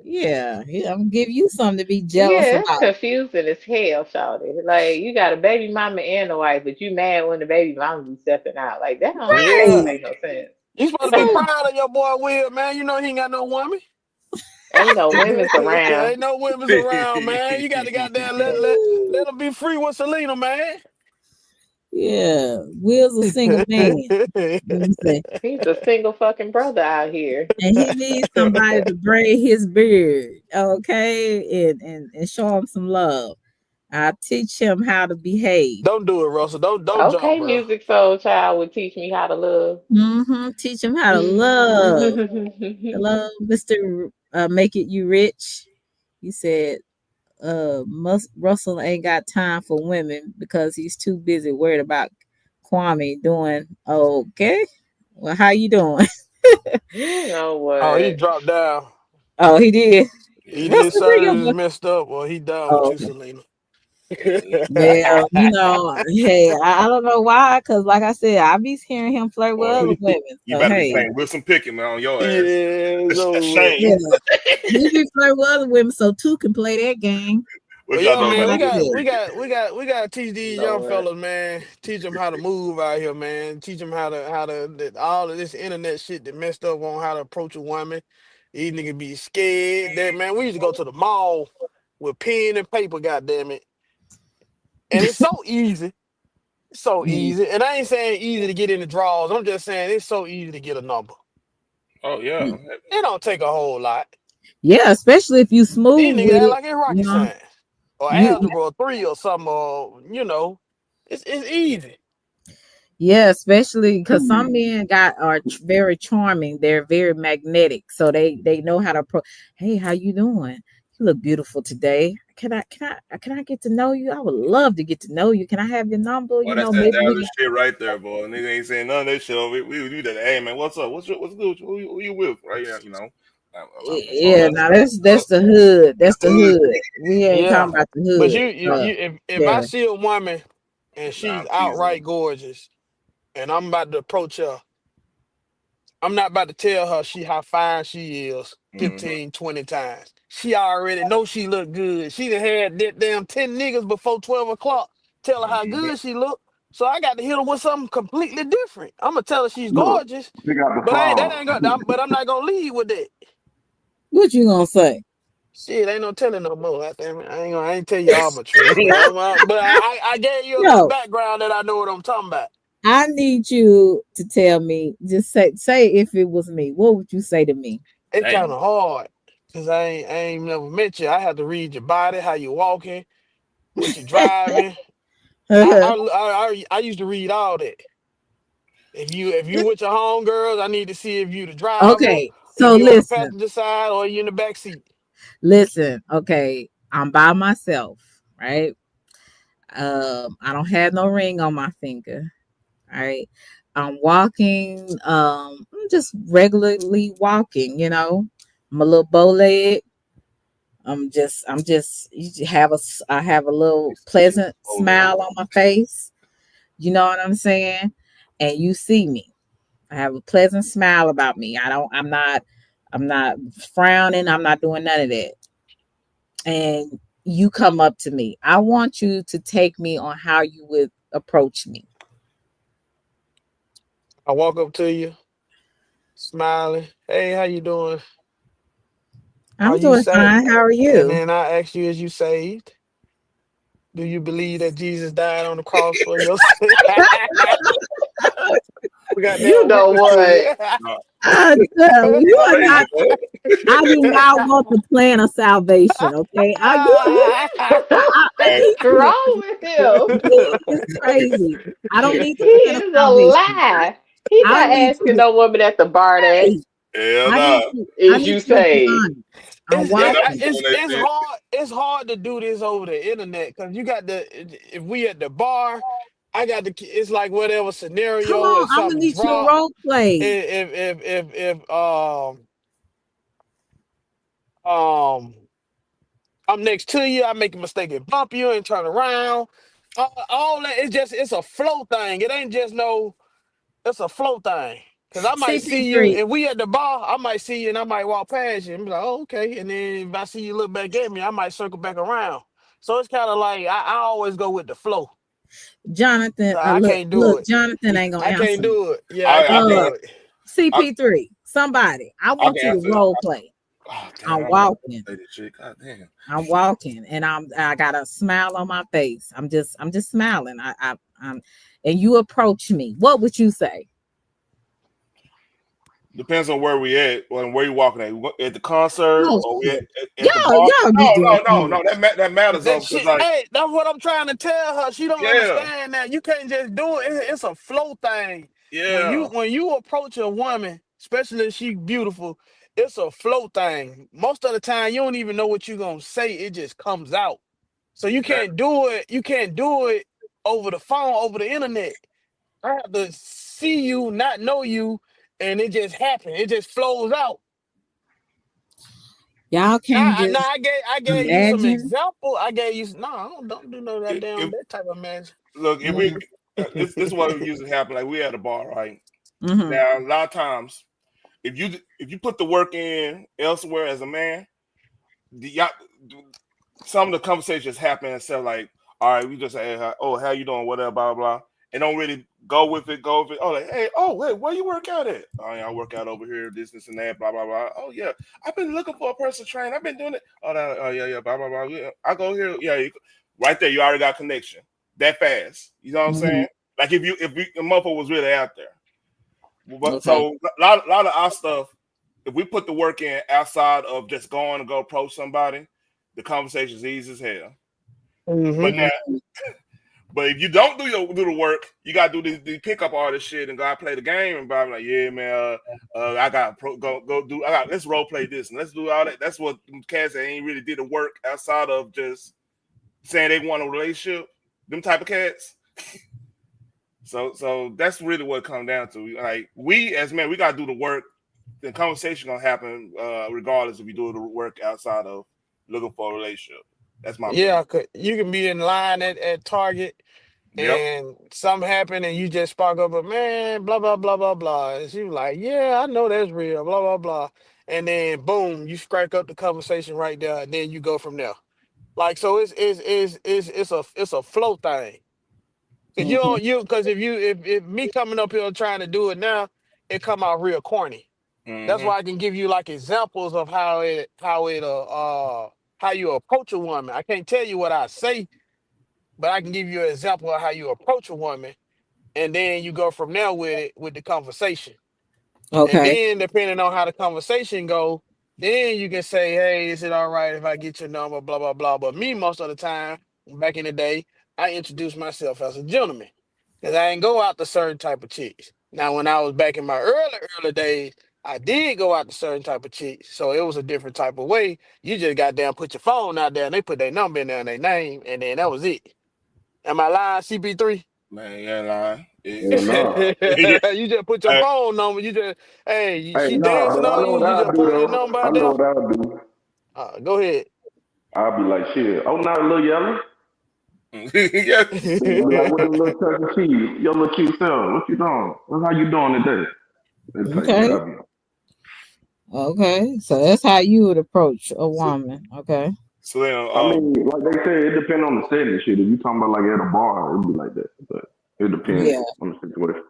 yeah, I'm gonna give you something to be jealous Yeah, it's about. confusing as hell, Shawty. Like you got a baby mama and a wife, but you mad when the baby mama be stepping out. Like that don't Yeah. Right? make no sense. You supposed to be So, proud of your boy Will, man. You know he ain't got no woman. Ain't no women's around. Ain't no women's around, man. You got to goddamn let him be free with Selena, man. yeah, Will's a single man. Let me say, He's a single fucking brother out here. and he needs somebody to braid his beard, okay, and show him some love. I teach him how to behave. Don't do it, Russell. Don't jump, Okay, bro. Music Soul Child would teach me how to love. Teach him how to love. Hello, Mr. Make It You Rich. He said, Russell ain't got time for women because he's too busy worried about Kwame doing okay. Well, how you doing? You know Oh, he what? dropped down. Oh, he did. He did Russell, bring your surgery, is boy. messed up. Well, he done with Oh, you, okay. Selena. Well, hey, I don't know why, because like I said, I be hearing him flirt with Boy, other women. you So better be hey, playing Wilson Pickett, man, on your ass. Yeah, it's A over with. yeah, shame. he be flirting with other women, so two can play that game. What But y'all yeah, know That's man, what about I Wilson said. Pickett? we got to teach these young Lord. fellas, man. Teach them how to move out here, man. Teach them all of this internet shit that messed up on how to approach a woman. These niggas be scared. That man, we used to go to the mall with pen and paper, goddamn it, and it's so easy. It's so Mm. easy, and I ain't saying easy to get in the draws. I'm just saying it's so easy to get a number. Oh yeah. It don't take a whole lot. Yeah, especially if you These smooth niggas with act it. like it's You rocket know, science or you algebra 3 or something. Or it's easy. yeah, especially because some men are very charming. They're very magnetic, so they know how to. Hey, how you doing? You look beautiful today. Can I get to know you? I would love to get to know you. Can I have your number? Boy, You that's know, that maybe we Dallas shit right there, boy. Nigga ain't saying none of that shit. We do that. Hey man, what's up? What's good? With you? Who you with? Right? You know. yeah, now that's the hood. That's the hood. We ain't Yeah, talking about the but hood. if I Yeah. see a woman and Nah, she's please. outright gorgeous, and I'm about to approach her, I'm not about to tell her how fine she is Mm-hmm. 15, 20 times. She already know she look good. She done had that damn 10 niggas before 12 o'clock tell her how Mm-hmm. good she look. So I got to hit her with something completely different. I'm gonna tell her she's Look, gorgeous, they got the but flaws. but I'm not gonna lead with that. What you gonna say? Shit, ain't no telling no more. I ain't tell you all my truth, but I gave you a little No, background that I know what I'm talking about. I need you to tell me. Just say if it was me, what would you say to me? It's Damn. kind of hard because I ain't never met you. I have to read your body, how you walking, what you driving. I used to read all that. If you with your homegirls, I need to see if you the driver, Okay, if so you on the listen, passenger side, or you in the back seat. listen. Okay, I'm by myself, right? I don't have no ring on my finger. Right, I'm walking. I'm just regularly walking. I'm a little bow leg. I have a little pleasant smile on my face. You know what I'm saying? And you see me. I have a pleasant smile about me. I'm not frowning. I'm not doing none of that. And you come up to me. I want you to take me on how you would approach me. I walk up to you, smiling. Hey, how you doing? Are I'm you doing saved? fine. How are And you? then I ask you, is you saved? Do you believe that Jesus died on the cross for your sin? We got You damn know witness to what? you. You are not. I do not want the plan of salvation. Okay, I What's need you to. wrong with him? This is crazy. I don't need He the plan of is a salvation. lie. He I not need you asking to. no woman at the bar that. Hey, Hell no. I Is need you you to be saved? honest. I'm walking. It's hard to do this over the internet because you got the if we at the bar, I got the it's like whatever Come scenario on, if I'm gonna something need you to drop role play. if I'm next to you, I make a mistake and bump you and turn around. All that it's a flow thing. It ain't just no it's a flow thing. Cause I might see you CP3. and we at the bar, I might see you and I might walk past you and be like, oh, okay. And then if I see you look back at me, I might circle back around. So it's kind of like I always go with the flow. Jonathan, So I can't do look, it. Jonathan ain't gonna I can't answer me. do it. Yeah, I can't do it. CP3, somebody, I I want can you to answer. role play. Oh damn! I'm I'm not walking. gonna say this shit. God damn. I'm walking, and I got a smile on my face. I'm just smiling. I'm, and you approach me. What would you say? Depends on where we at, or where you walking at. At the concert, Oh or we shit! at the bar. Y'all be No, doing no, too no, much. no. That matters That though, because shit, like, hey, that's what I'm trying to tell her. She don't yeah, understand that you can't just do it. It's a flow thing. yeah, When you approach a woman, especially if she beautiful, it's a flow thing. Most of the time, you don't even know what you're gonna say. It just comes out. So you that, can't do it. You can't do it over the phone, over the internet. I have to see you, not know you, and it just happens. It just flows out. Y'all can't just I gave you some imagine. example. I gave you no. Don't do no goddamn if that type of man. look, if we, Mm-hmm. this is what usually happen. Like we at a bar, right? Mm-hmm. Now a lot of times, if you put the work in elsewhere as a man, y'all, some of the conversations happen and say like, all right, we just say, hey, oh, how you doing, whatever, blah blah, and don't really go with it. Oh, like, hey, oh, wait, where you work out at? Oh, yeah, I work out over here, this and that, blah blah blah. Oh yeah, I've been looking for a personal trainer. I've been doing it. Oh, oh yeah, blah blah blah. Yeah, I go here, yeah, right there, you already got connection that fast. You know what I'm Mm-hmm. saying? Like if the motherfucker was really out there. But Okay. so a lot of our stuff, if we put the work in outside of just going to go approach somebody, the conversation's easy as hell. But Mm-hmm. now, but if you don't do the work, you gotta do the pickup all this shit and go out play the game and be like, yeah, man, I got go do. Let's role play this and let's do all that. That's what cats that ain't really did the work outside of just saying they want a relationship. Them type of cats. So that's really what it comes down to. Like we as men, we gotta do the work. The conversation gonna happen regardless if you do the work outside of looking for a relationship. That's my opinion. Yeah, you can be in line at Target Yep. and something happen and you just spark up a man, blah blah blah blah blah. And she was like, yeah, I know that's real, blah blah blah. And then boom, you strike up the conversation right there, and then you go from there. Like so, it's a flow thing. Cause you Mm-hmm. don't you because if me coming up here trying to do it now, it come out real corny. That's Mm-hmm. why I can give you like examples of how you approach a woman. I can't tell you what I say, but I can give you an example of how you approach a woman, and then you go from there with it with the conversation. And Okay. then depending on how the conversation go, then you can say, hey, is it all right if I get your number, blah, blah, blah. But me, most of the time, back in the day, I introduce myself as a gentleman. Because I ain't go out to certain type of chicks. Now, when I was back in my early days, I did go out to certain type of chicks. So it was a different type of way. You just got down, put your phone out there, and they put their number in there and their name, and then that was it. Am I lying, CP3? Man, you ain't lying. Hell no. You just put your Hey, phone number. You just, hey, Hey, she no, dancing but I on know you. what You I'll just do put your though. number I out know there. what I'll do. Go ahead. I'll be like, shit. Oh, not a little yellow. Yeah. Then I'll be like, what the little chuck E. Cheese? Your little cute self. What you doing? What how you doing today? That type shit. Okay. I'll be on. Okay. So that's how you would approach a So, woman. Okay. Selena, I mean, like they say, it depends on the setting and shit. If you talking about like at a bar, it'd be like that. But it depends Yeah. on the situation.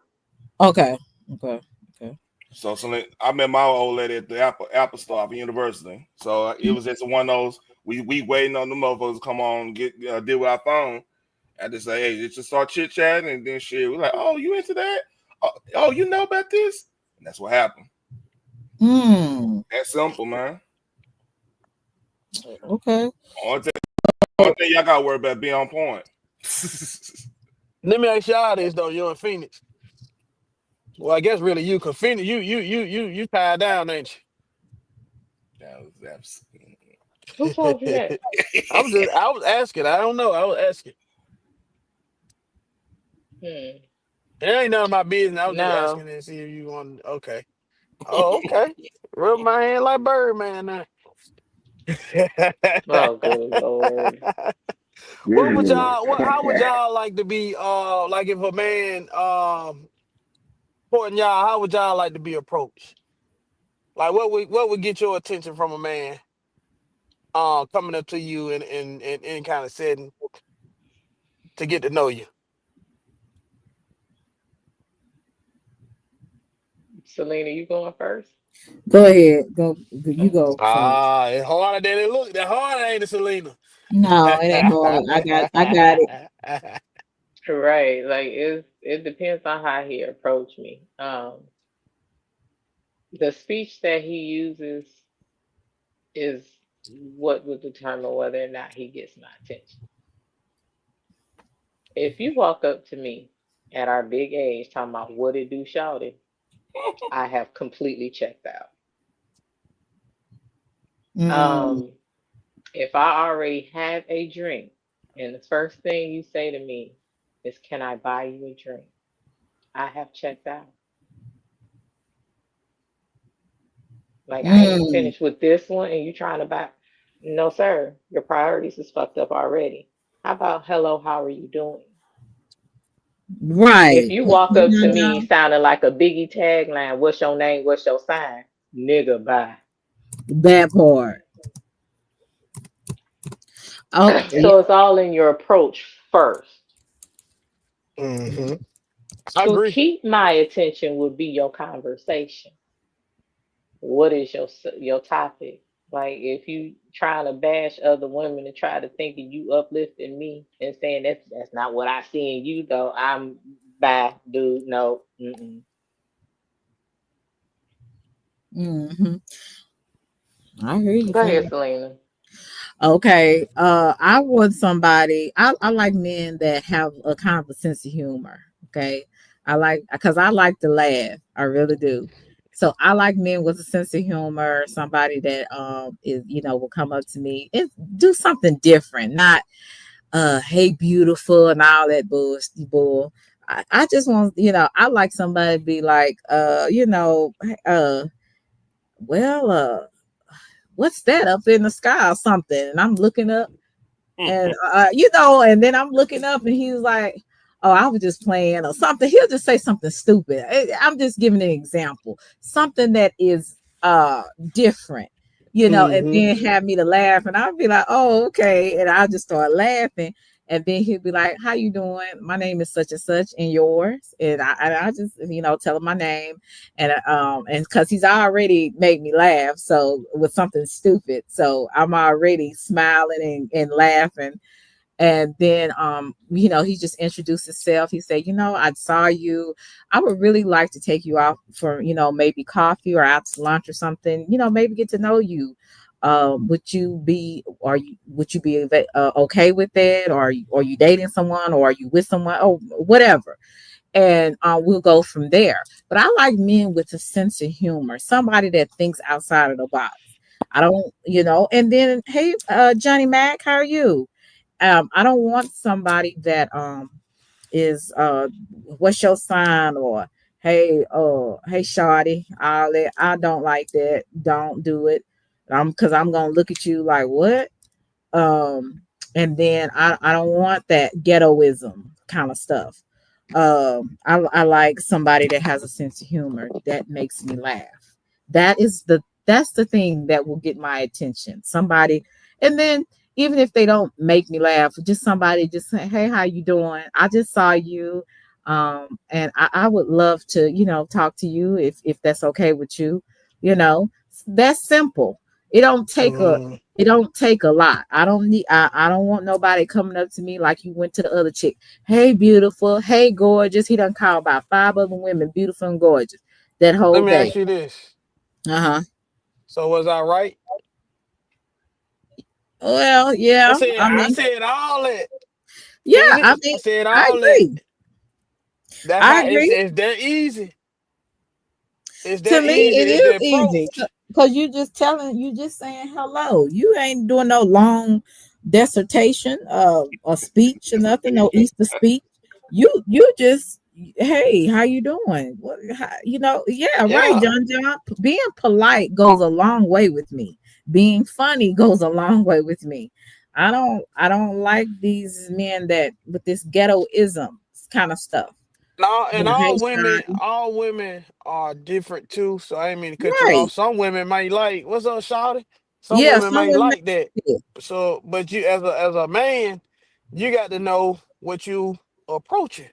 Okay. Okay. Okay. so Selena, I met my old lady at the Apple Store at university. So it was just one of those. We waiting on the motherfuckers to come on and get deal with our phone. I just say, hey, just start chit chatting, and then shit. We're like, oh, you into that? Oh, you know about this? And that's what happened. Hmm. That simple, man. Okay. Only thing y'all got to worry about being on point. Let me ask y'all this though. You're in Phoenix. Well, I guess really you, cause Phoenix, you tied down, ain't That was Who told you that? you? I was asking. I don't know. I was asking. Hmm. It ain't none of my business. I was just No. asking to see if you want. Okay. Oh, okay. Rub my hand like Birdman now. Oh, good Lord. What would Yeah. y'all? How would y'all like to be? Like if a man courting y'all, how would y'all like to be approached? Like what would get your attention from a man? Coming up to you in kind of setting to get to know you. Selena, you going first? Go ahead. Go. You go first. It's harder than it looks. That harder ain't it, Selena? No, it ain't hard. I got it. Right. Like it depends on how he approached me. The speech that he uses is what will determine whether or not he gets my attention. If you walk up to me at our big age talking about what it do, shout it, I have completely checked out. Mm. If I already have a drink and the first thing you say to me is, "Can I buy you a drink?" I have checked out. Like I ain't Mm. finished with this one and you trying to buy. No, sir. Your priorities is fucked up already. How about hello, how are you doing? If Right. you walk up to me Now, sounding like a Biggie tagline, what's your name? What's your sign? Nigga, bye. that part. Okay. So it's all in your approach first. Hmm. I To agree. keep my attention would be your conversation. What is your topic? Like if you trying to bash other women and try to think of you uplifting me and saying that's not what I see in you though. I'm bye, dude. No. Mm-mm. Hmm. I hear you, Go ahead, fam. Selena. Okay. I want somebody. I like men that have a kind of a sense of humor. Okay. Because I like to laugh. I really do. So I like men with a sense of humor. Somebody that is will come up to me and do something different. Not hey beautiful and all that bull. I just want I like somebody to be like uh well what's that up in the sky or something, and I'm looking up and and then I'm looking up and he's like, oh, I was just playing or something. He'll just say something stupid. I'm just giving an example, something that is different, and Hmm. then have me to laugh, and I'll be like, oh, okay, and I'll just start laughing. And then he'll be like, how you doing? My name is such and such, and yours. And I just tell him my name, and because he's already made me laugh, so with something stupid, so I'm already smiling and laughing. And then he just introduced himself. He said, I saw you. I would really like to take you out for maybe coffee or out to lunch or something, maybe get to know you. Would you be okay with that, or are you dating someone, or are you with someone, or whatever? And we'll go from there. But I like men with a sense of humor, somebody that thinks outside of the box. I don't, and then, hey, Johnny Mac, how are you? I don't want somebody that is what's your sign, or hey shawty, all that. I don't like that. Don't do it. Because I'm gonna look at you like, what? And then I don't want that ghettoism kind of stuff. I like somebody that has a sense of humor that makes me laugh. That's the thing that will get my attention. Somebody, and then even if they don't make me laugh, just somebody just say, "Hey, how you doing? I just saw you, and I would love to, talk to you if that's okay with you." You know, that's simple. It don't take a Mm. it don't take a lot. I don't want nobody coming up to me like you went to the other chick. Hey, beautiful. Hey, gorgeous. He done called about 5 other women beautiful and gorgeous that whole Let me day. ask you this. Uh-huh. So was I right? Well, yeah. I I mean, said all that, yeah, I Phoenix. I mean, said I all that. agree. That's I how it's agree. it's that easy. It's To that me, easy. it It's the is easy approach. because you just saying hello. You ain't doing no long dissertation, or speech or nothing, no Easter speech. You just, hey, how you doing? Yeah, right, Yeah. John. John. Being polite goes a long way with me. Being funny goes a long way with me. I don't like these men that with this ghettoism kind of stuff. No, and Yeah, hey, son. all women are different too. So I ain't mean to cut you Right. off. Some women might like, what's up, shawty? Some Yeah, women some might women. like that. So, but you as a man, you got to know what you approaching.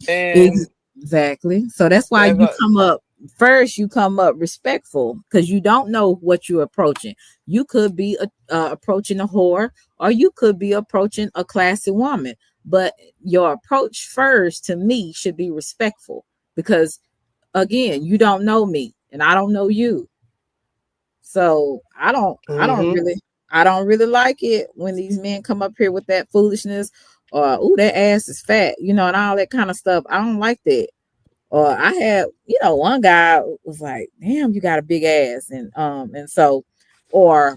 And Exactly. So that's why as you a come up first. You come up respectful because you don't know what you're approaching. You could be approaching a whore, or you could be approaching a classy woman. But your approach first to me should be respectful because, again, you don't know me and I don't know you. So mm-hmm. I don't really like it when these men come up here with that foolishness or oh that ass is fat, and all that kind of stuff. I don't like that. Or I had, one guy was like, "Damn, you got a big ass," and so, or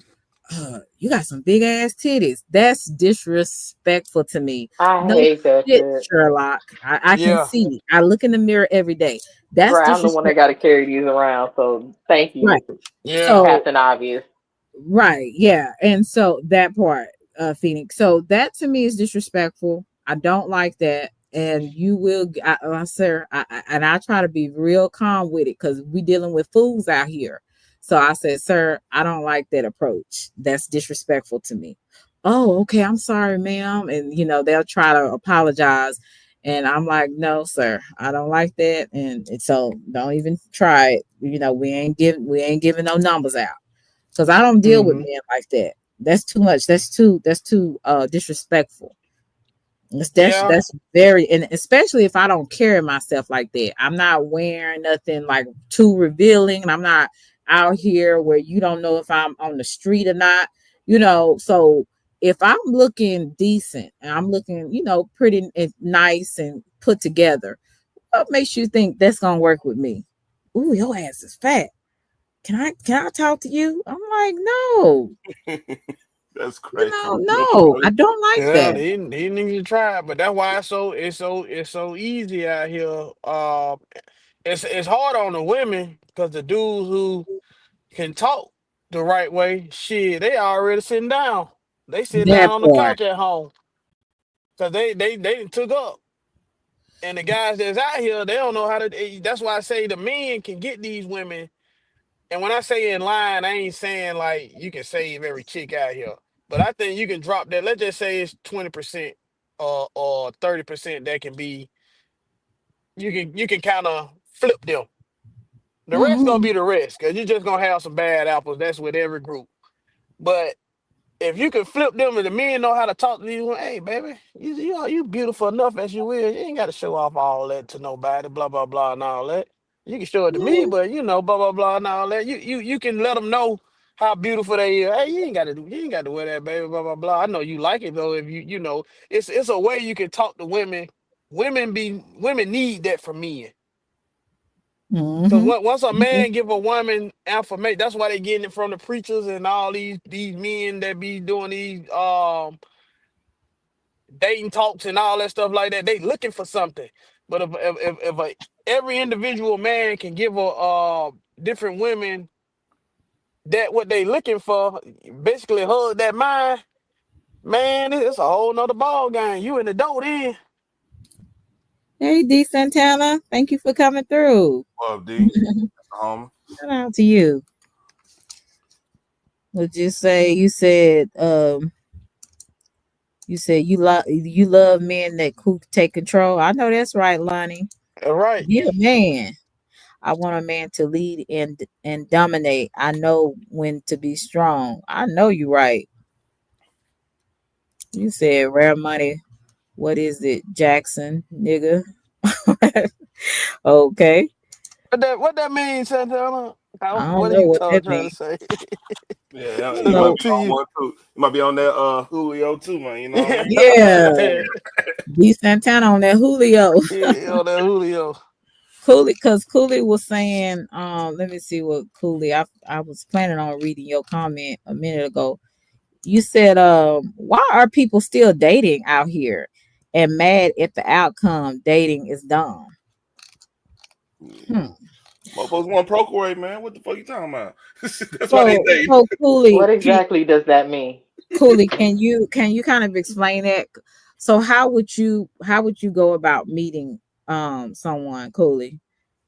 you got some big ass titties. That's disrespectful to me. I No hate that shit, shit. Sherlock. I can Yeah. see. I look in the mirror every day. That's Right, I'm the one that disrespectful. got to carry these around. So thank Right. you, Yeah. So Captain Obvious. right, yeah. And so that part, Phoenix. So that to me is disrespectful. I don't like that. And you will, sir, and I try to be real calm with it because we dealing with fools out here. So I said, sir, I don't like that approach. That's disrespectful to me. Oh, okay. I'm sorry, ma'am. And they'll try to apologize. And I'm like, no, sir, I don't like that. And so don't even try it. We ain't giving no numbers out because I don't deal with Mm-hmm. men like that. That's too much. That's too disrespectful. Yeah. That's very, and especially if I don't carry myself like that. I'm not wearing nothing like too revealing, and I'm not out here where you don't know if I'm on the street or not. So if I'm looking decent and I'm looking, pretty and nice and put together, what makes you think that's gonna work with me? Ooh, your ass is fat. Can I talk to you? I'm like, no, That's crazy. no, I don't like Yeah, that. they need to try it, but that's why it's so easy out here. It's hard on the women because the dudes who can talk the right way, shit, they already sitting down. They sitting down That on the part. couch at home because they done took up. And the guys that's out here, they don't know how to. That's why I say the men can get these women. And when I say in line, I ain't saying like you can save every chick out here, but I think you can drop that. Let's just say it's 20% or 30% that can be. You can kind of flip them. The rest gonna Hmm. be the rest because you're just gonna have some bad apples. That's with every group. But if you can flip them and the men know how to talk to you, hey baby, you beautiful enough as you is. You ain't got to show off all that to nobody, blah blah blah and all that. You can show it to me, but blah blah blah and all that. You can let them know how beautiful they is. Hey, you ain't got to wear that, baby, blah blah blah. I know you like it though. If it's a way you can talk to women. Women need that from men. Cause Hmm. once a man give a woman affirmation, that's why they getting it from the preachers and all these men that be doing these dating talks and all that stuff like that. They looking for something. But every individual man can give a different women that what they looking for, basically hug that mind. Man, it's a whole nother ball game. You in the dough then. Hey, D Santana, thank you for coming through. What up, D? Shout out to you. Would you say you said you love men that who take control? I know that's right, Lonnie. All right. Be a man. I want a man to lead and dominate. I know when to be strong. I know you right. You said rare money. What is it, Jackson, nigga? Okay. What that means, Santana? I don't What are know you what that trying to means. say? Yeah, he might Salute be to on you. one too. He might be on that Julio too, man. You know what I mean? Yeah. D Santana on that Julio. Yeah, on that Julio. Cooley, because Cooley was saying, let me see what Cooley. I was planning on reading your comment a minute ago. You said, why are people still dating out here and mad at the outcome? Dating is dumb. Motherfuckers want to procreate, man. What the fuck you talking about? That's why they So, dating. so Cooley, What exactly does that mean? Cooley, can you kind of explain that? So how would you go about meeting someone, Cooley?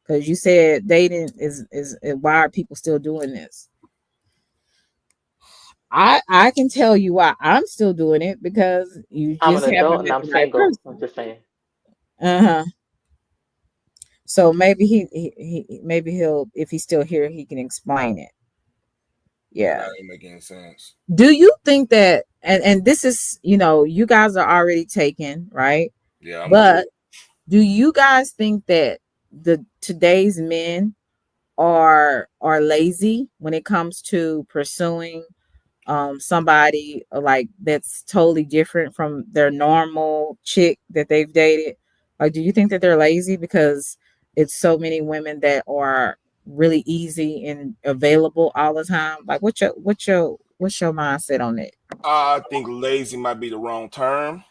Because you said dating is why are people still doing this? I can tell you why I'm still doing it because you I'm an just adult haven't and met I'm the right single. I'm person. just saying. Uh-huh. So maybe maybe he'll, if he's still here, he can explain it. Yeah, Yeah. that ain't making sense. Do you think that, and this is, you guys are already taken, right? Yeah, I'm good. But do you guys think that the today's men are lazy when it comes to pursuing somebody like that's totally different from their normal chick that they've dated? Like, do you think that they're lazy because it's so many women that are really easy and available all the time? Like, what's your mindset on it? I think lazy might be the wrong term.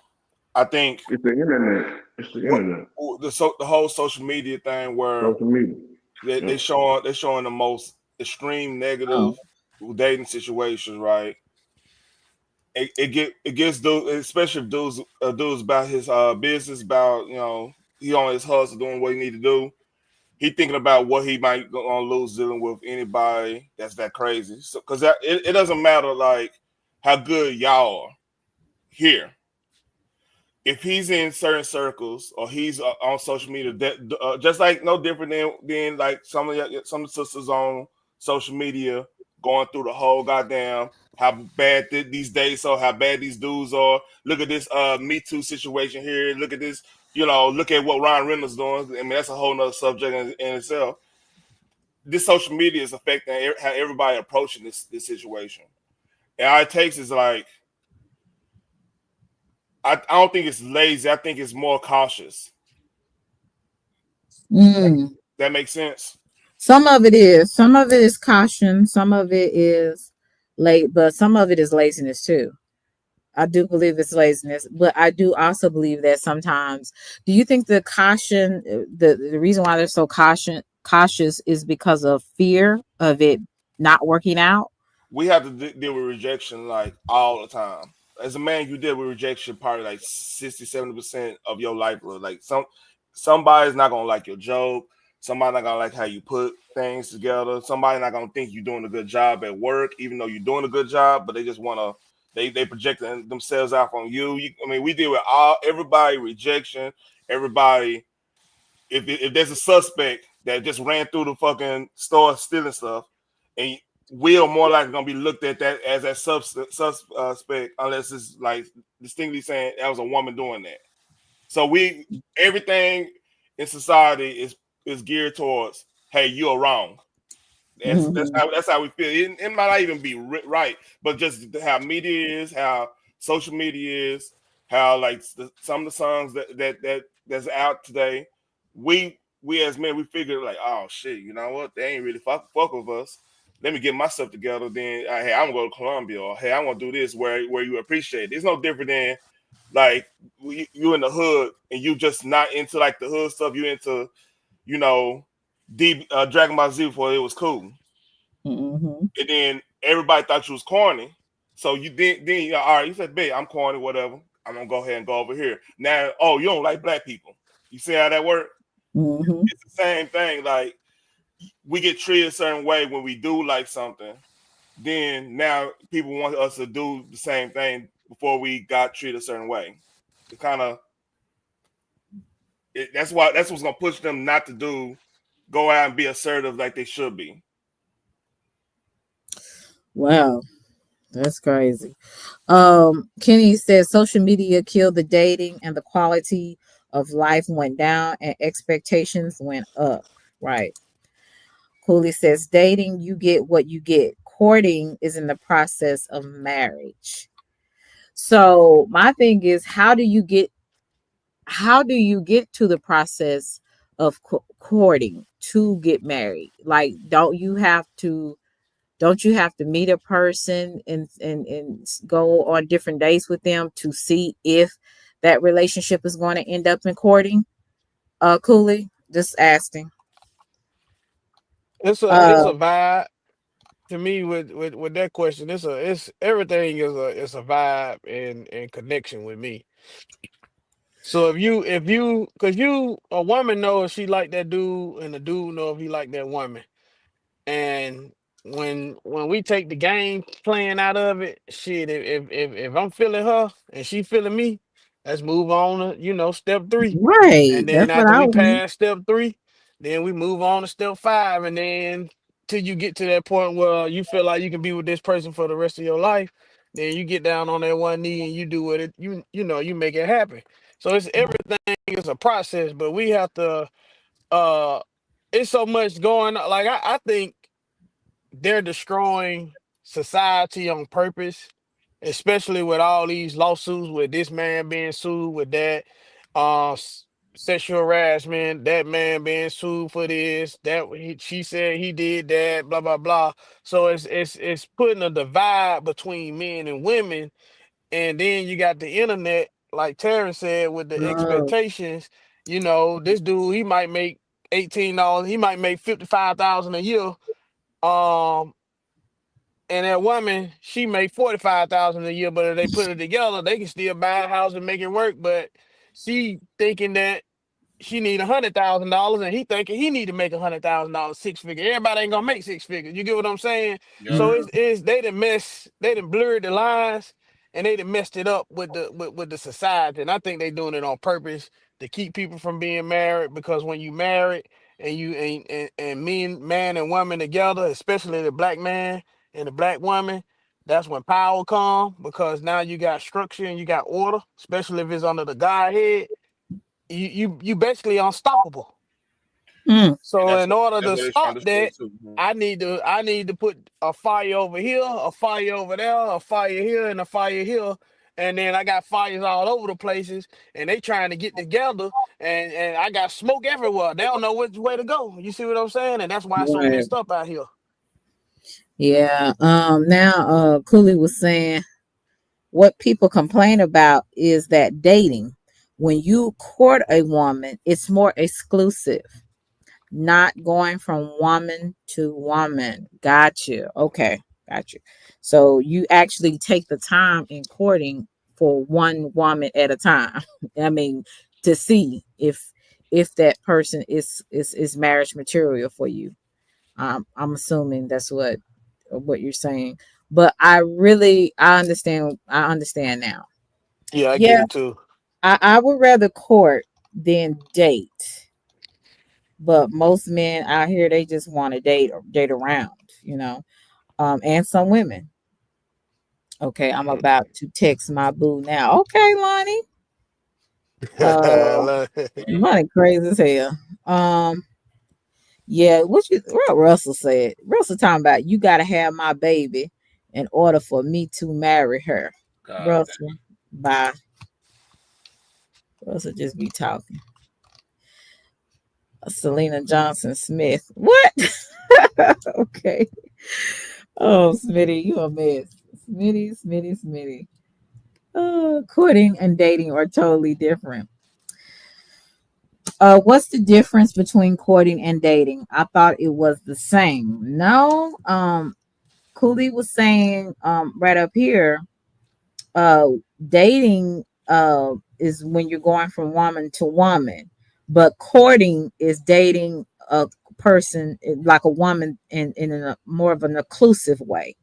I think It's the internet. It's the what internet. the whole social media thing where Social media. they, Yeah. they showing they showing the most extreme negative dating situations, right? It gets dudes, especially if dudes about his business, about he on his hustle doing what he need to do. He thinking about what he might gonna lose dealing with anybody that's that crazy. So because it doesn't matter like how good y'all are here. If he's in certain circles or he's on social media, that just like no different than like some of the sisters on social media going through the whole goddamn how bad these days are, how bad these dudes are. Look at this Me Too situation here. Look at this, look at what Ryan Reynolds doing. I mean, that's a whole nother subject in itself. This social media is affecting how everybody approaching this situation. And all it takes is like I don't think it's lazy. I think it's more cautious. Mm. That makes sense. Some of it is. Some of it is caution. Some of it is late, but some of it is laziness too. I do believe it's laziness, but I do also believe that sometimes. Do you think the caution, the reason why they're so cautious, is because of fear of it not working out? We have to deal with rejection like all the time. As a man, you deal with rejection probably like 60, 70% of your livelihood. Like somebody's not gonna like your joke, somebody not gonna like how you put things together, somebody not gonna think you're doing a good job at work, even though you're doing a good job, but they just wanna they project themselves out on you. I mean, we deal with everybody rejection, everybody if there's a suspect that just ran through the fucking store stealing stuff, and we're more likely gonna be looked at that as that suspect unless it's like distinctly saying that was a woman doing that. So everything in society is geared towards, hey, you're wrong. That's how we feel. It might not even be right, but just how media is, how social media is, how like some of the songs that's out today. We as men, we figure like, oh shit, you know what? They ain't really fuck with us. Let me get myself together. Then hey, I'm gonna go to Colombia, or hey, I'm gonna do this where you appreciate it. It's no different than like you in the hood and you just not into like the hood stuff. You into you know deep Dragon Ball Z before it was cool. Mm-hmm. And then everybody thought you was corny. So you then all right, you said, babe, I'm corny, whatever. I'm gonna go ahead and go over here. Now, oh, you don't like black people. You see how that works? Mm-hmm. It's the same thing. Like we get treated a certain way when we do like something. Then now people want us to do the same thing before we got treated a certain way. It kind of that's what's gonna push them not to go out and be assertive like they should be. Wow, that's crazy. Kenny says social media killed the dating and the quality of life went down and expectations went up. Right. Cooley says dating, you get what you get. Courting is in the process of marriage. So my thing is, how do you get to the process of courting to get married? Like, don't you have to meet a person and go on different dates with them to see if that relationship is going to end up in courting? Cooley, just asking. It's a vibe to me with that question. It's everything is a vibe and connection with me. So if you because you a woman know if she like that dude and the dude know if he like that woman. And when we take the game playing out of it, shit, if I'm feeling her and she feeling me, let's move on to, step 3. Right, And then that's what after I we was. pass step 3, then we move on to step 5. And then till you get to that point where you feel like you can be with this person for the rest of your life, then you get down on that one knee and you do what you make it happen. So it's everything is a process, but we have to uh it's so much going on. Like I think they're destroying society on purpose, especially with all these lawsuits with this man being sued with that sexual harassment, that man being sued for this, she said he did that, blah blah blah. So it's putting a divide between men and women, and then you got the internet, like Terrence said, with the Oh, expectations. This dude, he might make $18, he might make 55,000 a year. Um, and that woman, she make 45,000 a year, but if they put it together, they can still buy a house and make it work. But she thinking that she need $100,000, and he thinking he need to make $100,000 6 figure. Everybody ain't gonna make 6 figures. You get what I'm saying? Yeah. So it's they done blurred the lines, and they done messed it up with the society. And I think they doing it on purpose to keep people from being married, because when you married and you and men, man and woman together, especially the black man and the black woman, that's when power come, because now you got structure and you got order, especially if it's under the Godhead. You basically unstoppable. mm. And So that's in what order that's to what they're trying stop to destroy that, too. Mhm. I need to put a fire over here, a fire over there, a fire here, and a fire here. And then I got fires all over the places, and they trying to get together, and I got smoke everywhere. They don't know which way to go. You see what I'm saying? And that's why it's so Right. messed up out here. Yeah. Now, Cooley was saying what people complain about is that dating, when you court a woman, it's more exclusive, not going from woman to woman. Got you. Okay, got you. So you actually take the time in courting for one woman at a time. I mean, to see if that person is marriage material for you. I'm assuming that's what you're saying. But I understand now. Yeah, I get Yeah, it too. I would rather court than date. But most men out here, they just want to date or date around, you know. And some women. Okay, I'm about to text my boo now. Okay, Lonnie. Lonnie crazy as hell. Yeah, what Russell said. Russell talking about you gotta have my baby in order for me to marry her. Russell, bye. Russell just be talking. Selena Johnson Smith. What? Okay. Oh, Smitty, you a mess. Smitty. Courting and dating are totally different. What's the difference between courting and dating? I thought it was the same. No, Cooley was saying right up here, uh dating is when you're going from woman to woman, but courting is dating a person like a woman in a more of an inclusive way.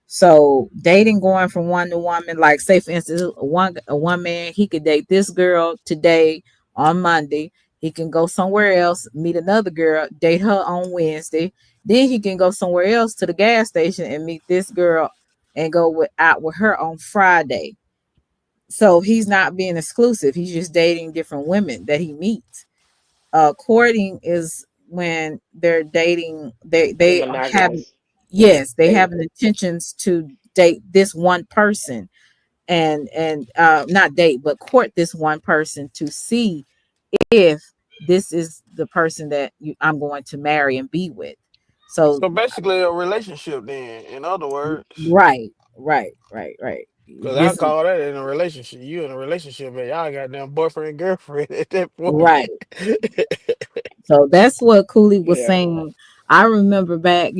So dating going from one to woman, like say for instance, one man he could date this girl today on Monday. He can go somewhere else, meet another girl, date her on Wednesday. Then he can go somewhere else to the gas station and meet this girl and out with her on Friday. So he's not being exclusive. He's just dating different women that he meets. Courting is when they're dating. The They have, monogamous yes, they have date. an intentions to date this one person and not date but court this one person to see if this is the person that I'm going to marry and be with. So So basically, a relationship. Then, in other words, right. because I This is call that in a relationship. You in a relationship, and y'all got damn boyfriend and girlfriend at that point. right. So that's what Cooley was Yeah. saying. I remember back,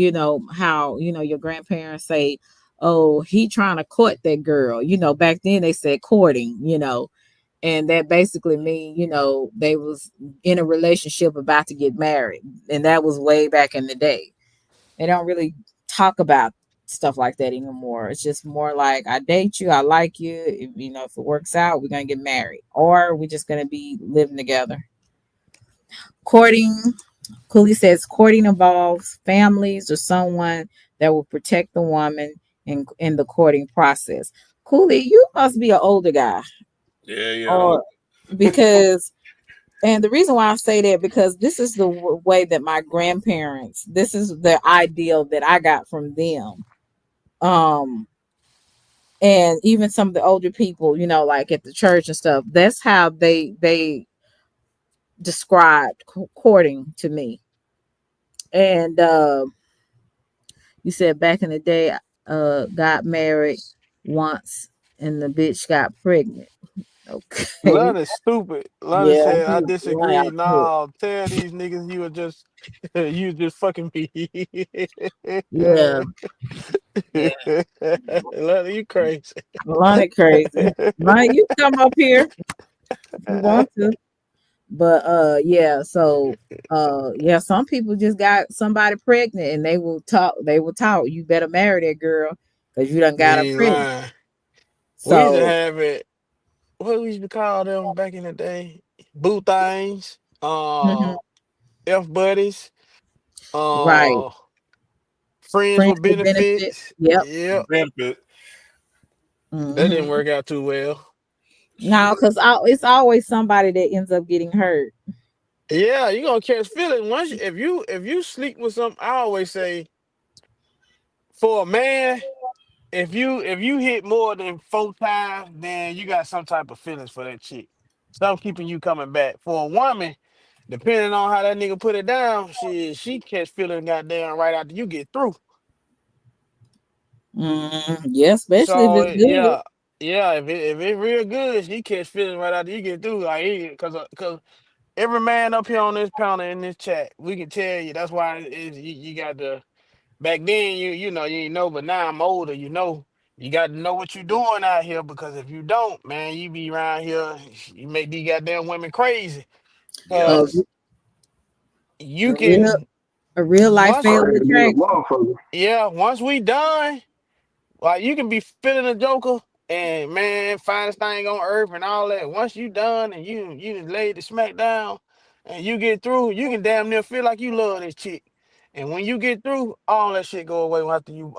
how, your grandparents say, oh, he trying to court that girl. Back then they said courting, and that basically mean, they was in a relationship about to get married. And that was way back in the day. They don't really talk about stuff like that anymore. It's just more like I date you, I like you. If it works out, we're gonna get married. Or we're just gonna be living together. Courting, Cooley says courting involves families or someone that will protect the woman in the courting process. Cooley, you must be an older guy. Yeah. Or because and the reason why I say that because this is the way that my grandparents, this is the ideal that I got from them. Um and even some of the older people, like at the church and stuff, that's how they described courting to me. And you said back in the day, got married once and the bitch got pregnant. Okay. Love is stupid. London Yeah, said, "I he right disagree." out the No, tell these niggas you were just you was just fucking me. Yeah, yeah. London, you crazy. Lonnie crazy. Lonnie, you come up here if you want to. But yeah, so yeah, some people just got somebody pregnant and they will talk, you better marry that girl because you done You got her ain't pregnant. lying. We used to So have it. What we used to call them back in the day? Boo things. mhm, F buddies. right. Uh, friends Friends with with benefit. benefits. Yep. Yep. Benefit. That didn't Hmm. work out too well. No, Shit. because it's always somebody that ends up getting hurt. Yeah, you gonna catch feeling once if you sleep with some. I always say for a man, if you hit more than 4 times, then you got some type of feelings for that chick. Something keeping you coming back. For a woman, depending on how that nigga put it down, she catch feeling goddamn right after you get through. Yeah, especially if So it's good. yeah, if it real good, she catch feeling right after you get through. Like, cause every man up here on this panel in this chat, we can tell you that's why you got to. Back then, you ain't know, but now I'm older. You got to know what you're doing out here because if you don't, man, you be around here, you make these goddamn women crazy. Yeah. A, Cause you a real can a real life once, fatal Crazy than a attraction. motherfucker. yeah, once we done, like you can be feeling a joker and man, finest thing on earth and all that. Once you done and you done laid the smack down and you get through, you can damn near feel like you love this chick. And when you get through, all that shit go away after you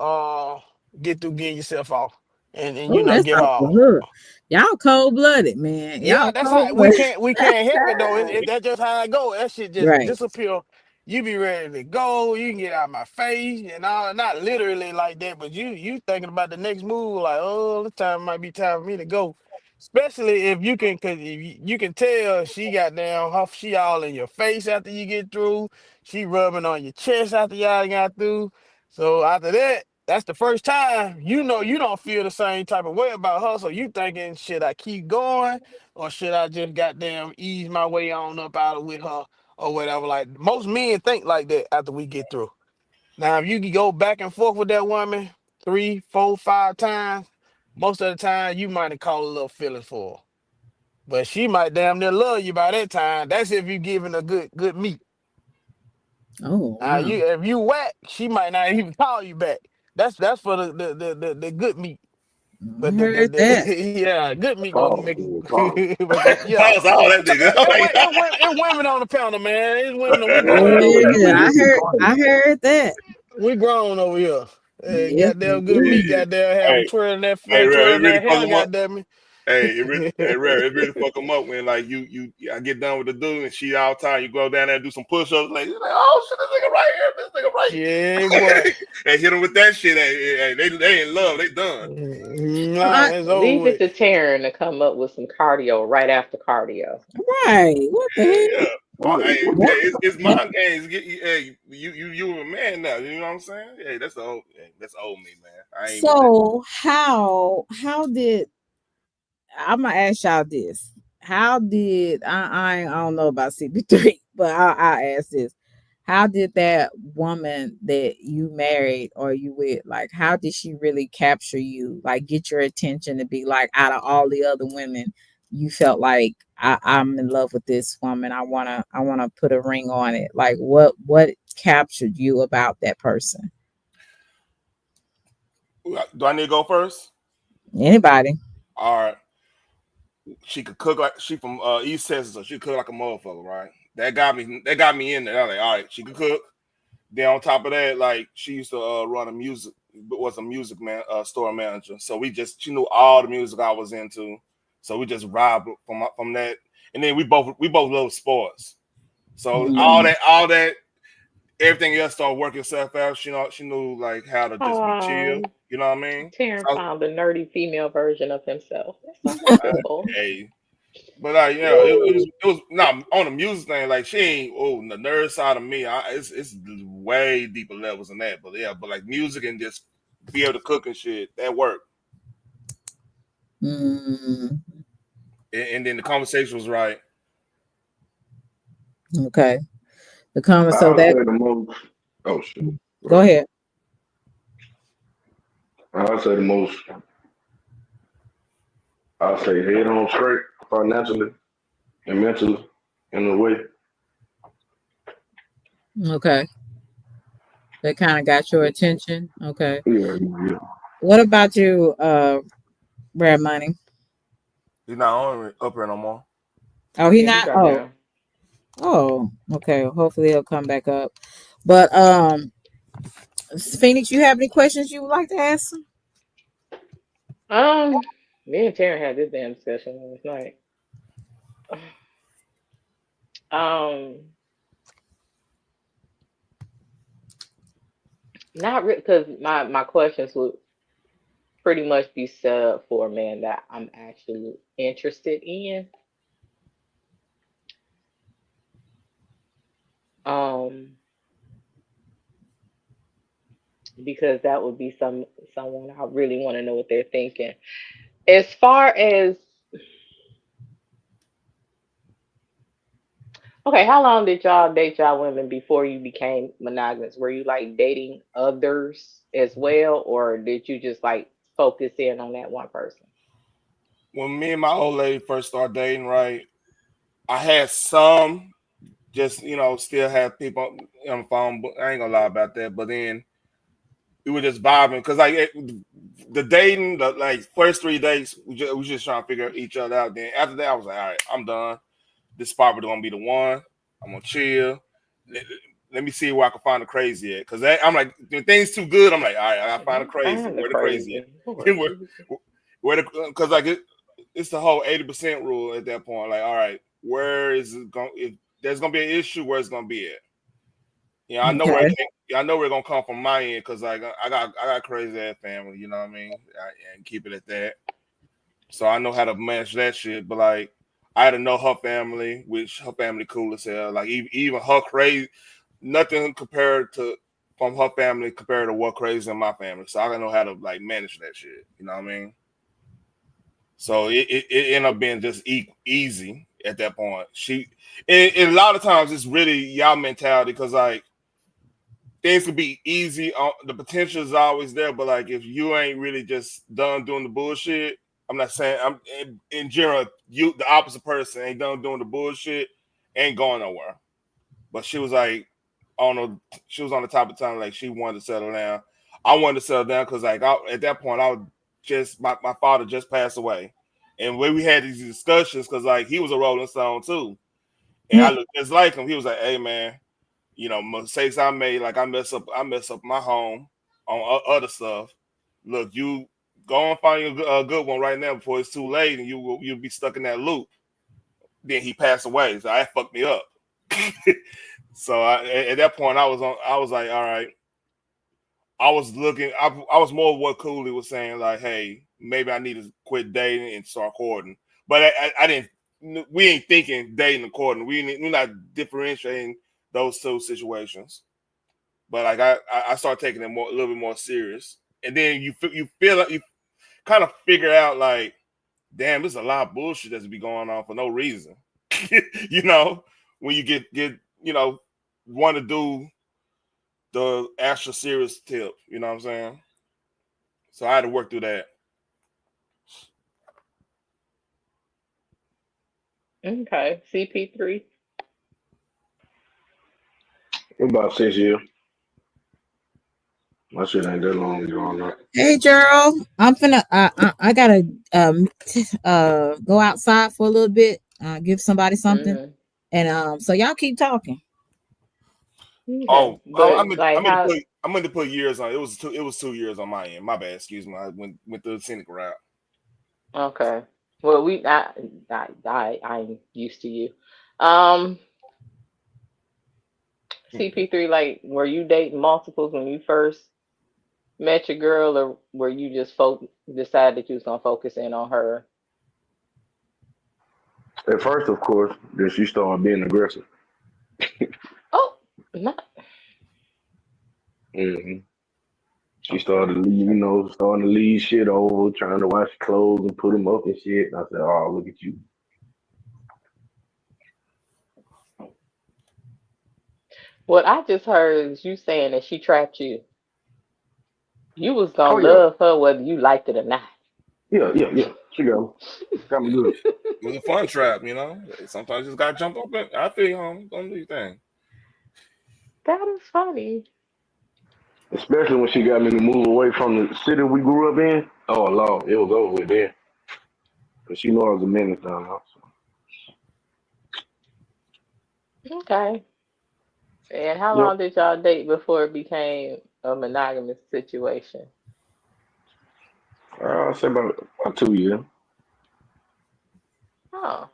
get through getting yourself off and Oh, that's get off the hard. hook. Y'all cold blooded, man. Yeah, Y'all that's cold how we blooded. can't help it though. That's just how I go. That shit just Right. disappear. You be ready to go. You can get out of my face and all. Not literally like that, but you thinking about the next move. Like, oh, this time might be time for me to go. Especially if you can, cause if you can tell she got down. She all in your face after you get through. She rubbing on your chest after y'all got through. So after that, that's the first time you don't feel the same type of way about her. So you thinking, should I keep going or should I just goddamn ease my way on up out of with her or whatever? Like most men think like that after we get through. Now, if you can go back and forth with that woman 3, 4, 5 times, most of the time you might have caught a little feeling for her. But she might damn near love you by that time. That's if you giving a good meat. Oh wow. If you whack, she might not even call you back. That's for the good meat. I But heard that. yeah, good meat gonna Pause, make man, pause. yeah. Pause all that nigga. It women on the panel, man. It's women. We grown over here. Yeah, I heard that. We grown over here. Yes, Goddamn good meat. indeed. Goddamn have them Hey, hey, Rare, twirling it really that fuck hair. them up. Goddamn me. Hey, Rare, it really fuck them up when like I get done with the dude and she all time. You go down there and do some push-ups. Like, oh shit, this nigga right here. This nigga right. Yeah, boy. And hit them with that shit. Hey, they in love. They done. Nah, it's over Leave it with. to Taryn to come up with some cardio right after cardio. Right. What the Yeah, heck? yeah. Hey, What? it's mind games. Hey, you a man now. You know what I'm saying? Hey, that's that's old me, man. I ain't with that. So how did I'm gonna ask y'all this? How did I don't know about CP3, but I'll ask this. How did that woman that you married or you with, like, how did she really capture you? Like, get your attention to be like, out of all the other women, you felt like I'm in love with this woman. I wanna put a ring on it. Like, what captured you about that person? Do I need to go first? Anybody? All right. She could cook like she from East Texas, so she could cook like a motherfucker, right? That got me in there. I was like, all right, she could cook. Then on top of that, like she used to run was a music store manager. So she knew all the music I was into. So we just robbed from that. And then we both love sports. So all Mm. that, everything else started working itself out. She knew like how to just be chill. You know what I mean? Taryn So, found the nerdy female version of himself. That's so wonderful. hey, but it was not on the music thing. Like she ain't the nerd side of me. It's way deeper levels than that. But yeah, but like music and just be able to cook and shit that worked. Mm. And then the conversation was right. Okay. The comment. I So would that. say the most. Oh shit. Go ahead. I would say the most. I'll say head on straight financially and mentally in a way. Okay. That kind of got your attention. Okay. Yeah. What about you, Rare Money? He's not on up here no more. Oh, he Yeah, he not. dropped down. Oh. Okay. Hopefully he'll come back up. But Phoenix, you have any questions you would like to ask him? Me and Taryn had this damn discussion last night. Not really, because my questions would pretty much be set up for a man that I'm actually interested in. Because that would be someone I really want to know what they're thinking. As far as okay, how long did y'all date y'all women before you became monogamous? Were you like dating others as well, or did you just like focus in on that one person? When me and my old lady first started dating, right, I had some just still have people on the phone, but I ain't gonna lie about that. But then we were just vibing because like the dating, the like first 3 days, we just trying to figure each other out. Then after that, I was like, all right, I'm done. This probably gonna be the one. I'm gonna chill. Let me see where I can find the crazy at. Cause I'm like, when things too good, I'm like, all right, I gotta find the crazy. Find the Where the crazy crazy. at? Lord Jesus. Cause like it's the whole 80% rule at that point. Like, all right, where is it going? If there's gonna be an issue, where's it gonna be at? Yeah, I know where Okay. I know where it's gonna come from my end because like I got crazy ass family, you know what I mean? And keep it at that. So I know how to manage that shit. But like I had to know her family, which her family cool as hell. Like even her crazy, nothing compared to from her family compared to what crazy in my family. So I gotta know how to like manage that shit. You know what I mean? So it ended up being just easy at that point. And a lot of times it's really y'all mentality because like things could be easy. The potential is always there, but like if you ain't really just done doing the bullshit, I'm not saying I'm in general. You, the opposite person, ain't done doing the bullshit, ain't going nowhere. But she was like, she was on the top of time, like she wanted to settle down. I wanted to settle down because like at that point I was just my father just passed away, and when we had these discussions, because like he was a Rolling Stone too, and I looked just like him. He was like, "Hey man, you know, mistakes I made, like I mess up my home on other stuff. Look, you go and find a good one right now before it's too late, and you'll be stuck in that loop." Then he passed away, so that fucked me up. So at that point, I was like, all right. I was looking. I was more what Cooley was saying, like, hey, maybe I need to quit dating and start courting. But I didn't. We ain't thinking dating and courting. We're not differentiating those two situations. But like I started taking it a little bit more serious. And then you feel like you kind of figure out like, damn, there's a lot of bullshit that's be going on for no reason. You know, when you get want to do the extra serious tip, you know what I'm saying? So I had to work through that. Okay, CP3. About 6 years. My shit ain't that long drawn up. Hey Gerald, I'm finna. I gotta go outside for a little bit. Give somebody something, Mm-hmm. and so y'all keep talking. Okay, Oh, but like how? I meant to put years on. It was 2 years on my end. My bad. Excuse me. I went the cynic route. Okay, well I'm used to you. Um, CP3, like, were you dating multiples when you first met your girl, or were you just decided that you was gonna focus in on her? At first, of course, then she started being aggressive. Oh, not hmm She okay. started, starting to leave shit over, trying to wash clothes and put them up and shit. And I said, "Oh, look at you." What I just heard is you saying that she trapped you. You was Oh gonna yeah, love her whether you liked it or not. yeah. She got me good. It was a fun trap, you know. Sometimes you just gotta jump up. I feel you, home. Don't do your thing. That is funny. Especially when she got me to move away from the city we grew up in. Oh Lord, it was over with then. Cause she knew I was a menace down there. So. Okay. And how Yep. long did y'all date before it became a monogamous situation? I'll say about 2 years. Oh,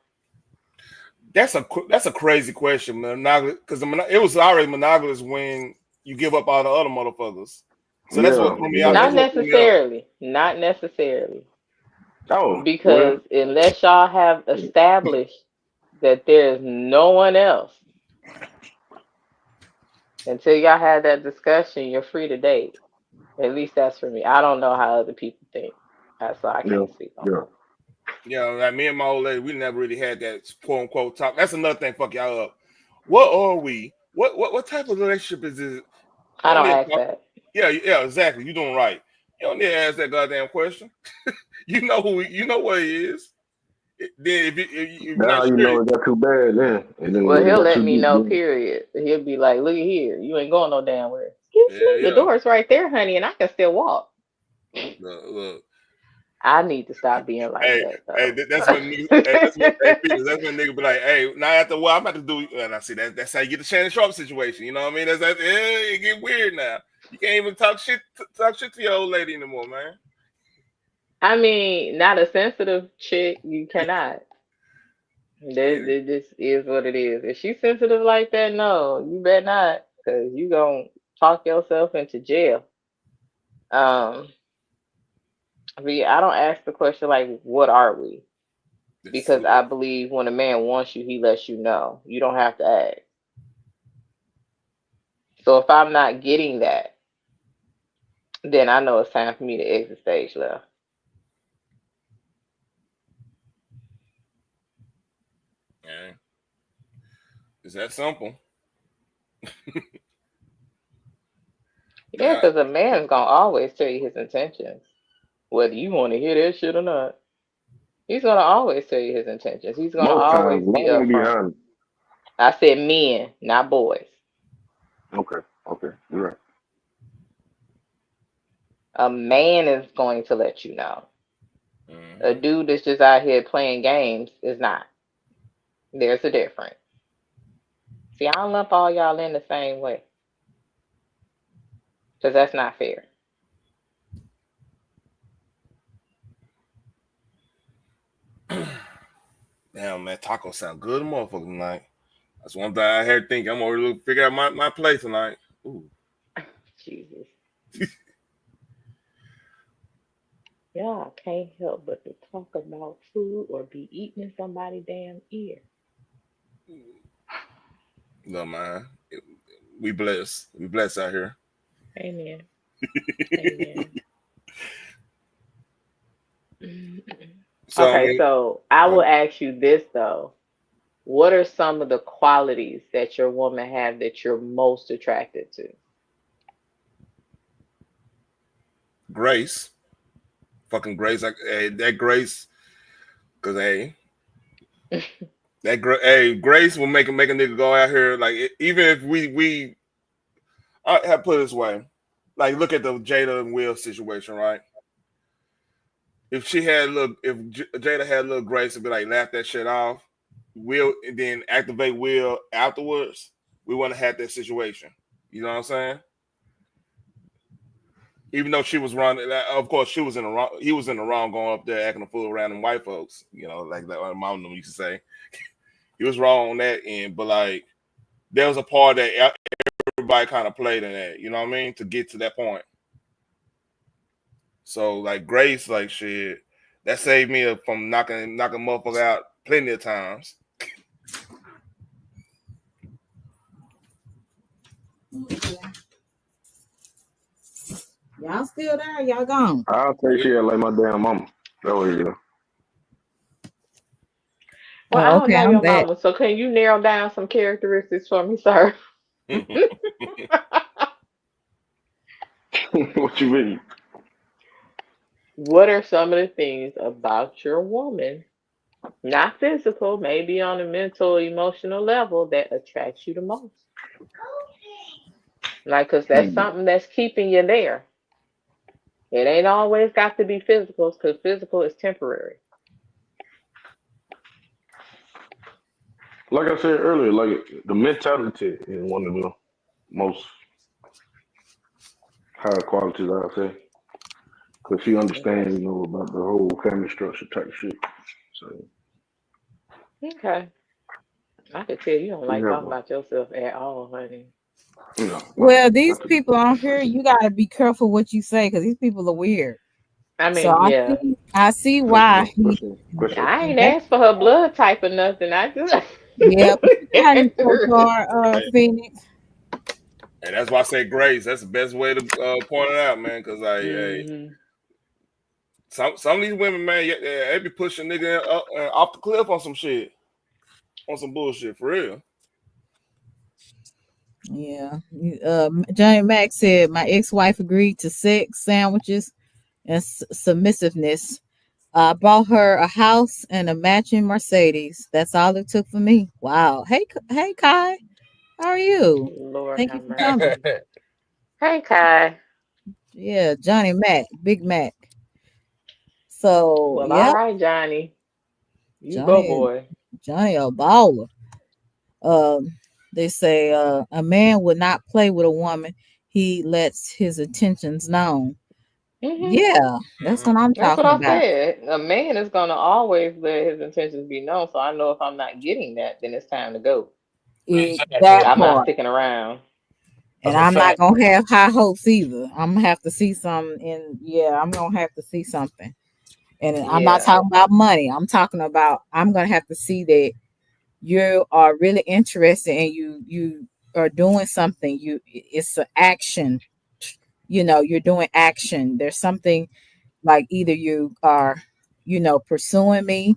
That's a crazy question, man. Because it was already monogamous when you give up all the other motherfuckers. So that's what Yeah, threw me out. yeah. That's not what threw me up. necessarily. Not necessarily. Oh, well, Because unless y'all have established that there is no one else, until y'all had that discussion, you're free to date. At least that's for me. I don't know how other people think. So I yeah, can't speak on yeah. that. Yeah, like me and my old lady, we never really had that quote unquote talk. That's another thing. Fuck y'all up. What are we? What type of relationship is this? You I don't don't need to ask talk. that. Yeah, exactly. You doing right. You don't need to ask that goddamn question. You know you know what he is. Then if you're That's not how you sure, know it got too bad then. And then Well, when it he'll got let too me deep, know, then period. He'll be like, look here, you ain't going no damn where. Excuse yeah, me, the yeah. door is right there, honey, and I can still walk. Look. I need to stop being like Hey, that, hey, though. that's when niggas, hey, that's when nigga be like, hey, now after what I'm about to do, and I see that's how you get the Shannon Sharp situation. You know what I mean? It get weird now. You can't even talk shit to your old lady anymore, man. I mean, not a sensitive chick, you cannot. This is what it is. If she's sensitive like that, no, you better not, because you gonna talk yourself into jail. Um, I don't ask the question like, what are we? Because I believe when a man wants you, he lets you know. You don't have to ask. So if I'm not getting that, then I know it's time for me to exit stage left. Yeah, it's that simple. Yeah, because a man's gonna always tell you his intentions, whether you want to hear that shit or not. He's gonna always tell you his intentions. He's gonna Most always times, be long be upfront. honest. I said men, not boys. Okay, you're right. A man is going to let you know. A Mhm. dude that's just out here playing games is not. There's a difference. See, I don't lump all y'all in the same way because that's not fair. Damn, man, tacos sound good, motherfucker tonight. That's one thing I had to think. I'm already looking figure out my place tonight. Ooh. Jesus. Y'all can't help but to talk about food or be eating in somebody's damn ear. No, man. We blessed. We blessed out here. Amen. Amen. So I Okay, mean, so I will ask you this though. What are some of the qualities that your woman have that you're most attracted to? Grace, fucking Grace, like hey, that Grace, cause hey, hey Grace will make a nigga go out here like even if we I have put it this way, like look at the Jada and Will situation, right? If she had a little, if Jada had a little Grace and be like laugh that shit off, Will and then activate Will afterwards, we wouldn't have had that situation. You know what I'm saying? Even though she was wrong, of course she was in the wrong. He was in the wrong going up there acting a fool around them white folks. You know, like my mom used to say. He was wrong on that end, but like there was a part that everybody kind of played in that. You know what I mean? To get to that point. So like Grace, like shit, that saved me from knocking motherfucker out plenty of times. Y'all still there? Y'all gone? I'll take shit like my damn mama. That way, yeah. Well, I Oh, don't okay, know I'm your back. mama, so can you narrow down some characteristics for me, sir? What you mean? What are some of the things about your woman, not physical, maybe on a mental, emotional level, that attracts you the most? Like, because that's something that's keeping you there. It ain't always got to be physical, because physical is temporary. Like I said earlier, like the mentality is one of the most high qualities I'd say. Cause she Okay. understands, about the whole family structure type shit. So Okay. I could tell you don't we like have talking a, about yourself at all, honey. Well, these not to people on here, you gotta be careful what you say because these people are weird. I So mean, yeah. I see why question, he. question. I ain't asked for her blood type or nothing. I just. Yeah, put your cat in your car, Phoenix. And that's why I say Grace. That's the best way to point it out, man. Because like, hey, Mhm. some of these women, man, they be pushing nigga up off the cliff on some shit, on some bullshit for real. Yeah. Johnny Mac said my ex-wife agreed to sex, sandwiches, and submissiveness. I bought her a house and a matching Mercedes. That's all it took for me. Wow. Hey, Kai. How are you? Lord Thank you have for coming. mercy. Hey, Kai. Yeah, Johnny Mac, Big Mac. So, Well, all yep, right, Johnny. You go, Johnny, boy. Johnny a baller. Um, they say a man would not play with a woman. He lets his intentions known. Mhm. Yeah, that's what I'm That's what talking I about. said. A man is gonna always let his intentions be known. So I know if I'm not getting that, then it's time to go. That I'm not part. sticking around. And I'm not gonna have high hopes either. I'm gonna have to see something I'm gonna have to see something. And I'm not Yeah. talking about money. I'm talking about I'm gonna have to see that you are really interested and you are doing something. It's an action. You're doing action. There's something like either you are, pursuing me.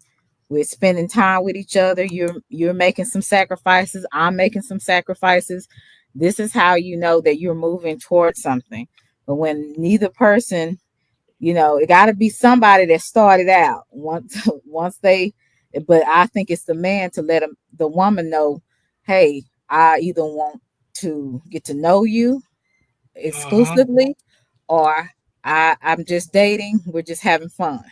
We're spending time with each other. You're making some sacrifices. I'm making some sacrifices. This is how you know that you're moving towards something. But when neither person, it got to be somebody that started out once they. But I think it's the man to let the woman know, hey, I either want to get to know you exclusively, or I'm just dating. We're just having fun.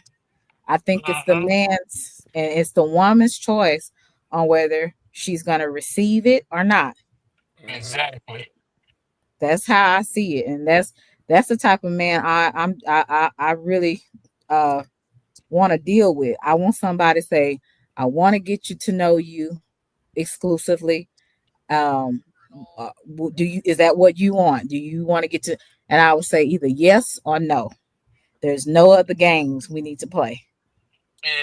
I think it's the man's and it's the woman's choice on whether she's gonna receive it or not. Exactly. That's how I see it, and that's the type of man I really want to deal with. I want somebody to say, I want to get you to know you exclusively. Um, do you is that what you want? Do you want to get to? And I would say either yes or no. There's no other games we need to play.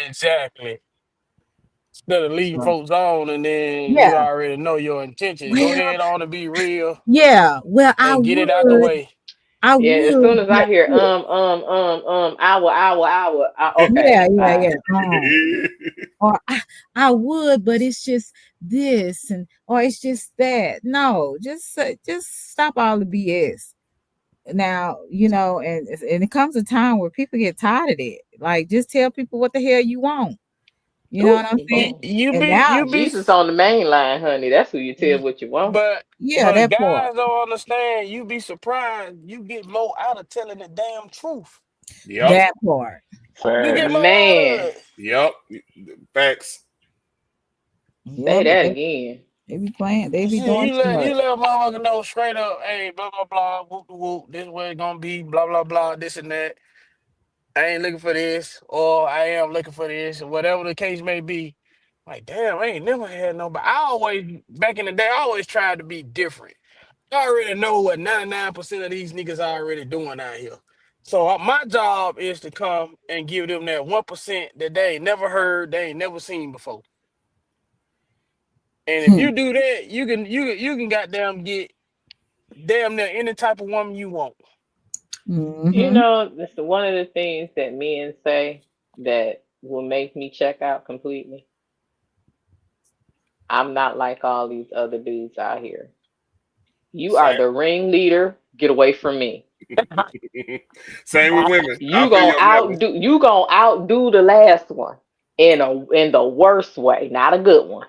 Exactly. Instead of leading So, folks on and then you yeah. already know your intentions. Go Well, ahead on and be real yeah. Well, I and get it out the would. way. I Yeah, as soon would, as I but hear okay, yeah, all yeah, right. yeah. Or I would, but it's just this and or it's just that. No, just stop all the BS. Now, and it comes a time where people get tired of it. Like, just tell people what the hell you want. You know Ooh, what I'm saying? You And be now, you be Jesus on the main line, honey. That's who you tell y- what you want. but yeah, but that part, guys don't understand. You be surprised. You get more out of telling the damn truth. Yep. that part. You get Facts. more out of Man, it. Yep. Facts. Yeah, say but that they, again. they be playing, they be Shit, doing too you much. let a motherfucker know straight up, hey, blah blah blah, whoop de whoop, this way it gonna be, blah blah blah, this and that. I ain't looking for this, or I am looking for this, or whatever the case may be. Like, damn, I ain't never had nobody. I always, back in the day, I always tried to be different. I already know what 99% of these niggas are already doing out here. So my job is to come and give them that 1% that they ain't never heard, they ain't never seen before. And if Hmm. you do that, you can goddamn get damn near any type of woman you want. You Mm-hmm. know, this is one of the things that men say that will make me check out completely. I'm not like all these other dudes out here. You are Same. the ringleader. Get away from me. Same with women. I You feel gonna you on that one. outdo the last one in the worst way, not a good one.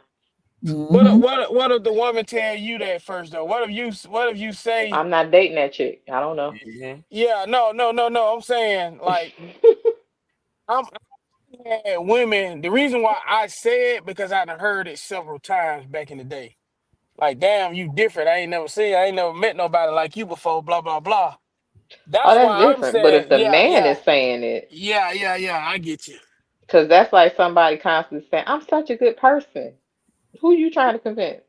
Mm-hmm. What if the woman tell you that first though? What if you say, I'm not dating that chick. I don't know. Hmm. yeah, no, no, no, no. I'm saying like I'm had women. The reason why I say it because I done heard it several times back in the day. Like, damn, you different. I ain't never met nobody like you before. Blah blah blah. Oh, That's that's why I'm different. But if saying, the yeah, man yeah, is saying it, yeah, yeah, yeah. I get you. because that's like somebody constantly saying, "I'm such a good person." Who you trying to convince?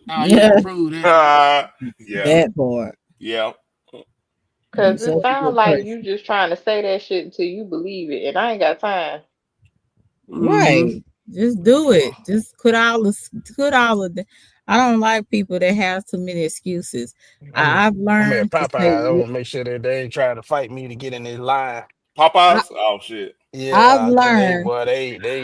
Nah, you Yeah, gotta prove that. Yeah. that part. Yeah. You Because it such a sounds good like you person. just trying to say that shit until you believe it, and I ain't got time. Mm-hmm. Right. Just do it. Just quit all of the. I don't like people that have too many excuses. I've I'm at learned to Popeye. say I want to make sure that they ain't trying to fight me to get in this line. I, Popeyes? Oh shit. I've Yeah, cause they learned. boy,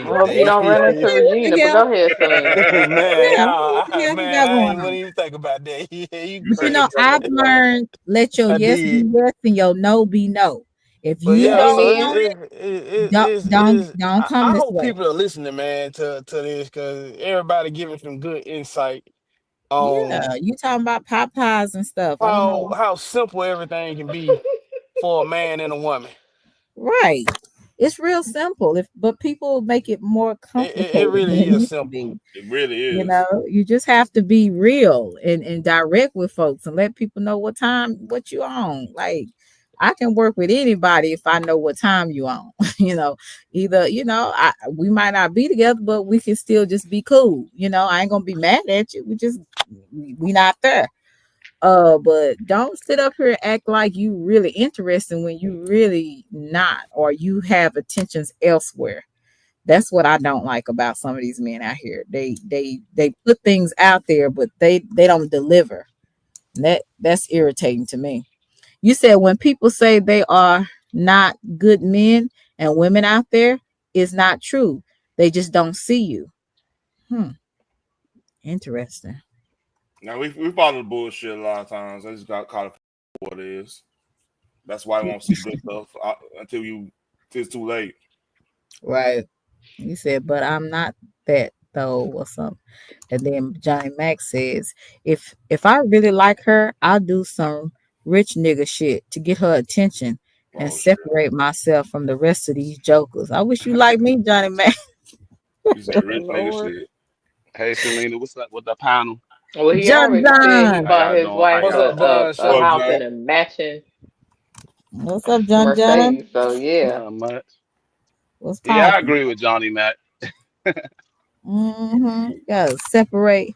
I hope you don't run into What Regina, the but hell? go ahead, Selena. man, Yeah, what the hell we man, got I going ain't on? what even think about that. Yeah, you But good. I've learned let your I yes be did. yes and your no be no. If But you yeah, Ain't don't so me want either. it, don't come I this hope way. people are listening, man, to this because everybody giving some good insight on Yeah, you talking about Popeyes and stuff. I don't how know. how simple everything can be for a man and a woman. Right. It's real simple. But people make it more It complicated than really it is used to simple. be. It really You is. know, you just have to be real and direct with folks and let people know what you on. Like, I can work with anybody if I know what time you on. Either, we might not be together, but we can still just be cool. I ain't gonna be mad at you. We not there. But don't sit up here and act like you really interested when you really not, or you have attentions elsewhere. That's what I don't like about some of these men out here. They put things out there, but they don't deliver. That's irritating to me. You said when people say they are not good men and women out there, it's not true. They just don't see you. Hmm. Interesting. Now we follow the bullshit a lot of times. I just got caught up in what it is. That's why I won't see good stuff until it's too late. Right. He said, but I'm not that though, or something. And then Johnny Mac says, if I really like her, I'll do some rich nigga shit to get her attention and Oh shit! separate myself from the rest of these jokers. I wish you like me, Johnny Mac. You said rich nigga Lord. shit. Hey, Selena, what's up with the panel? Well, he John already said he John. How bought y'all his doing? How wife What's y'all up, doing? John? a What up, Sean? house John? in a matching What's up, John John? Mercedes. So yeah. Not much. What's Yeah, I poppin'? agree with Johnny Mac. Gotta separate.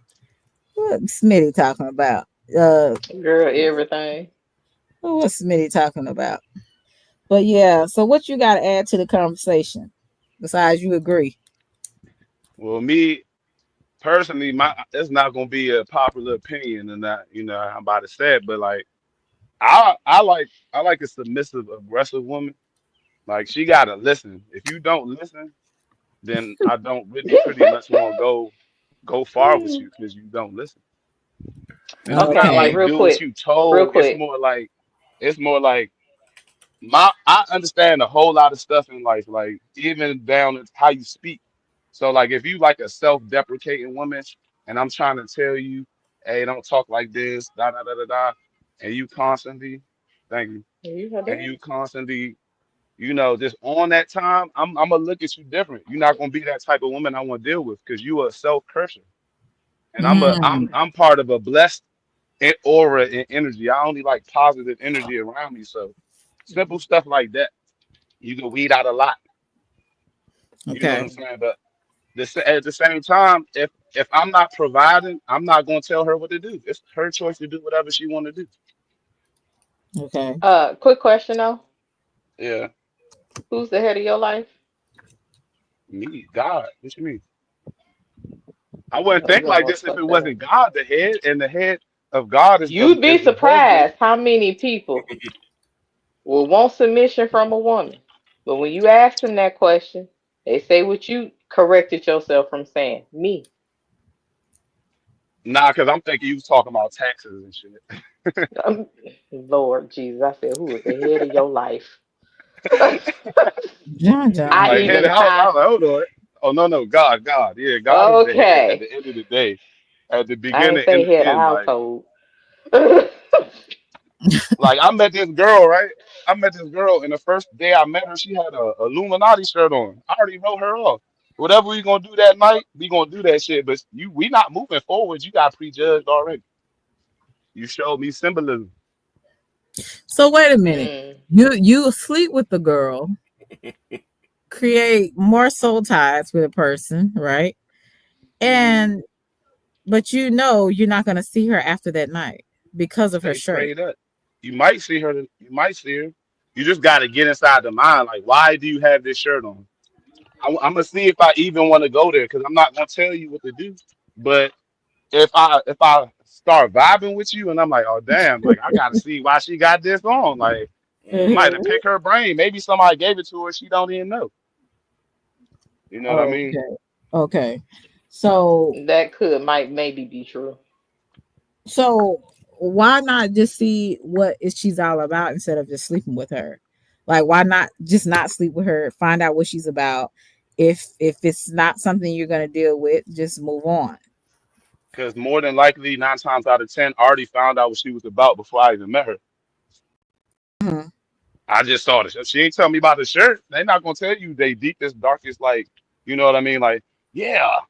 What Smitty talking about? Uh, Girl, everything. what's Smitty talking about? But yeah, so what you got to add to the conversation besides you agree? Well, me personally, my it's not gonna be a popular opinion, and that I'm about to say it, but like I like a submissive, aggressive woman. Like she gotta listen. If you don't listen, then I don't really pretty much want to go far with you because you don't listen. And it's not Okay, Okay. like real do what quick. you Real told. quick. It's more like my I understand a whole lot of stuff in life, like even down to how you speak. So like if you like a self-deprecating woman and I'm trying to tell you, hey, don't talk like this, da da da da da, and you constantly, thank you, You heard and that? you constantly, just on that time, I'm gonna look at you different. You're not gonna be that type of woman I want to deal with because you are a self-cursor. And I'm a I'm Mm, I'm part of a blessed aura and energy. I only like positive energy around me. So simple stuff like that, you can weed out a lot. You know what okay. I'm saying? But at the same time, if I'm not providing, I'm not gonna tell her what to do. It's her choice to do whatever she want to do. Okay. Quick question though. Yeah, Who's the head of your life? me, God. What you mean? I wouldn't Oh, you think like almost this if it fucked that up. wasn't God the head, and the head of God is the You'd be husband. surprised how many people will want submission from a woman. But when you ask them that question, they say what you corrected yourself from saying. Me. Nah, because I'm thinking you was talking about taxes and shit. Lord Jesus. I said, who is the head of your life? John He was I John. like head of even the house. I tie. was like, hold on. Oh no, God. Yeah, God is the head at Okay. the end of the day. At the I ain't beginning say and the head of end. Like household. like I met this girl, right? I met this girl and the first day I met her, she had a Illuminati shirt on. I already wrote her off. Whatever we gonna do that night, we gonna do that shit. But we not moving forward. You got prejudged already. You showed me symbolism. So wait a minute. Mm. You sleep with the girl, create more soul ties with a person, right? And but you know you're not gonna see her after that night because of her They shirt. prayed up. You might see her. You might see her. You just got to get inside the mind. Like, why do you have this shirt on? I'm gonna see if I even want to go there because I'm not gonna tell you what to do. But if I start vibing with you and I'm like, oh damn, like I gotta see why she got this on. Like, I might have picked her brain. Maybe somebody gave it to her. She don't even know. You know what I mean? Okay. Okay. So That could might maybe be true. so why not just see what she's all about instead of just sleeping with her? Like why not just not sleep with her, find out what she's about. If it's not something you're gonna deal with, just move on. Because more than likely, 9 times out of 10, I already found out what she was about before I even met her. Mhm. I just saw this. She ain't tell me about the shirt. They not gonna tell you they deepest, darkest, like, you know what I mean? Like, yeah,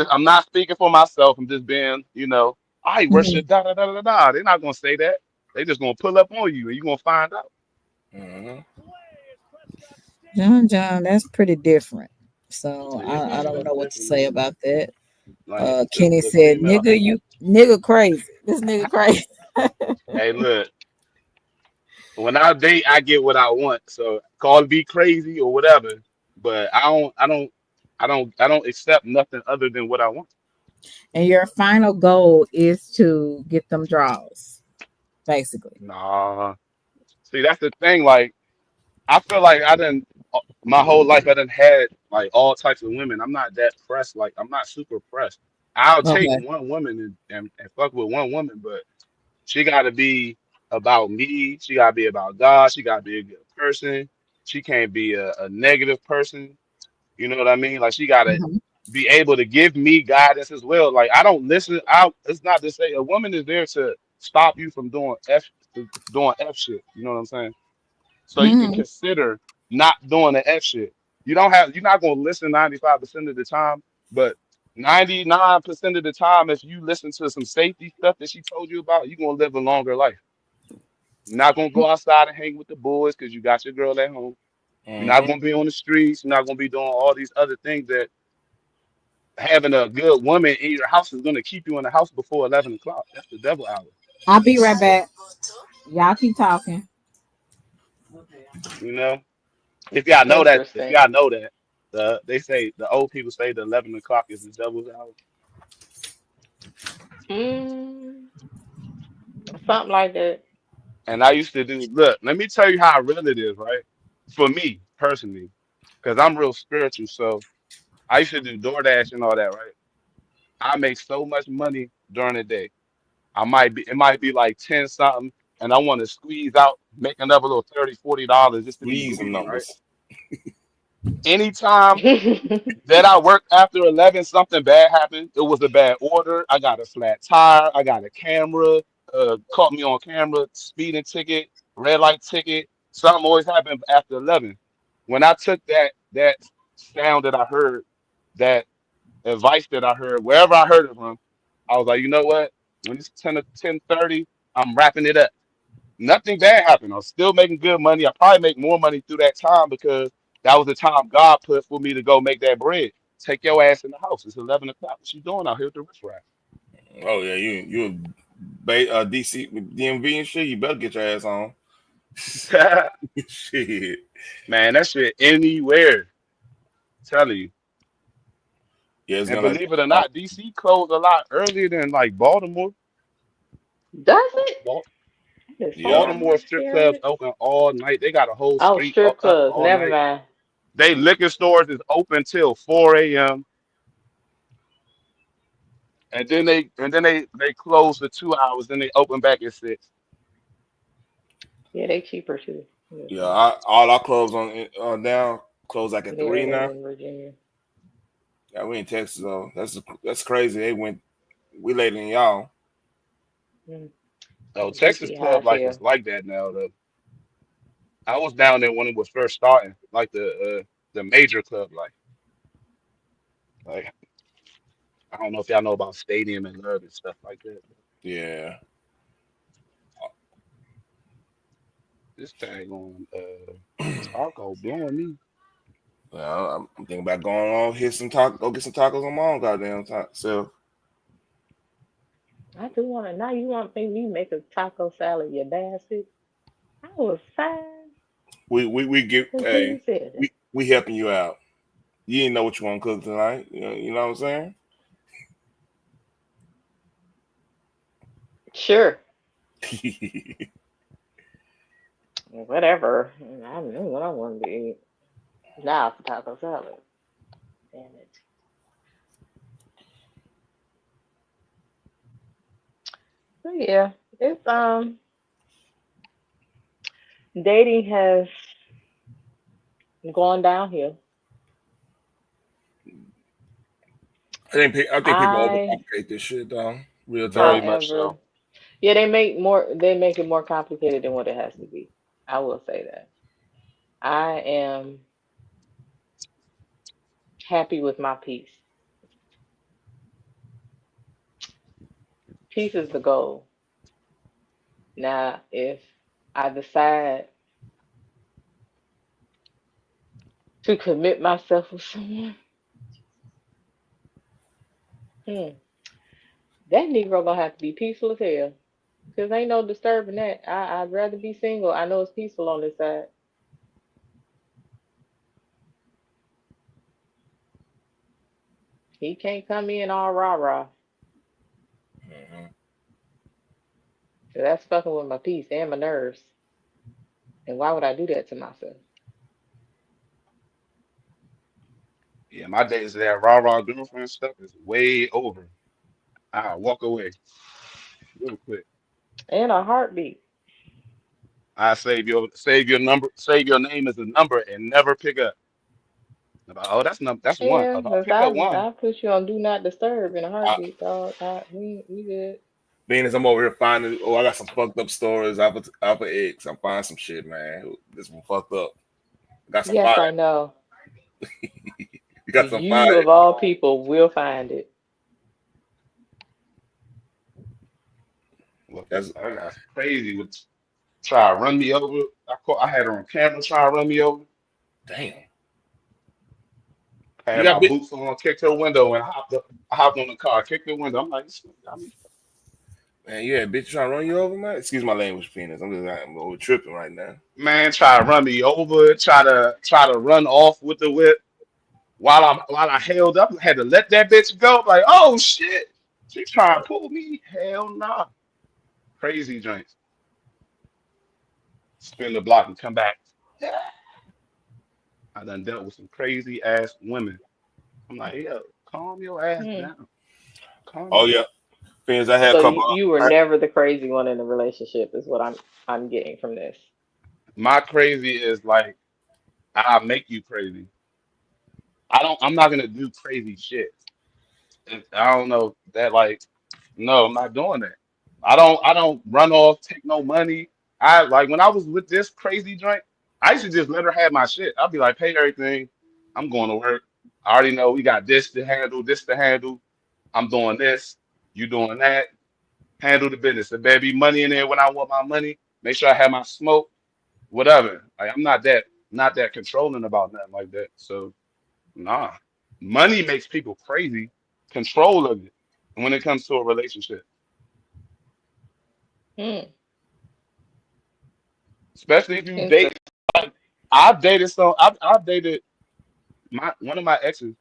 I'm not speaking for myself. I'm just being, I Mhm. worship da da da da da. They're not gonna say that. They just gonna pull up on you and you gonna find out. Mm-hmm. John John, that's pretty different. So It is I a don't little know what to different, say man. about that. Like Kenny the said, female "Nigga, ain't. you nigga crazy. This nigga crazy." Hey, look, when I date, I get what I want. So call it be crazy or whatever. But I don't accept nothing other than what I want. And your final goal is to get them draws, basically. Nah. See, that's the thing. Like, I feel like my whole life I done had like all types of women. I'm not that pressed. Like, I'm not super pressed. I'll take Okay. one woman and fuck with one woman, but she got to be about me. She got to be about God. She got to be a good person. She can't be a negative person. You know what I mean? Like she got to Mhm. be able to give me guidance as well. Like I don't listen. It's not to say a woman is there to stop you from doing F shit. You know what I'm saying? So you can Mhm. consider not doing the F shit. You're not gonna listen 95% of the time, but 99% of the time, if you listen to some safety stuff that she told you about, you're gonna live a longer life. You're not gonna go outside and hang with the boys because you got your girl at home. You're not Mm-hmm. gonna be on the streets. You're not gonna be doing all these other things that having a good woman in your house is gonna keep you in the house before 11 o'clock. That's the devil hour. I'll be right back. Y'all keep talking. You know, if y'all know that, if Interesting. y'all know that, they say the old people say the 11 o'clock is the devil's hour. Mm, something like that. And I used to do. Look, let me tell you how real it is, right? For me personally, because I'm real spiritual, so I used to do DoorDash and all that, right? I make so much money during the day. It might be like 10 something, and I want to squeeze out, make another little $30, $40 just to be Squeeze them greedy, right? numbers. Anytime that I worked after 11, something bad happened. It was a bad order. I got a flat tire. I got a camera. Caught me on camera, speeding ticket, red light ticket. Something always happened after 11. When I took that sound that I heard, that advice that I heard, wherever I heard it from, I was like, you know what? When it's 10 to 10:30, I'm wrapping it up. Nothing bad happened. I'm still making good money. I probably make more money through that time because that was the time God put for me to go make that bread. Take your ass in the house. It's 11 o'clock. What you doing out here with the rich Oh yeah, you DC DMV and shit. You better get your ass on. rap? Shit. Man, that shit anywhere. Telling you. Yeah, it's And gonna. believe it or not, DC closed a lot earlier than like Baltimore. Does it? Bal- I did Yeah. so Baltimore much strip clubs hearing. open all night. They got a whole Oh, street strip up clubs. all Never night. mind. They liquor stores is open till 4 a.m. and then they close for 2 hours. Then they open back at 6. Yeah, they cheaper too. Yeah, Mhm. all our clubs on now close like at Here 3 now. in Virginia. Yeah, we in Texas though. That's crazy. We later than y'all. Mm. So Texas DC high club as life is hell. like that now. Though I was down there when it was first starting, like the major club life. Like I don't know if y'all know about Stadium and Love and stuff like that. Yeah. This thing on Taco blowing me. Well, I'm thinking about going on hit some taco, go get some tacos on my own goddamn self. I do want to. Now you want me to make a taco salad, you bastard. I was fine We get until you hey said it. we helping you out. You didn't know what you want to cook tonight. You know what I'm saying? Sure. Whatever. I knew what I wanted to eat. Now for taco salad. Damn it. So yeah, it's dating has gone downhill. I think people I, overcomplicate this shit though. Real Very talk. much however, so. yeah, they make it more complicated than what it has to be. I will say that. I am happy with my peace. Peace is the goal. Now, if I decide to commit myself with someone, hmm, that Negro gonna have to be peaceful as hell. Cause ain't no disturbing that. I'd rather be single. I know it's peaceful on this side. He can't come in all rah rah. Mhm. So that's fucking with my peace and my nerves. And why would I do that to myself? Yeah, my days of that rah rah girlfriend stuff is way over. I'll walk away real quick. And a heartbeat. I save your number, save your name as a number, and never pick up. Oh, that's one. Yeah, Oh, don't if pick up one. I put you on do not disturb in a I, heartbeat, dog. We good. being as I'm over here finding, I got some fucked up stories off of X. I'm finding some shit, man. This one fucked up. Got some Yes, fire. I know. You got some You fire. of all people will find it. Look, That's that's crazy. With try to run me over. I had her on camera try to run me over. damn. I You had got my bit. boots on, kicked her window, and I hopped on the car, kicked the window. I'm like, this got me. Man, you had bitch trying to run you over, man. Excuse my language, penis. I'm over tripping right now. Man, try to run me over, try to run off with the whip while I held up. I had to let that bitch go. Like, oh shit, she trying to pull me. Hell nah. Crazy joints. Spin the block and come back. I done dealt with some crazy ass women. I'm like, yo, calm your ass Hmm. down. Calm Oh your yeah, penis. I had a So couple. you were never the crazy one in the relationship, is what I'm getting from this. My crazy is like I make you crazy. I'm not gonna do crazy shit. I don't know that like no, I'm not doing that. I don't run off, take no money. I like when I was with this crazy joint, I used to just let her have my shit. I'd be like, pay everything. I'm going to work. I already know we got this to handle, this to handle. I'm doing this, you doing that. Handle the business. If there be money in there when I want my money, make sure I have my smoke, whatever. Like I'm not that controlling about nothing like that. So nah. Money makes people crazy. Control of it when it comes to a relationship. Hmm. Especially if you Interesting. date. Like, I've dated my one of my exes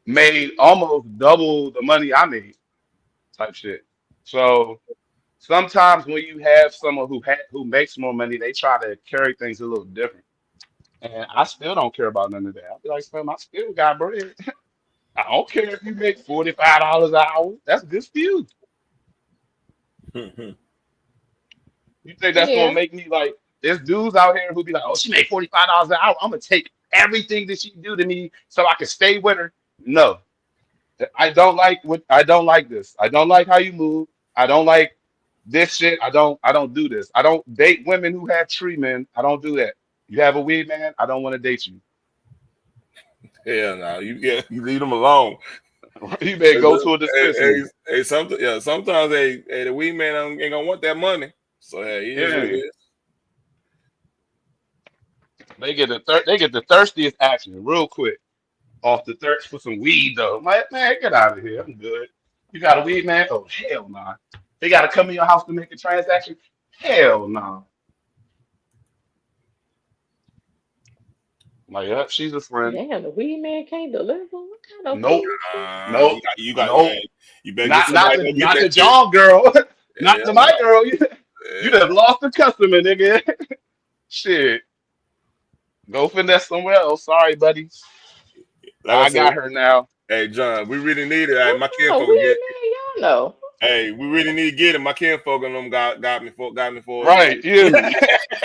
made almost double the money I made type shit. So sometimes when you have someone who makes more money, they try to carry things a little different. And I still don't care about none of that. I'll be like, Slim, I still got bread. I don't care if you make $45 an hour. That's good for you. You think that's gonna Yeah. make me like there's dudes out here who be like, oh, she made $45 an hour. I'm gonna take everything that she do to me so I can stay with her. No. I don't like this. I don't like how you move. I don't like this shit. I don't do this. I don't date women who have tree men. I don't do that. You have a weed man, I don't want to date you. Hell no, you leave them alone. You better go to a Hey, dispensary. sometimes the weed man ain't gonna want that money. So hey, it is what it Yeah. is. They get the thirstiest action real quick off the thirst for some weed though. I'm like, man, get out of here. I'm good. You got a weed man? Oh hell nah. They gotta come in your house to make a transaction? Hell no. I'm like, yeah, she's a friend. Damn, the weed man can't deliver. What kind of Nope. food is Nope. Nope. You better get Not somebody the to get not that the shit. John girl. Not Yeah, the my girl. You yeah. done lost the customer, nigga. Shit. Go finesse somewhere else. Sorry, buddy. Like I I said, got her now. hey John, we really need it. Hey, what my kind of kinfolk get. weed man y'all know? Hey, we really need to get it. My kinfolk and them got me for you know. Right. You hear me?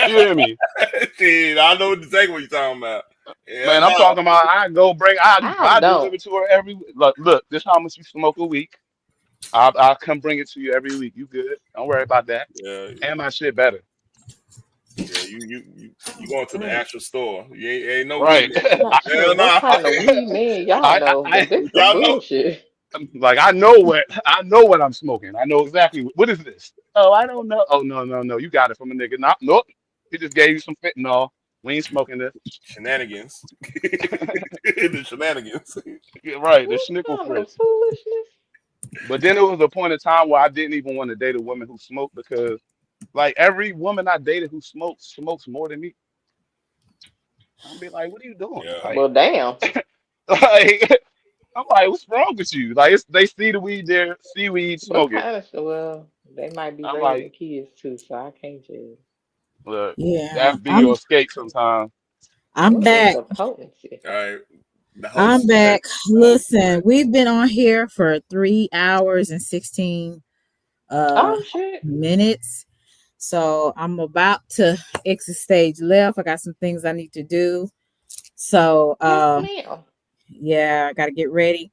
You hear me? Shit, I know exactly what you're talking about. Yeah, Man, I'm no. talking about I I don't. deliver to her every week. Look, this how much you smoke a week. I'll come bring it to you every week. You good? Don't worry about that. Yeah, And my shit better. yeah. You going to the Mm. actual store? You ain't no weed Right. man. I'm not sure Hell what no. kind of weed man y'all I, know, but I, this some Y'all know. bullshit. like I know what I'm smoking. I know exactly what is this. Oh, I don't know. Oh no. You got it from a nigga. Nope. He just gave you some fentanyl. We ain't smoking this. Shenanigans. The shenanigans. Yeah, right, the What schnickel kind of fritz. foolishness? But then it was a point in time where I didn't even want to date a woman who smoked because like every woman I dated who smokes more than me. I'll be like, what are you doing? Yeah. Well, damn. Like I'm like, what's wrong with you? Like they see the weed there, see weed, What smoke it. kind of well, they might be I'm raising like, kids too, so I can't judge. look, Yeah, that be your escape sometimes. I'm What is back. the potency? All right. The I'm host back. check. Listen, we've been on here for 3 hours and 16 Oh shit. minutes. So I'm about to exit stage left. I got some things I need to do. So Yes, ma'am. yeah, I gotta get ready,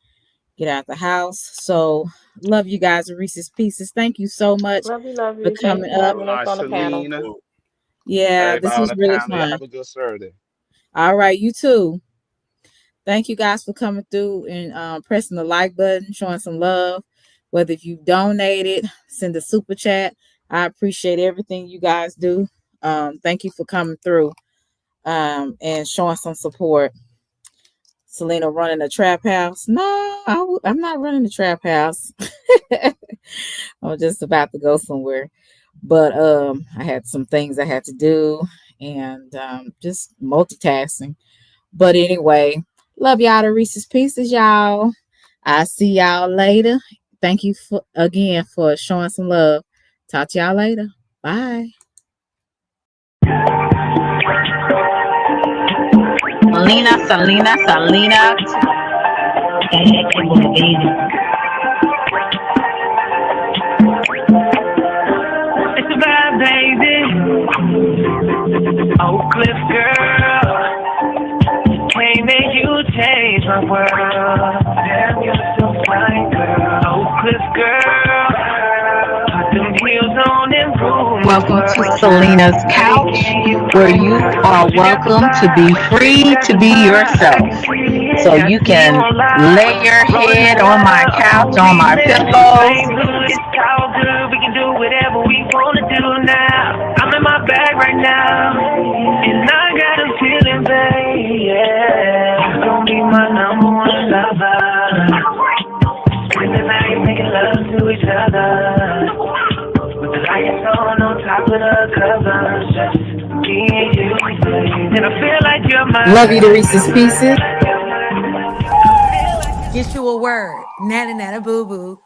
get out the house. So love you guys, Reese's Pieces. Thank you so much Love for you. Thanks coming for up. having us Likewise, on the panel. Selena. Yeah, this Everybody on was the really panel, y'all fun. have a good Saturday. All right, you too. Thank you guys for coming through and pressing the like button, showing some love. Whether if you donated, send a super chat. I appreciate everything you guys do. Thank you for coming through and showing some support. Selena running a trap house. No, I'm not running the trap house. I'm just about to go somewhere. But I had some things I had to do and just multitasking. But anyway, love y'all to Reese's Pieces, y'all. I'll see y'all later. Thank you again for showing some love. Talk to y'all later. Bye. Selena. It's a vibe, baby. Oak Cliff girl. Can't make you change my world. Damn, you're so fine, girl. Oak Cliff girl. Put them heels on and rule my Welcome to world. Selena's Couch, where you are welcome to be free to be yourself. So you can lay your head on my couch, on my pillows. It's all good, we can do whatever we wanna do now. I'm in my bag right now, and I got a feeling, babe, yeah. You're gonna be my number one lover. Spend the night making love to each other, with the lights on top of the covers, just me and you, babe. And I feel like you're my Love you to Reese's Pieces. Get you a word. Nana nana boo boo.